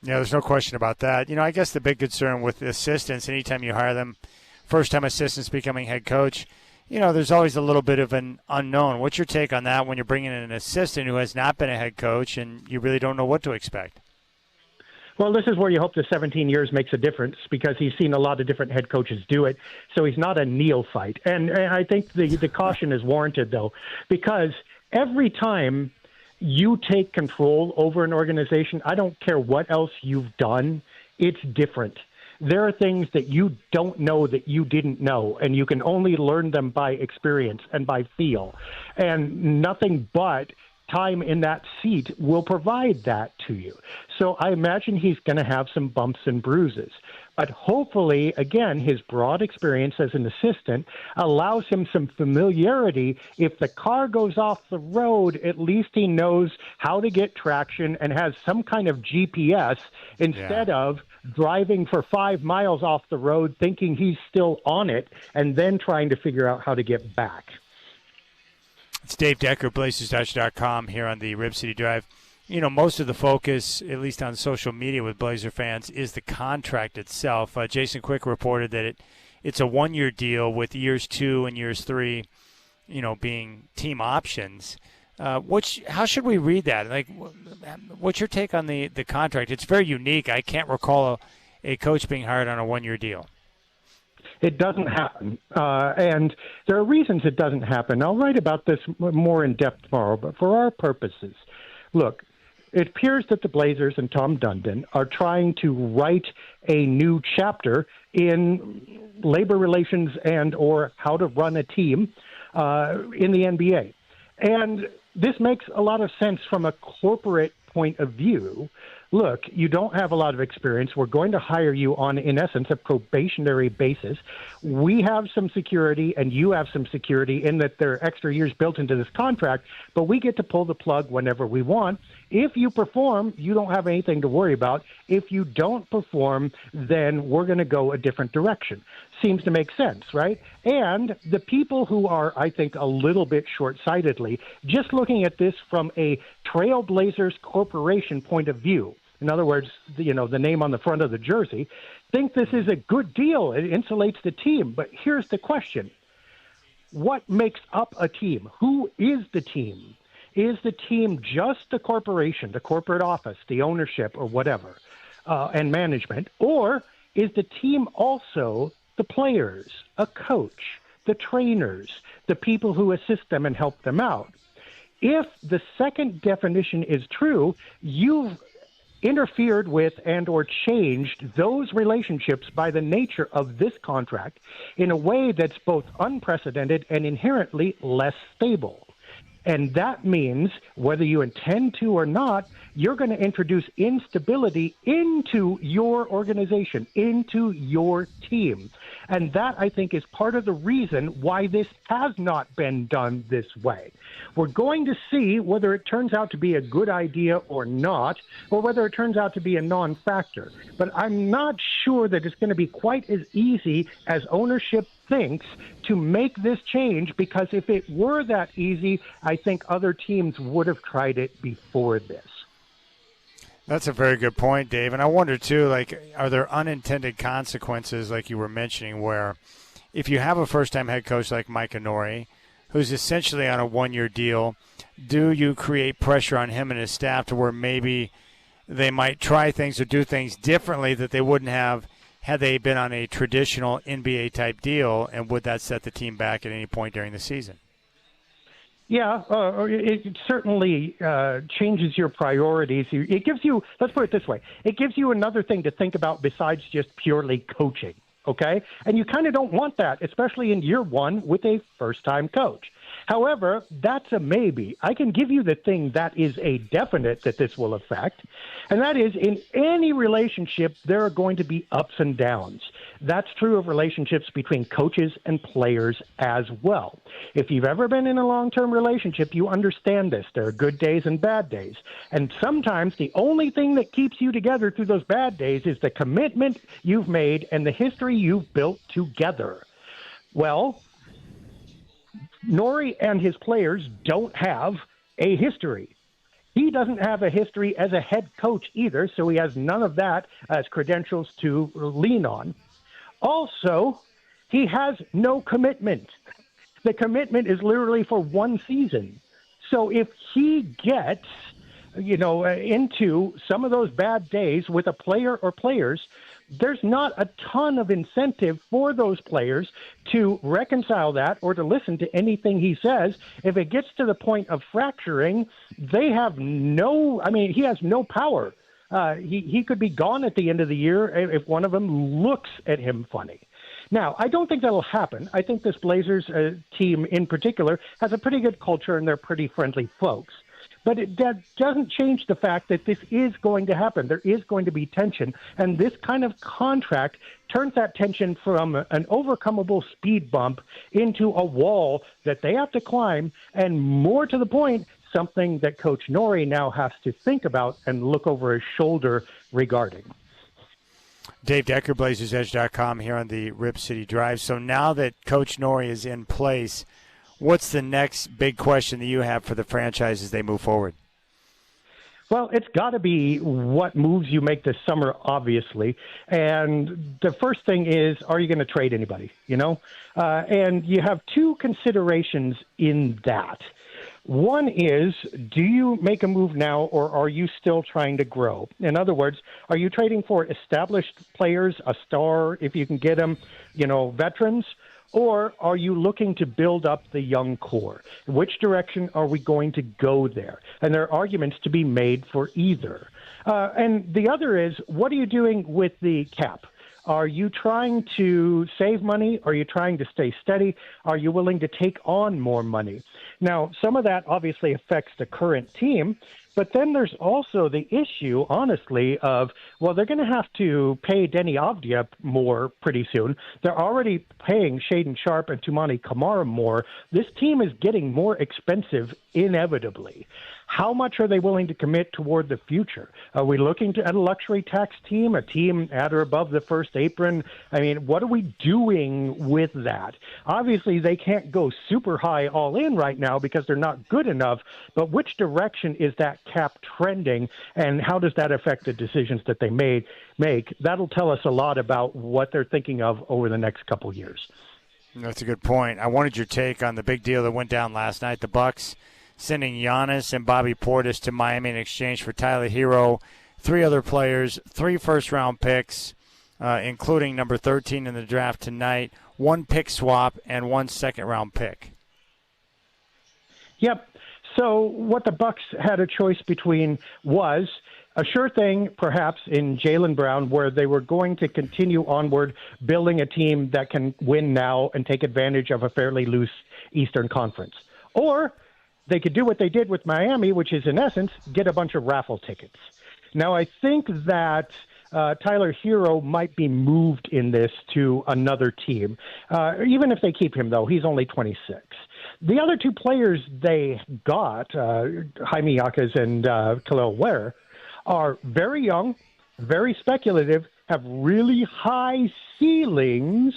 Yeah, there's no question about that. I guess the big concern with assistants, anytime you hire them, first-time assistants becoming head coach, there's always a little bit of an unknown. What's your take on that when you're bringing in an assistant who has not been a head coach and you really don't know what to expect? Well, this is where you hope the 17 years makes a difference because he's seen a lot of different head coaches do it. So he's not a neophyte. And I think the caution is warranted, though, because every time you take control over an organization, I don't care what else you've done, it's different. There are things that you don't know that you didn't know, and you can only learn them by experience and by feel. And nothing but time in that seat will provide that to you. So I imagine he's going to have some bumps and bruises. But hopefully, again, his broad experience as an assistant allows him some familiarity. If the car goes off the road, at least he knows how to get traction and has some kind of GPS instead of driving for 5 miles off the road thinking he's still on it and then trying to figure out how to get back. It's Dave Decker, BlazersEdge.com here on the Rib City Drive. Most of the focus, at least on social media with Blazer fans, is the contract itself. Jason Quick reported that it's a 1-year deal with years 2 and years 3, being team options. How should we read that? Like, what's your take on the contract? It's very unique. I can't recall a coach being hired on a 1-year deal. It doesn't happen. And there are reasons it doesn't happen. I'll write about this more in depth tomorrow, but for our purposes, look, it appears that the Blazers and Tom Dundon are trying to write a new chapter in labor relations and or how to run a team in the NBA. And this makes a lot of sense from a corporate point of view. Look, you don't have a lot of experience. We're going to hire you on, in essence, a probationary basis. We have some security, and you have some security in that there are extra years built into this contract, but we get to pull the plug whenever we want. If you perform, you don't have anything to worry about. If you don't perform, then we're going to go a different direction. Seems to make sense, right? And the people who are, I think, a little bit short-sightedly, just looking at this from a Trailblazers Corporation point of view, in other words, the name on the front of the jersey, think this is a good deal. It insulates the team. But here's the question. What makes up a team? Who is the team? Is the team just the corporation, the corporate office, the ownership, or whatever, and management? Or is the team also the players, a coach, the trainers, the people who assist them and help them out? If the second definition is true, you've interfered with and or changed those relationships by the nature of this contract in a way that's both unprecedented and inherently less stable. And that means, whether you intend to or not, you're going to introduce instability into your organization, into your team. And that, I think, is part of the reason why this has not been done this way. We're going to see whether it turns out to be a good idea or not, or whether it turns out to be a non-factor. But I'm not sure that it's going to be quite as easy as ownership thinks to make this change, because if it were that easy, I think other teams would have tried it before this. That's a very good point, Dave. And I wonder, too, are there unintended consequences, like you were mentioning, where if you have a first-time head coach like Micah Nori, who's essentially on a one-year deal, do you create pressure on him and his staff to where maybe they might try things or do things differently that they wouldn't have had they been on a traditional NBA-type deal, and would that set the team back at any point during the season? Yeah, it certainly changes your priorities. It gives you, let's put it this way, it gives you another thing to think about besides just purely coaching, okay? And you kind of don't want that, especially in year one with a first-time coach. However, that's a maybe. I can give you the thing that is a definite that this will affect, and that is in any relationship, there are going to be ups and downs. That's true of relationships between coaches and players as well. If you've ever been in a long-term relationship, you understand this. There are good days and bad days. And sometimes the only thing that keeps you together through those bad days is the commitment you've made and the history you've built together. Well, Nori and his players don't have a history. He doesn't have a history as a head coach either, so he has none of that as credentials to lean on. Also, he has no commitment. The commitment is literally for one season. So if he gets, into some of those bad days with a player or players, there's not a ton of incentive for those players to reconcile that or to listen to anything he says. If it gets to the point of fracturing, he has no power. He could be gone at the end of the year if one of them looks at him funny. Now, I don't think that'll happen. I think this Blazers team in particular has a pretty good culture, and they're pretty friendly folks. But that doesn't change the fact that this is going to happen. There is going to be tension, and this kind of contract turns that tension from an overcomable speed bump into a wall that they have to climb, and more to the point, something that Coach Nori now has to think about and look over his shoulder regarding. Dave Decker, BlazersEdge.com here on the Rip City Drive. So now that Coach Nori is in place, what's the next big question that you have for the franchise as they move forward? Well, it's got to be what moves you make this summer, obviously. And the first thing is, are you going to trade anybody, And you have two considerations in that. One is, do you make a move now, or are you still trying to grow? In other words, are you trading for established players, a star, if you can get them, veterans? Or are you looking to build up the young core? Which direction are we going to go there? And there are arguments to be made for either. And the other is, what are you doing with the cap? Are you trying to save money? Are you trying to stay steady? Are you willing to take on more money? Now, some of that obviously affects the current team, but then there's also the issue, honestly, of, well, they're going to have to pay Denny Avdia more pretty soon. They're already paying Shaden Sharp and Tumani Kamara more. This team is getting more expensive inevitably. How much are they willing to commit toward the future? Are we looking at a luxury tax team, a team at or above the first apron? I mean, what are we doing with that? Obviously, they can't go super high all in right now because they're not good enough, but which direction is that cap trending, and how does that affect the decisions that they make? That'll tell us a lot about what they're thinking of over the next couple years. That's a good point. I wanted your take on the big deal that went down last night. The Bucks sending Giannis and Bobby Portis to Miami in exchange for Tyler Hero, 3 other players, 3 first-round picks, including number 13 in the draft tonight, 1 pick swap, and 1 second-round pick. Yep. So what the Bucks had a choice between was a sure thing, perhaps, in Jaylen Brown, where they were going to continue onward, building a team that can win now and take advantage of a fairly loose Eastern Conference. Or they could do what they did with Miami, which is, in essence, get a bunch of raffle tickets. Now, I think that Tyler Hero might be moved in this to another team. Even if they keep him, though, he's only 26. The other 2 players they got, Jaime Yaquez and Khalil Ware, are very young, very speculative, have really high ceilings,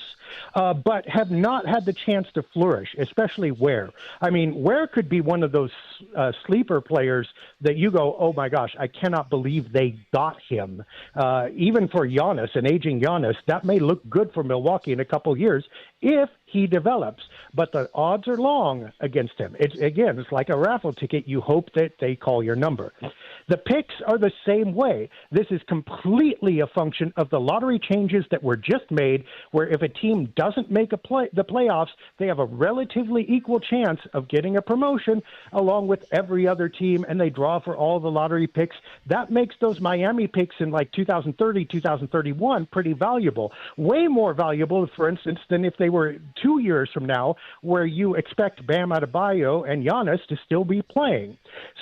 but have not had the chance to flourish, especially Ware. I mean, Ware could be one of those sleeper players that you go, oh my gosh, I cannot believe they got him. Even for Giannis, an aging Giannis, that may look good for Milwaukee in a couple of years if he develops. But the odds are long against him. It's like a raffle ticket. You hope that they call your number. The picks are the same way. This is completely a function of the lottery changes that were just made, where if a team doesn't make the playoffs, they have a relatively equal chance of getting a promotion along with every other team, and they draw for all the lottery picks. That makes those Miami picks in like 2030, 2031 pretty valuable. Way more valuable, for instance, than if they were 2 years from now, where you expect Bam Adebayo and Giannis to still be playing.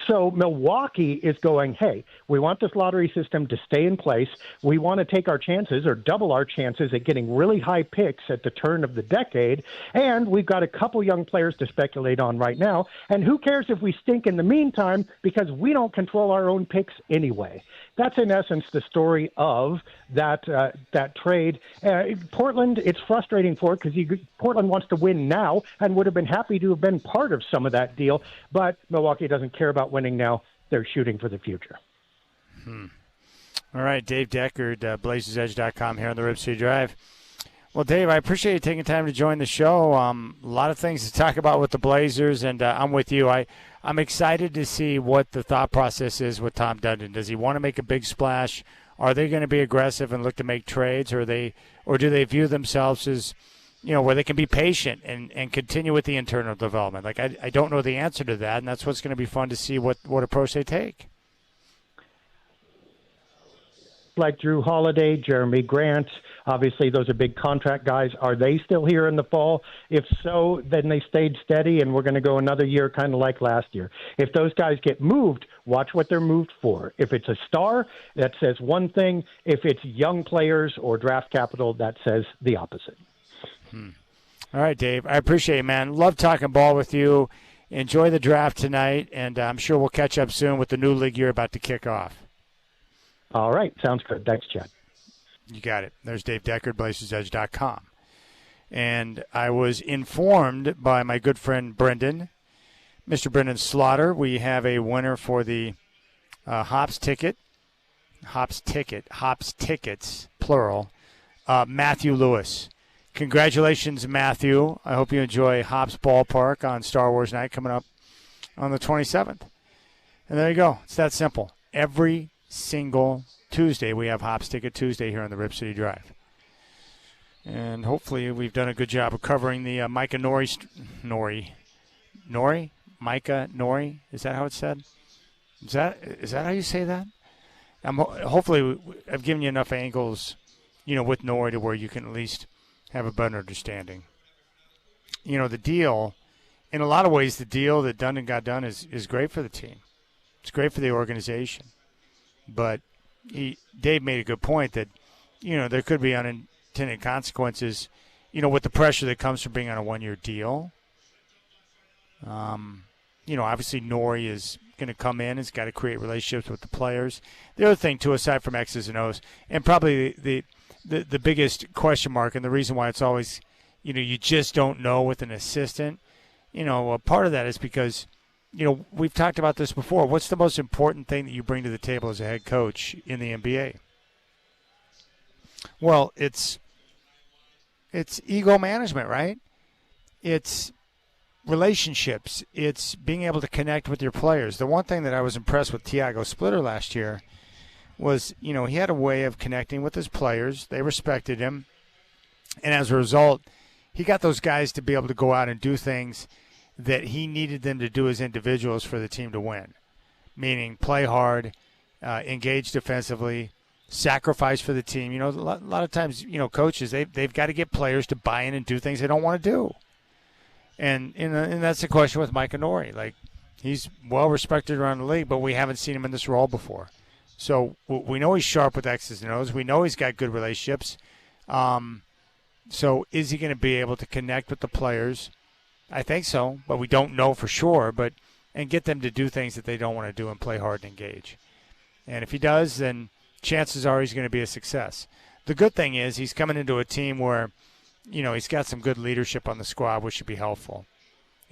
So Milwaukee is going, hey, we want this lottery system to stay in place. We want to take our chances or double our chances at getting really high picks at the turn of the decade. And we've got a couple young players to speculate on right now. And who cares if we stink in the meantime, because we don't control our own picks anyway. That's in essence the story of that trade. Portland, it's frustrating for it because Portland wants to win now and would have been happy to have been part of some of that deal. But Milwaukee doesn't care about winning now. They're shooting for the future. All right, Dave Deckard, BlazersEdge.com here on the Rip City Drive. Well, Dave, I appreciate you taking time to join the show. A lot of things to talk about with the Blazers, and I'm with you. I'm excited to see what the thought process is with Tom Dundon. Does he want to make a big splash? Are they going to be aggressive and look to make trades, or do they view themselves as, where they can be patient and continue with the internal development? Like, I don't know the answer to that, and that's what's going to be fun to see what approach they take. Like Drew Holiday, Jeremy Grant, obviously those are big contract guys. Are they still here in the fall? If so, then they stayed steady, and we're going to go another year kind of like last year. If those guys get moved, watch what they're moved for. If it's a star, that says one thing. If it's young players or draft capital, that says the opposite. All right, Dave. I appreciate it, man. Love talking ball with you. Enjoy the draft tonight, and I'm sure we'll catch up soon with the new league year about to kick off. All right. Sounds good. Thanks, Chad. You got it. There's Dave Deckard, BlazersEdge.com. And I was informed by my good friend Brendan, Mr. Brendan Slaughter, we have a winner for the Hops Tickets, plural, Matthew Lewis. Congratulations, Matthew. I hope you enjoy Hops Ballpark on Star Wars Night coming up on the 27th. And there you go. It's that simple. Every single Tuesday we have Hops Ticket Tuesday here on the Rip City Drive. And hopefully we've done a good job of covering the Micah Nori. Micah Nori? Is that how it's said? Is that how you say that? Hopefully I've given you enough angles, with Nori to where you can at least have a better understanding. The deal, in a lot of ways, the deal that Dundon got done is great for the team. It's great for the organization. But Dave made a good point that, there could be unintended consequences, with the pressure that comes from being on a one-year deal. Obviously Nori is going to come in. He's got to create relationships with the players. The other thing, too, aside from X's and O's, and probably the biggest question mark and the reason why it's always, you just don't know with an assistant, a part of that is because, we've talked about this before. What's the most important thing that you bring to the table as a head coach in the NBA? Well, it's ego management, right? It's relationships. It's being able to connect with your players. The one thing that I was impressed with Tiago Splitter last year was, he had a way of connecting with his players. They respected him. And as a result, he got those guys to be able to go out and do things that he needed them to do as individuals for the team to win, meaning play hard, engage defensively, sacrifice for the team. A lot of times, coaches, they've got to get players to buy in and do things they don't want to do. And that's the question with Micah Nori. Like, he's well respected around the league, but we haven't seen him in this role before. So we know he's sharp with X's and O's. We know he's got good relationships. So is he going to be able to connect with the players? I think so, but we don't know for sure. And get them to do things that they don't want to do and play hard and engage. And if he does, then chances are he's going to be a success. The good thing is he's coming into a team where, he's got some good leadership on the squad, which should be helpful.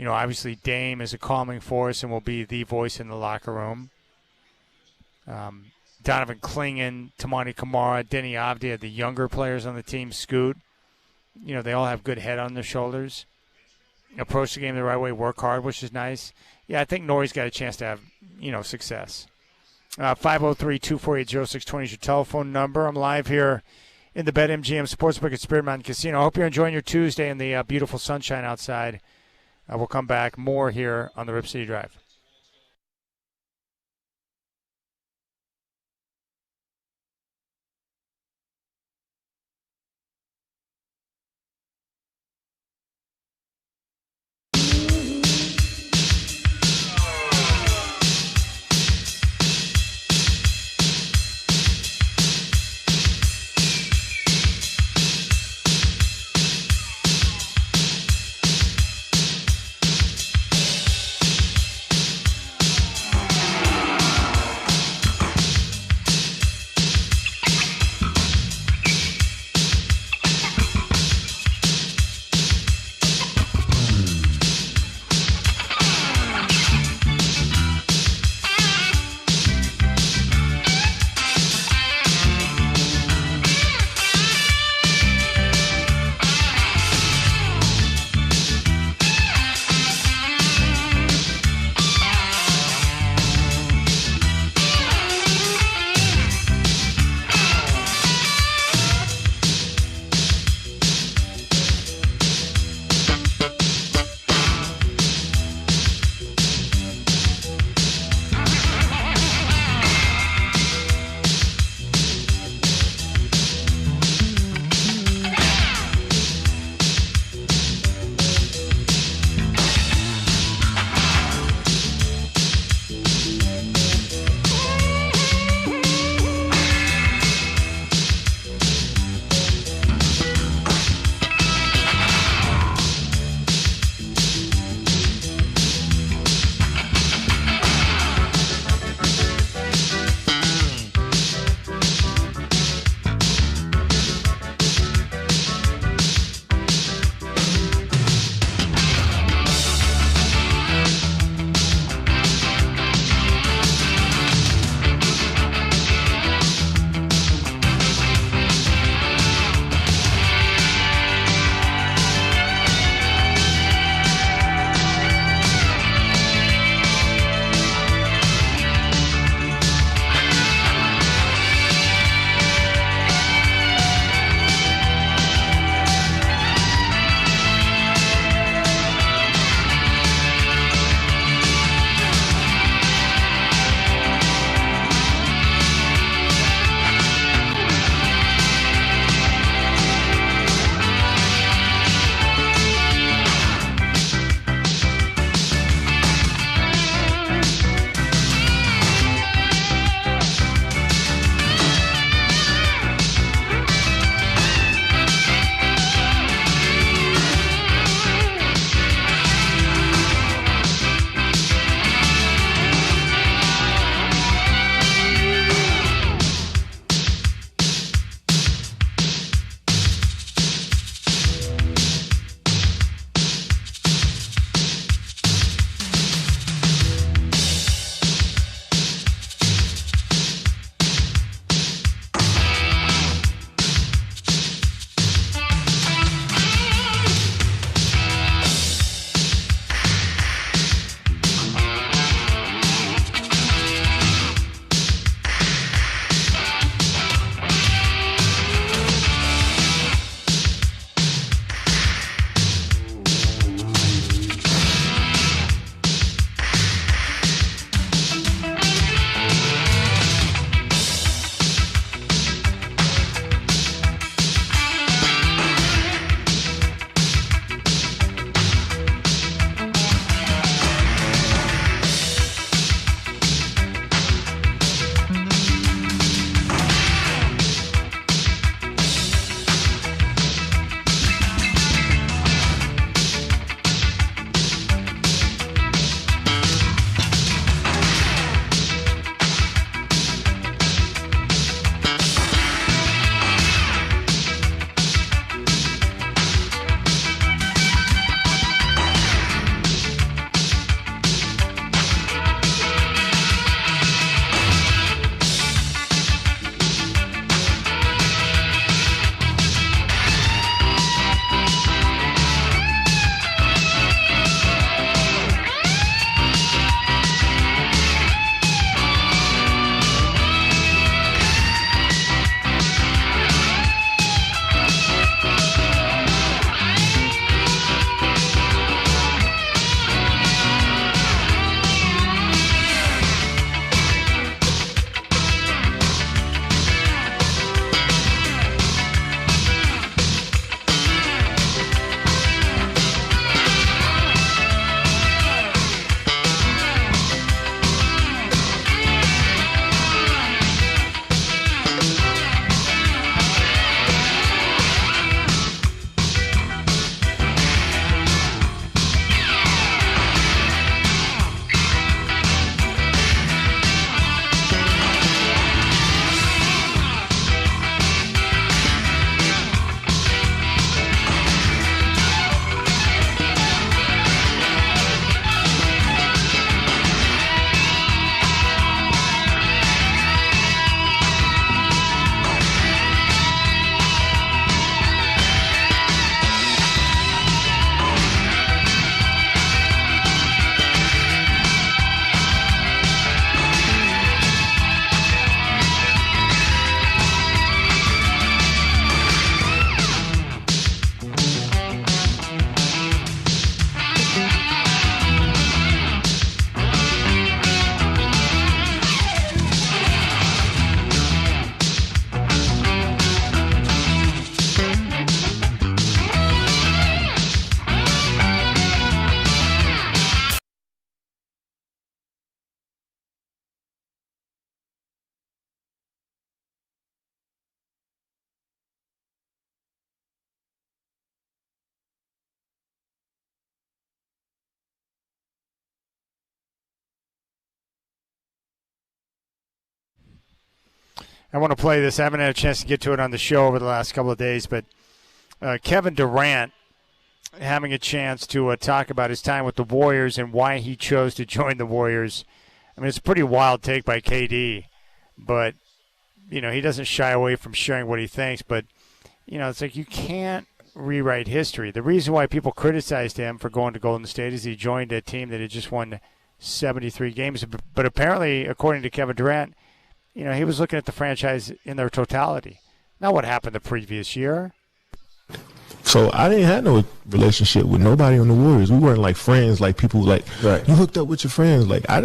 Obviously Dame is a calming force and will be the voice in the locker room. Donovan Clingan, Tamani Kamara, Denny Avdia, the younger players on the team, Scoot. They all have good head on their shoulders. Approach the game the right way, work hard, which is nice. Yeah, I think Nori's got a chance to have, success. 503-248-0620 is your telephone number. I'm live here in the BetMGM Sportsbook at Spirit Mountain Casino. I hope you're enjoying your Tuesday in the beautiful sunshine outside. We'll come back more here on the Rip City Drive. I want to play this. I haven't had a chance to get to it on the show over the last couple of days, but Kevin Durant having a chance to talk about his time with the Warriors and why he chose to join the Warriors. I mean, it's a pretty wild take by KD, but, he doesn't shy away from sharing what he thinks. But, it's like you can't rewrite history. The reason why people criticized him for going to Golden State is he joined a team that had just won 73 games. But apparently, according to Kevin Durant, he was looking at the franchise in their totality, not what happened the previous year. So I didn't have no relationship with nobody on the Warriors. We weren't like friends, like people like you hooked up with your friends. Like I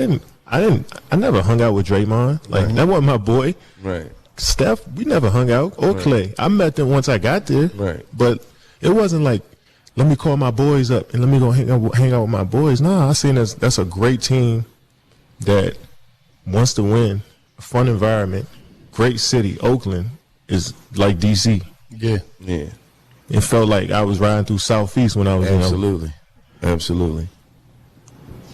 never hung out with Draymond. Like that wasn't my boy. Right. Steph, we never hung out. Or Clay. I met them once I got there. Right. But it wasn't like, let me call my boys up and let me go hang out with my boys. No, I seen that's a great team that wants to win, a fun environment, great city. Oakland is like DC. Yeah. Yeah. It felt like I was riding through Southeast when I was Absolutely. Absolutely.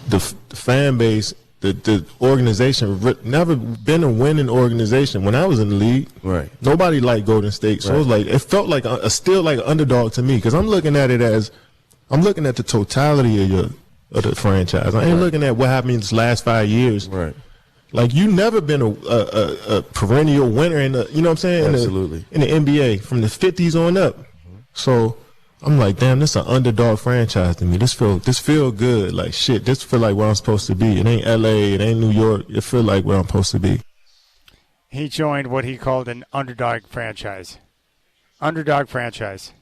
The fan base, the organization, never been a winning organization. When I was in the league, right, nobody liked Golden State. So it felt like still like an underdog to me because I'm looking at it as I'm looking at the totality of the franchise. I ain't looking at what happened in this last 5 years. Right. Like you never been a perennial winner in the, you know what I'm saying? Absolutely. In the NBA from the 50s on up. So I'm like, damn, this is an underdog franchise to me. This feel good. Like shit, this feel like where I'm supposed to be. It ain't LA, it ain't New York. It feel like where I'm supposed to be. He joined what he called an underdog franchise. Underdog franchise.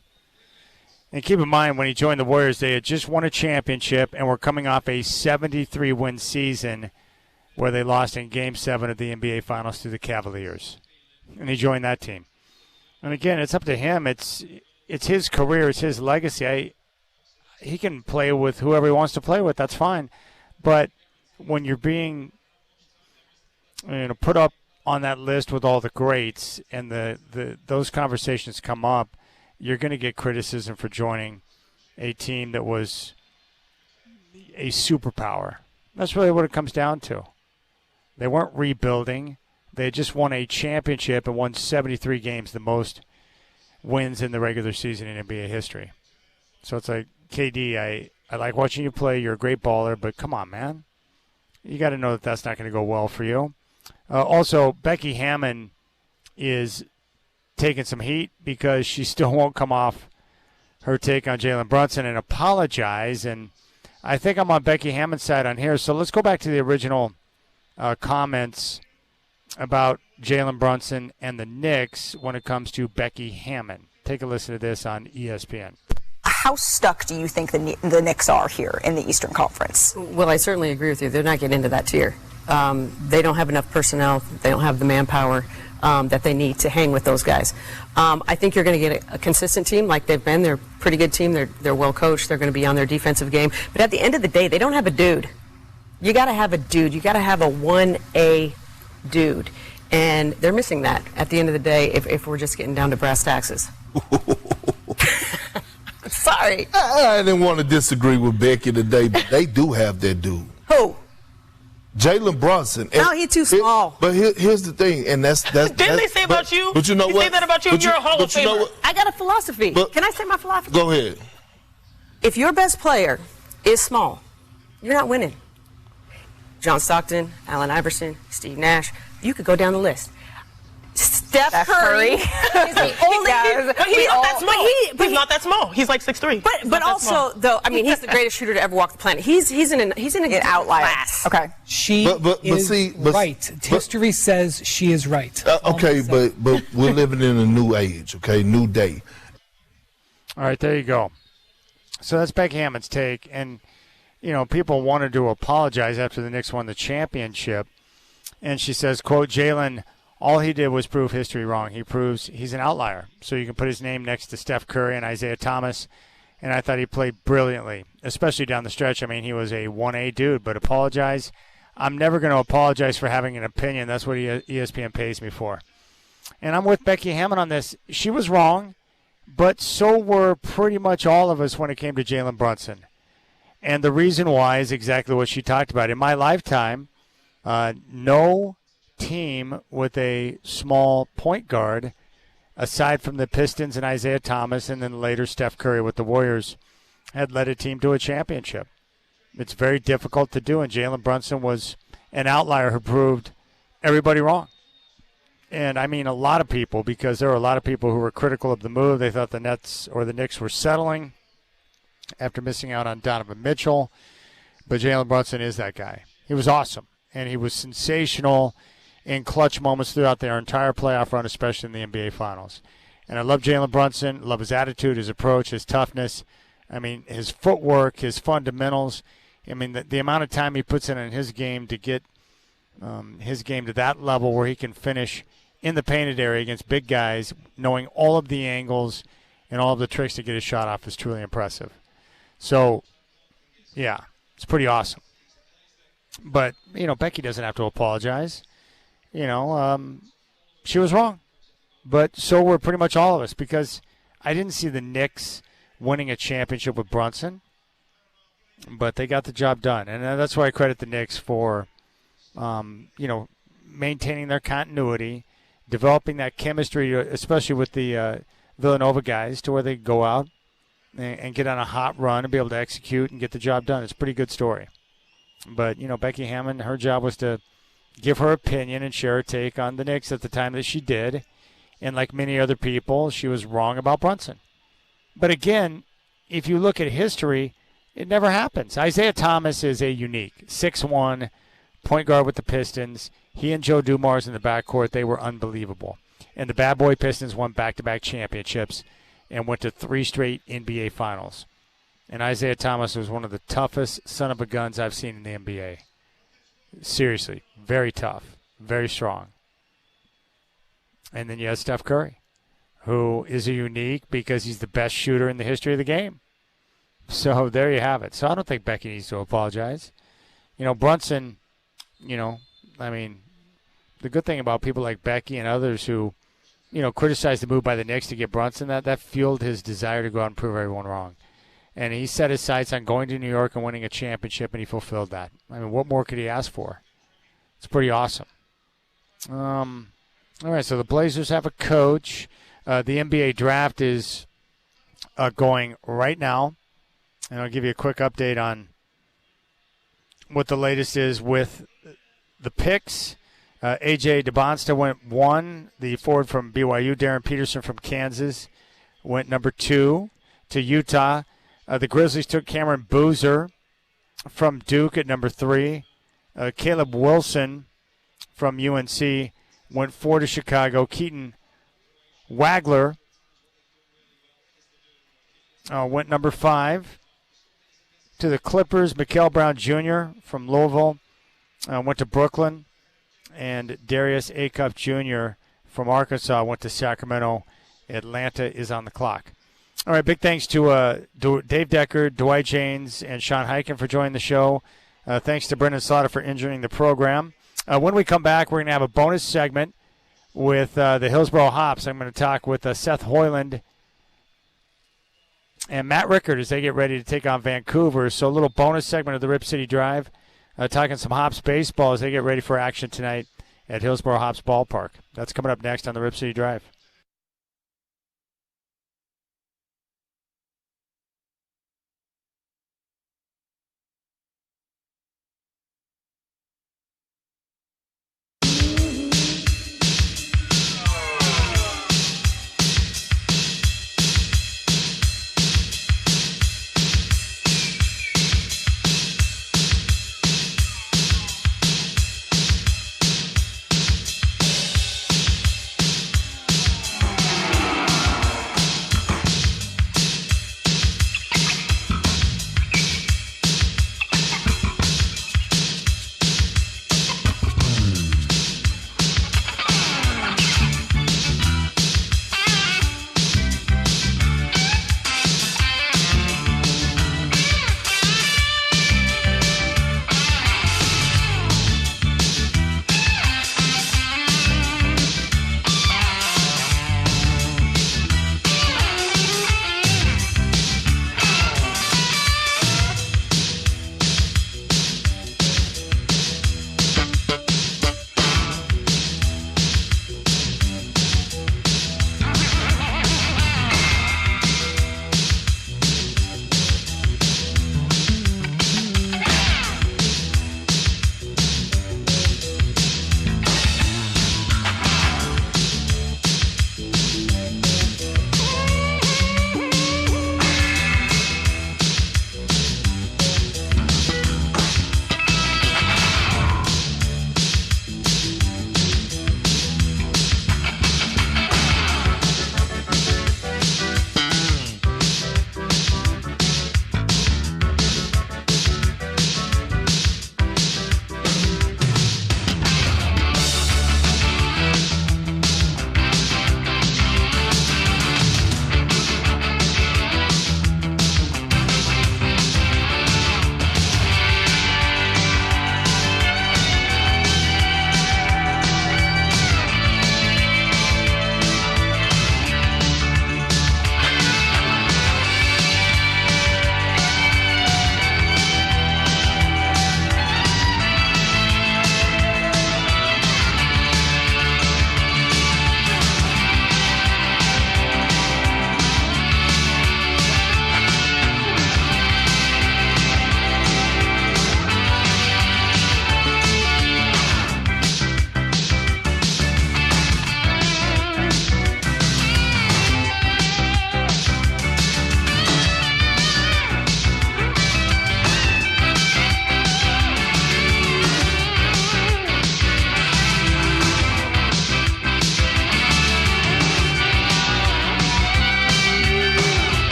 And keep in mind, when he joined the Warriors, they had just won a championship and were coming off a 73-win season where they lost in Game 7 of the NBA Finals to the Cavaliers. And he joined that team. And again, it's up to him. It's his career. It's his legacy. He can play with whoever he wants to play with. That's fine. But when you're being put up on that list with all the greats and those conversations come up, you're going to get criticism for joining a team that was a superpower. That's really what it comes down to. They weren't rebuilding. They just won a championship and won 73 games, the most wins in the regular season in NBA history. So it's like, KD, I like watching you play. You're a great baller, but come on, man. You got to know that that's not going to go well for you. Also, Becky Hammon is taking some heat because she still won't come off her take on Jalen Brunson and apologize. And I think I'm on Becky Hammon's side on here. So let's go back to the original comments about Jalen Brunson and the Knicks when it comes to Becky Hammon. Take a listen to this on ESPN. How stuck do you think the Knicks are here in the Eastern Conference? Well, I certainly agree with you. They're not getting into that tier. They don't have enough personnel. They don't have the manpower that they need to hang with those guys. I think you're going to get a consistent team like they've been. They're a pretty good team. They're well coached. They're going to be on their defensive game. But at the end of the day, they don't have a dude. You got to have a dude. You got to have a 1A dude. And they're missing that at the end of the day if we're just getting down to brass taxes. Sorry. I didn't want to disagree with Becky today, but they do have their dude. Who? Jalen Brunson. No, he's too small. But here's the thing, and that's Didn't they say about you? But you know they what? Say that about you. You're a Hall of Famer. You know what? I got a philosophy. Can I say my philosophy? Go ahead. If your best player is small, you're not winning. John Stockton, Allen Iverson, Steve Nash. You could go down the list. Steph Curry is the only. But he's not that small. He's not that small. He's like 6'3". But also, though, I mean, he's the greatest shooter to ever walk the planet. He's in an outlier class. Okay. She is right. History says she is right. Okay, but we're living in a new age. Okay, new day. All right, there you go. So that's Becky Hammon's take, and people wanted to apologize after the Knicks won the championship, and she says, "quote Jalen." All he did was prove history wrong. He proves he's an outlier. So you can put his name next to Steph Curry and Isaiah Thomas. And I thought he played brilliantly, especially down the stretch. I mean, he was a 1A dude, but apologize. I'm never going to apologize for having an opinion. That's what ESPN pays me for. And I'm with Becky Hammon on this. She was wrong, but so were pretty much all of us when it came to Jalen Brunson. And the reason why is exactly what she talked about. In my lifetime, no team with a small point guard, aside from the Pistons and Isaiah Thomas, and then later Steph Curry with the Warriors, had led a team to a championship. It's very difficult to do, and Jalen Brunson was an outlier who proved everybody wrong. And I mean a lot of people, because there were a lot of people who were critical of the move. They thought the Nets or the Knicks were settling after missing out on Donovan Mitchell. But Jalen Brunson is that guy. He was awesome, and he was sensational in clutch moments throughout their entire playoff run, especially in the NBA Finals. And I love Jalen Brunson, love his attitude, his approach, his toughness. I mean, his footwork, his fundamentals. I mean, the amount of time he puts in his game to get his game to that level where he can finish in the painted area against big guys, knowing all of the angles and all of the tricks to get his shot off is truly impressive. So, yeah, it's pretty awesome. But, Becky doesn't have to apologize. She was wrong. But so were pretty much all of us, because I didn't see the Knicks winning a championship with Brunson. But they got the job done. And that's why I credit the Knicks for, maintaining their continuity, developing that chemistry, especially with the Villanova guys, to where they go out and get on a hot run and be able to execute and get the job done. It's a pretty good story. But, Becky Hammon, her job was to give her opinion and share her take on the Knicks at the time that she did. And like many other people, she was wrong about Brunson. But again, if you look at history, it never happens. Isaiah Thomas is a unique 6'1", point guard with the Pistons. He and Joe Dumars in the backcourt, they were unbelievable. And the Bad Boy Pistons won back-to-back championships and went to 3 straight NBA Finals. And Isaiah Thomas was one of the toughest son-of-a-guns I've seen in the NBA. Seriously, very tough, very strong. And then you have Steph Curry, who is a unique because he's the best shooter in the history of the game. So there you have it. So I don't think Becky needs to apologize. Brunson, the good thing about people like Becky and others who, criticized the move by the Knicks to get Brunson, that fueled his desire to go out and prove everyone wrong. And he set his sights on going to New York and winning a championship, and he fulfilled that. I mean, what more could he ask for? It's pretty awesome. All right, so the Blazers have a coach. The NBA draft is going right now. And I'll give you a quick update on what the latest is with the picks. A.J. DeBonsta went 1. The forward from BYU, Darren Peterson from Kansas, went number 2 to Utah. The Grizzlies took Cameron Boozer from Duke at number 3. Caleb Wilson from UNC went 4 to Chicago. Keaton Wagler went number 5 to the Clippers. Mikael Brown Jr. from Louisville went to Brooklyn. And Darius Acuff Jr. from Arkansas went to Sacramento. Atlanta is on the clock. All right, big thanks to Dave Decker, Dwight Janes, and Sean Hyken for joining the show. Thanks to Brendan Slaughter for engineering the program. When we come back, we're going to have a bonus segment with the Hillsboro Hops. I'm going to talk with Seth Hoyland and Matt Rickard as they get ready to take on Vancouver. So a little bonus segment of the Rip City Drive, talking some Hops baseball as they get ready for action tonight at Hillsboro Hops Ballpark. That's coming up next on the Rip City Drive.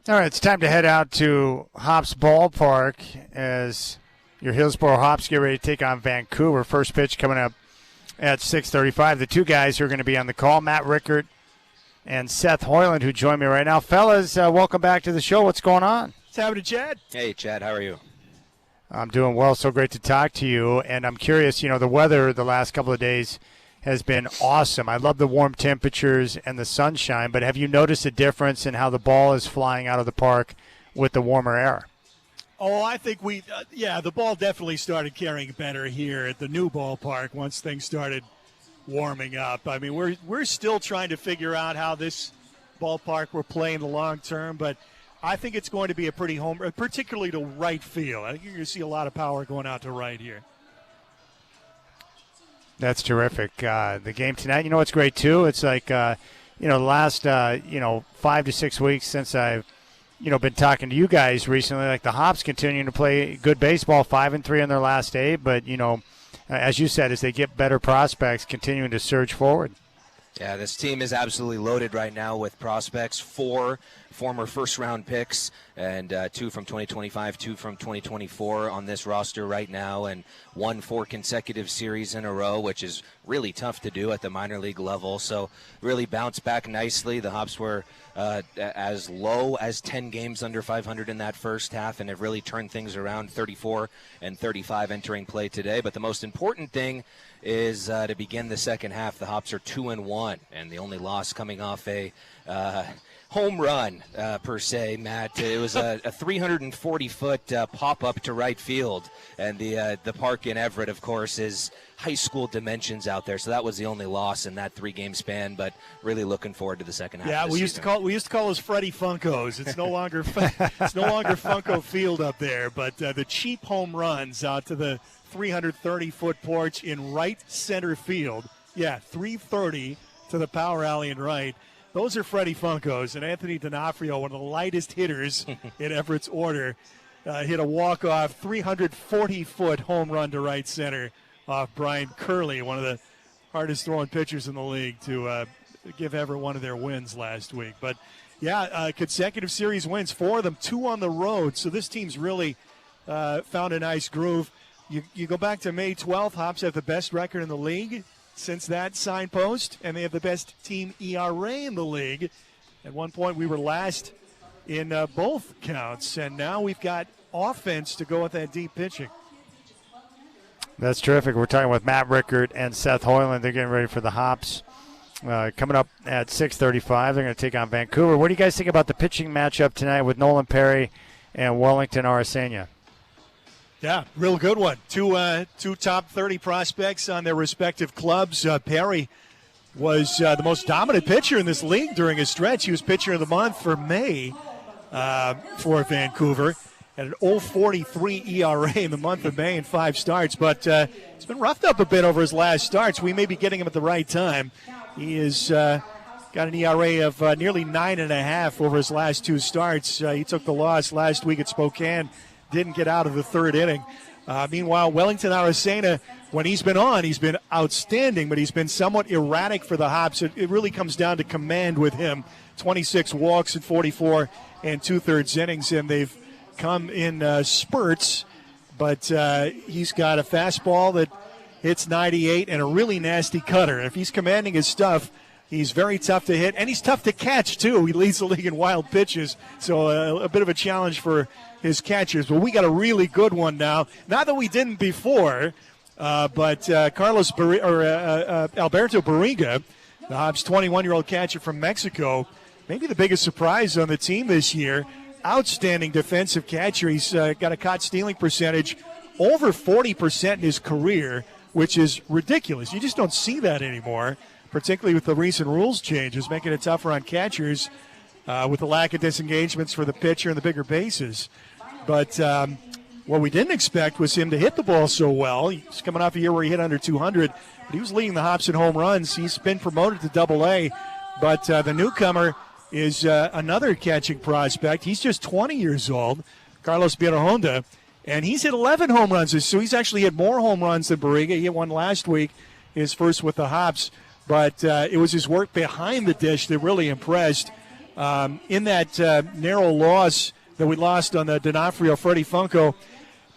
All right, it's time to head out to Hops Ballpark as your Hillsboro Hops get ready to take on Vancouver. First pitch coming up at 6:35. The two guys who are going to be on the call, Matt Rickert and Seth Hoyland, who join me right now. Fellas, welcome back to the show. What's going on? What's happening, Chad? Hey, Chad, how are you? I'm doing well. So great to talk to you. And I'm curious, the weather the last couple of days has been awesome. I love the warm temperatures and the sunshine, but have you noticed a difference in how the ball is flying out of the park with the warmer air? Oh, I think the ball definitely started carrying better here at the new ballpark once things started warming up. I mean, we're still trying to figure out how this ballpark will play in the long term, but I think it's going to be a pretty home, particularly to right field. I think you're going to see a lot of power going out to right here. That's terrific. The game tonight, what's great too? It's like, the last, 5 to 6 weeks since I've, been talking to you guys recently, like the Hops continuing to play good baseball, 5-3 on their last 8, but, as you said, as they get better prospects, continuing to surge forward. Yeah, this team is absolutely loaded right now with prospects. 4 former first-round picks and 2 from 2025, 2 from 2024 on this roster right now, and won 4 consecutive series in a row, which is really tough to do at the minor league level. So really bounced back nicely. The Hops were as low as 10 games under 500 in that first half, and have really turned things around, 34 and 35 entering play today. But the most important thing is to begin the second half, the Hops are 2-1, and the only loss coming off a home run, per se, Matt. It was a 340-foot pop-up to right field, and the park in Everett, of course, is high school dimensions out there. So that was the only loss in that 3-game span, but really looking forward to the second half. Yeah, we used to call those Freddie Funkos. It's no longer Funko Field up there, but the cheap home runs out to the 330-foot porch in right center field. Yeah, 330 to the power alley in right. Those are Freddie Funkos, and Anthony D'Onofrio, one of the lightest hitters in Everett's order, hit a walk-off 340-foot home run to right center off Brian Curley, one of the hardest-throwing pitchers in the league, to give Everett one of their wins last week. But, yeah, consecutive series wins, 4 of them, 2 on the road. So this team's really found a nice groove. You go back to May 12th, Hops have the best record in the league since that signpost, and they have the best team ERA in the league. At one point, we were last in both counts, and now we've got offense to go with that deep pitching. That's terrific. We're talking with Matt Rickert and Seth Hoyland. They're getting ready for the Hops. Coming up at 6:35, they're going to take on Vancouver. What do you guys think about the pitching matchup tonight with Nolan Perry and Wellington Aracena? Yeah, real good one. Two top 30 prospects on their respective clubs. Perry was the most dominant pitcher in this league during his stretch. He was pitcher of the month for May for Vancouver. At an 0.43 ERA in the month of May in 5 starts. But he's been roughed up a bit over his last starts. We may be getting him at the right time. He has got an ERA of nearly 9.5 over his last 2 starts. He took the loss last week at Spokane. Didn't get out of the 3rd inning. Meanwhile, Wellington Aracena, when he's been on, he's been outstanding, but he's been somewhat erratic for the Hops. It really comes down to command with him. 26 walks in 44 and 2/3 innings, and they've come in spurts, but he's got a fastball that hits 98 and a really nasty cutter. If he's commanding his stuff, he's very tough to hit, and he's tough to catch, too. He leads the league in wild pitches, so a bit of a challenge for his catchers. But we got a really good one now. Not that we didn't before, but Alberto Barriga, the Hops' 21-year-old catcher from Mexico, maybe the biggest surprise on the team this year. Outstanding defensive catcher. He's got a caught stealing percentage over 40% in his career, which is ridiculous. You just don't see that anymore, particularly with the recent rules changes, making it tougher on catchers with the lack of disengagements for the pitcher and the bigger bases. But what we didn't expect was him to hit the ball so well. He's coming off a year where he hit under 200, but he was leading the Hops in home runs. He's been promoted to Double-A, but the newcomer is another catching prospect. He's just 20 years old, Carlos Birahonda, and he's hit 11 home runs. So he's actually hit more home runs than Barriga. He hit one last week, his first with the Hops. But it was his work behind the dish that really impressed. In that narrow loss that we lost on the D'Onofrio Freddie Funko,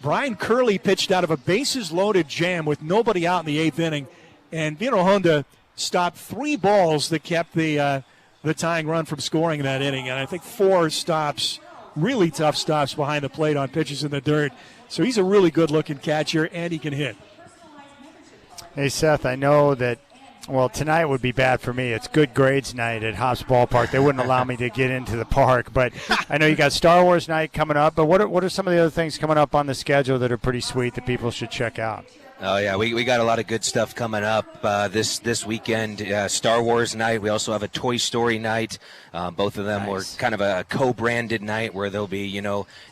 Brian Curley pitched out of a bases-loaded jam with nobody out in the 8th inning, and Vino Honda stopped 3 balls that kept the tying run from scoring in that inning, and I think 4 stops, really tough stops behind the plate on pitches in the dirt. So he's a really good-looking catcher, and he can hit. Hey, Seth, I know that, well, tonight would be bad for me. It's good grades night at Hops Ballpark. They wouldn't allow me to get into the park. But I know you got Star Wars night coming up. But what are some of the other things coming up on the schedule that are pretty sweet that people should check out? Oh, yeah, we got a lot of good stuff coming up this weekend. Star Wars night. We also have a Toy Story night. Both of them were kind of a co-branded night where there'll be,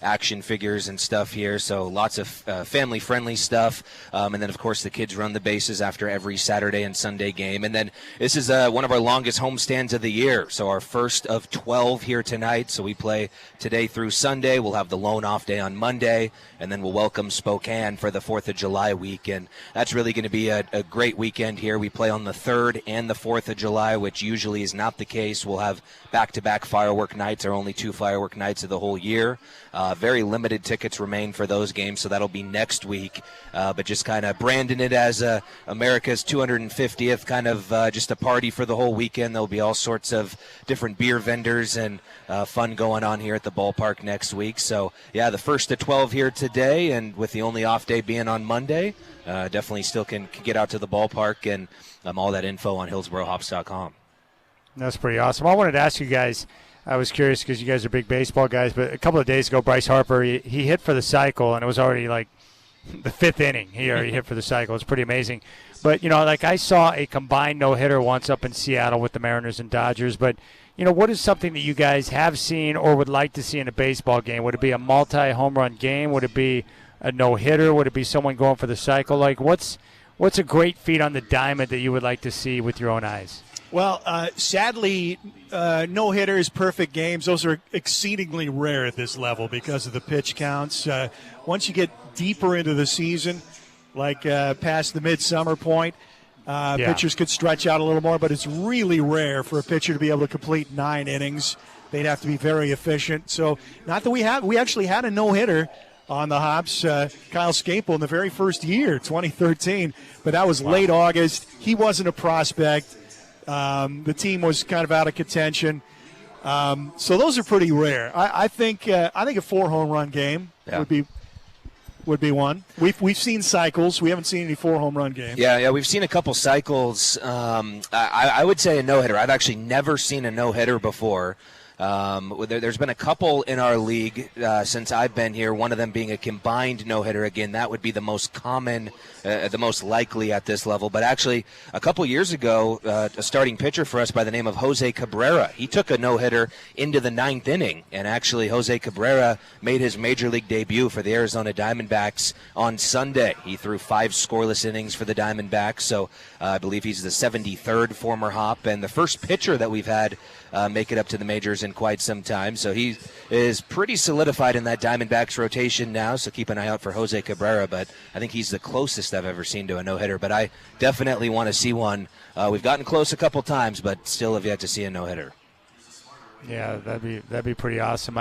action figures and stuff here. So lots of family-friendly stuff. And then, of course, the kids run the bases after every Saturday and Sunday game. And then this is one of our longest homestands of the year. So our first of 12 here tonight. So we play today through Sunday. We'll have the lone off day on Monday. And then we'll welcome Spokane for the 4th of July weekend. And that's really going to be a great weekend here. We play on the 3rd and the 4th of July, which usually is not the case. We'll have back-to-back firework nights. There are only 2 firework nights of the whole year. Very limited tickets remain for those games, so that'll be next week. But just kind of branding it as America's 250th, kind of just a party for the whole weekend. There'll be all sorts of different beer vendors and fun going on here at the ballpark next week. So, yeah, the 1st to 12 here today, and with the only off day being on Monday, definitely still can get out to the ballpark, and all that info on HillsboroHops.com. That's pretty awesome. I wanted to ask you guys, I was curious because you guys are big baseball guys, but a couple of days ago, Bryce Harper, he hit for the cycle, and it was already like the 5th inning. He already hit for the cycle. It's pretty amazing. But, I saw a combined no-hitter once up in Seattle with the Mariners and Dodgers, but, what is something that you guys have seen or would like to see in a baseball game? Would it be a multi-home run game? Would it be a no-hitter? Would it be someone going for the cycle? Like, what's a great feat on the diamond that you would like to see with your own eyes? Well, sadly, no-hitters, perfect games, those are exceedingly rare at this level because of the pitch counts. Once you get deeper into the season, like past the midsummer point, pitchers could stretch out a little more, but it's really rare for a pitcher to be able to complete 9 innings. They'd have to be very efficient. So not that we actually had a no-hitter on the Hops, Kyle Scapel in the very first year, 2013, but that was late August. He wasn't a prospect. The team was kind of out of contention. So those are pretty rare. I think a 4 home run game would be one. We've seen cycles. We haven't seen any 4 home run games. Yeah, we've seen a couple cycles. I would say a no-hitter. I've actually never seen a no-hitter before. There's been a couple in our league since I've been here, one of them being a combined no-hitter. Again, that would be the most common, the most likely at this level. But actually, a couple years ago, a starting pitcher for us by the name of Jose Cabrera, he took a no-hitter into the 9th inning. And actually, Jose Cabrera made his major league debut for the Arizona Diamondbacks on Sunday. He threw 5 scoreless innings for the Diamondbacks. So I believe he's the 73rd former Hop and the first pitcher that we've had make it up to the majors in quite some time. So he is pretty solidified in that Diamondbacks rotation now, so keep an eye out for Jose Cabrera, but I think he's the closest I've ever seen to a no-hitter, but I definitely want to see one. We've gotten close a couple times, but still have yet to see a no-hitter. Yeah, that'd be pretty awesome.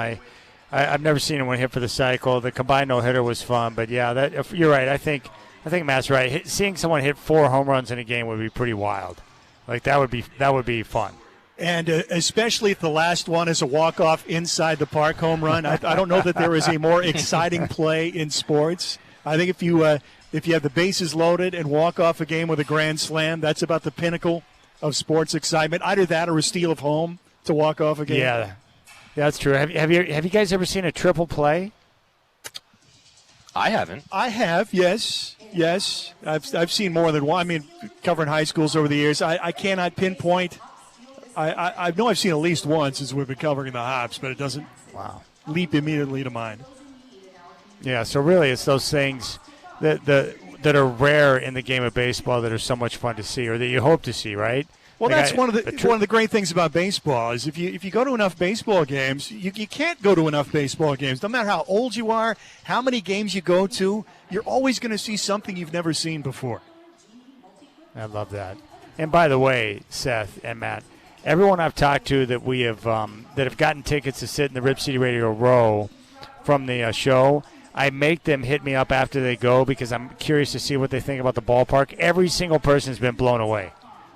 I've never seen anyone hit for the cycle. The combined no-hitter was fun, but yeah, you're right. I think Matt's right. Seeing someone hit 4 home runs in a game would be pretty wild. Like that would be fun. And especially if the last one is a walk-off inside the park home run. I don't know that there is a more exciting play in sports. I think if you have the bases loaded and walk off a game with a grand slam, that's about the pinnacle of sports excitement. Either that or a steal of home to walk off a game. Yeah, that's true. Have you guys ever seen a triple play? I haven't. I have, yes. I've seen more than one. I mean, covering high schools over the years, I cannot pinpoint. I know I've seen at least one since we've been covering the Hops, but it doesn't leap immediately to mind. Yeah, so really it's those things that are rare in the game of baseball that are so much fun to see or that you hope to see, right? Well, that's one of the great things about baseball is if you go to enough baseball games, you can't go to enough baseball games. No matter how old you are, how many games you go to, you're always going to see something you've never seen before. I love that. And by the way, Seth and Matt, everyone I've talked to that we have that have gotten tickets to sit in the Rip City Radio row from the show, I make them hit me up after they go because I'm curious to see what they think about the ballpark. Every single person's been blown away.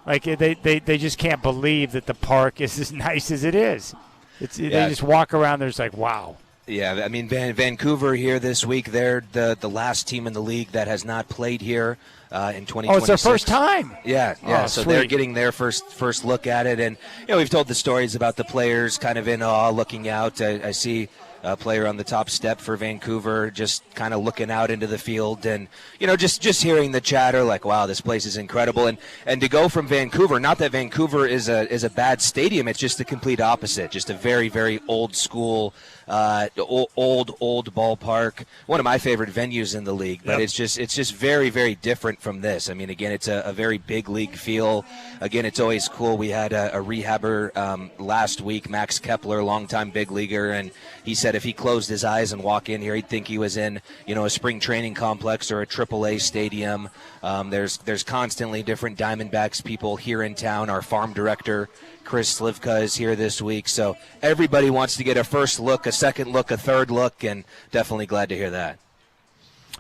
Like, they just can't believe that the park is as nice as it is. They just walk around there, it's like, wow. Yeah, I mean, Vancouver here this week, they're the last team in the league that has not played here in 2026. Oh, it's their first time. Yeah. So sweet. they're getting their first look at it. And, we've told the stories about the players kind of in awe, looking out. I see a player on the top step for Vancouver just kind of looking out into the field and, just hearing the chatter like, wow, this place is incredible. And to go from Vancouver, not that Vancouver is a bad stadium, it's just the complete opposite, just a very, very old school, old ballpark. One of my favorite venues in the league, but it's just very, very different from this. I mean, again, it's a very big league feel. Again, it's always cool. We had a rehabber last week, Max Kepler, longtime big leaguer, and he said if he closed his eyes and walked in here, he'd think he was in, a spring training complex or a AAA stadium. There's constantly different Diamondbacks people here in town. Our farm director, Chris Slivka, is here this week. So everybody wants to get a first look, a second look, a third look, and definitely glad to hear that.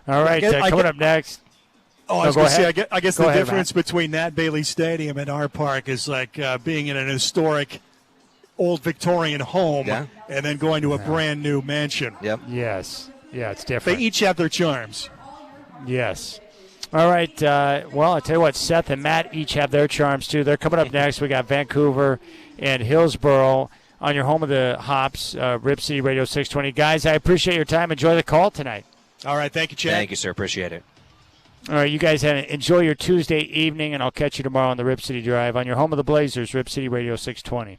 All right, coming up next. Oh, I was going to say, I guess the difference Matt. between Nat Bailey Stadium and our park is like being in an historic old Victorian home and then going to a brand new mansion. Yep. Yes. Yeah, it's different. They each have their charms. Yes. All right. Well, I'll tell you what, Seth and Matt each have their charms, too. They're coming up next. We got Vancouver and Hillsborough on your home of the Hops, Rip City Radio 620. Guys, I appreciate your time. Enjoy the call tonight. All right. Thank you, Chad. Thank you, sir. Appreciate it. All right, you guys enjoy your Tuesday evening, and I'll catch you tomorrow on the Rip City Drive on your home of the Blazers, Rip City Radio 620.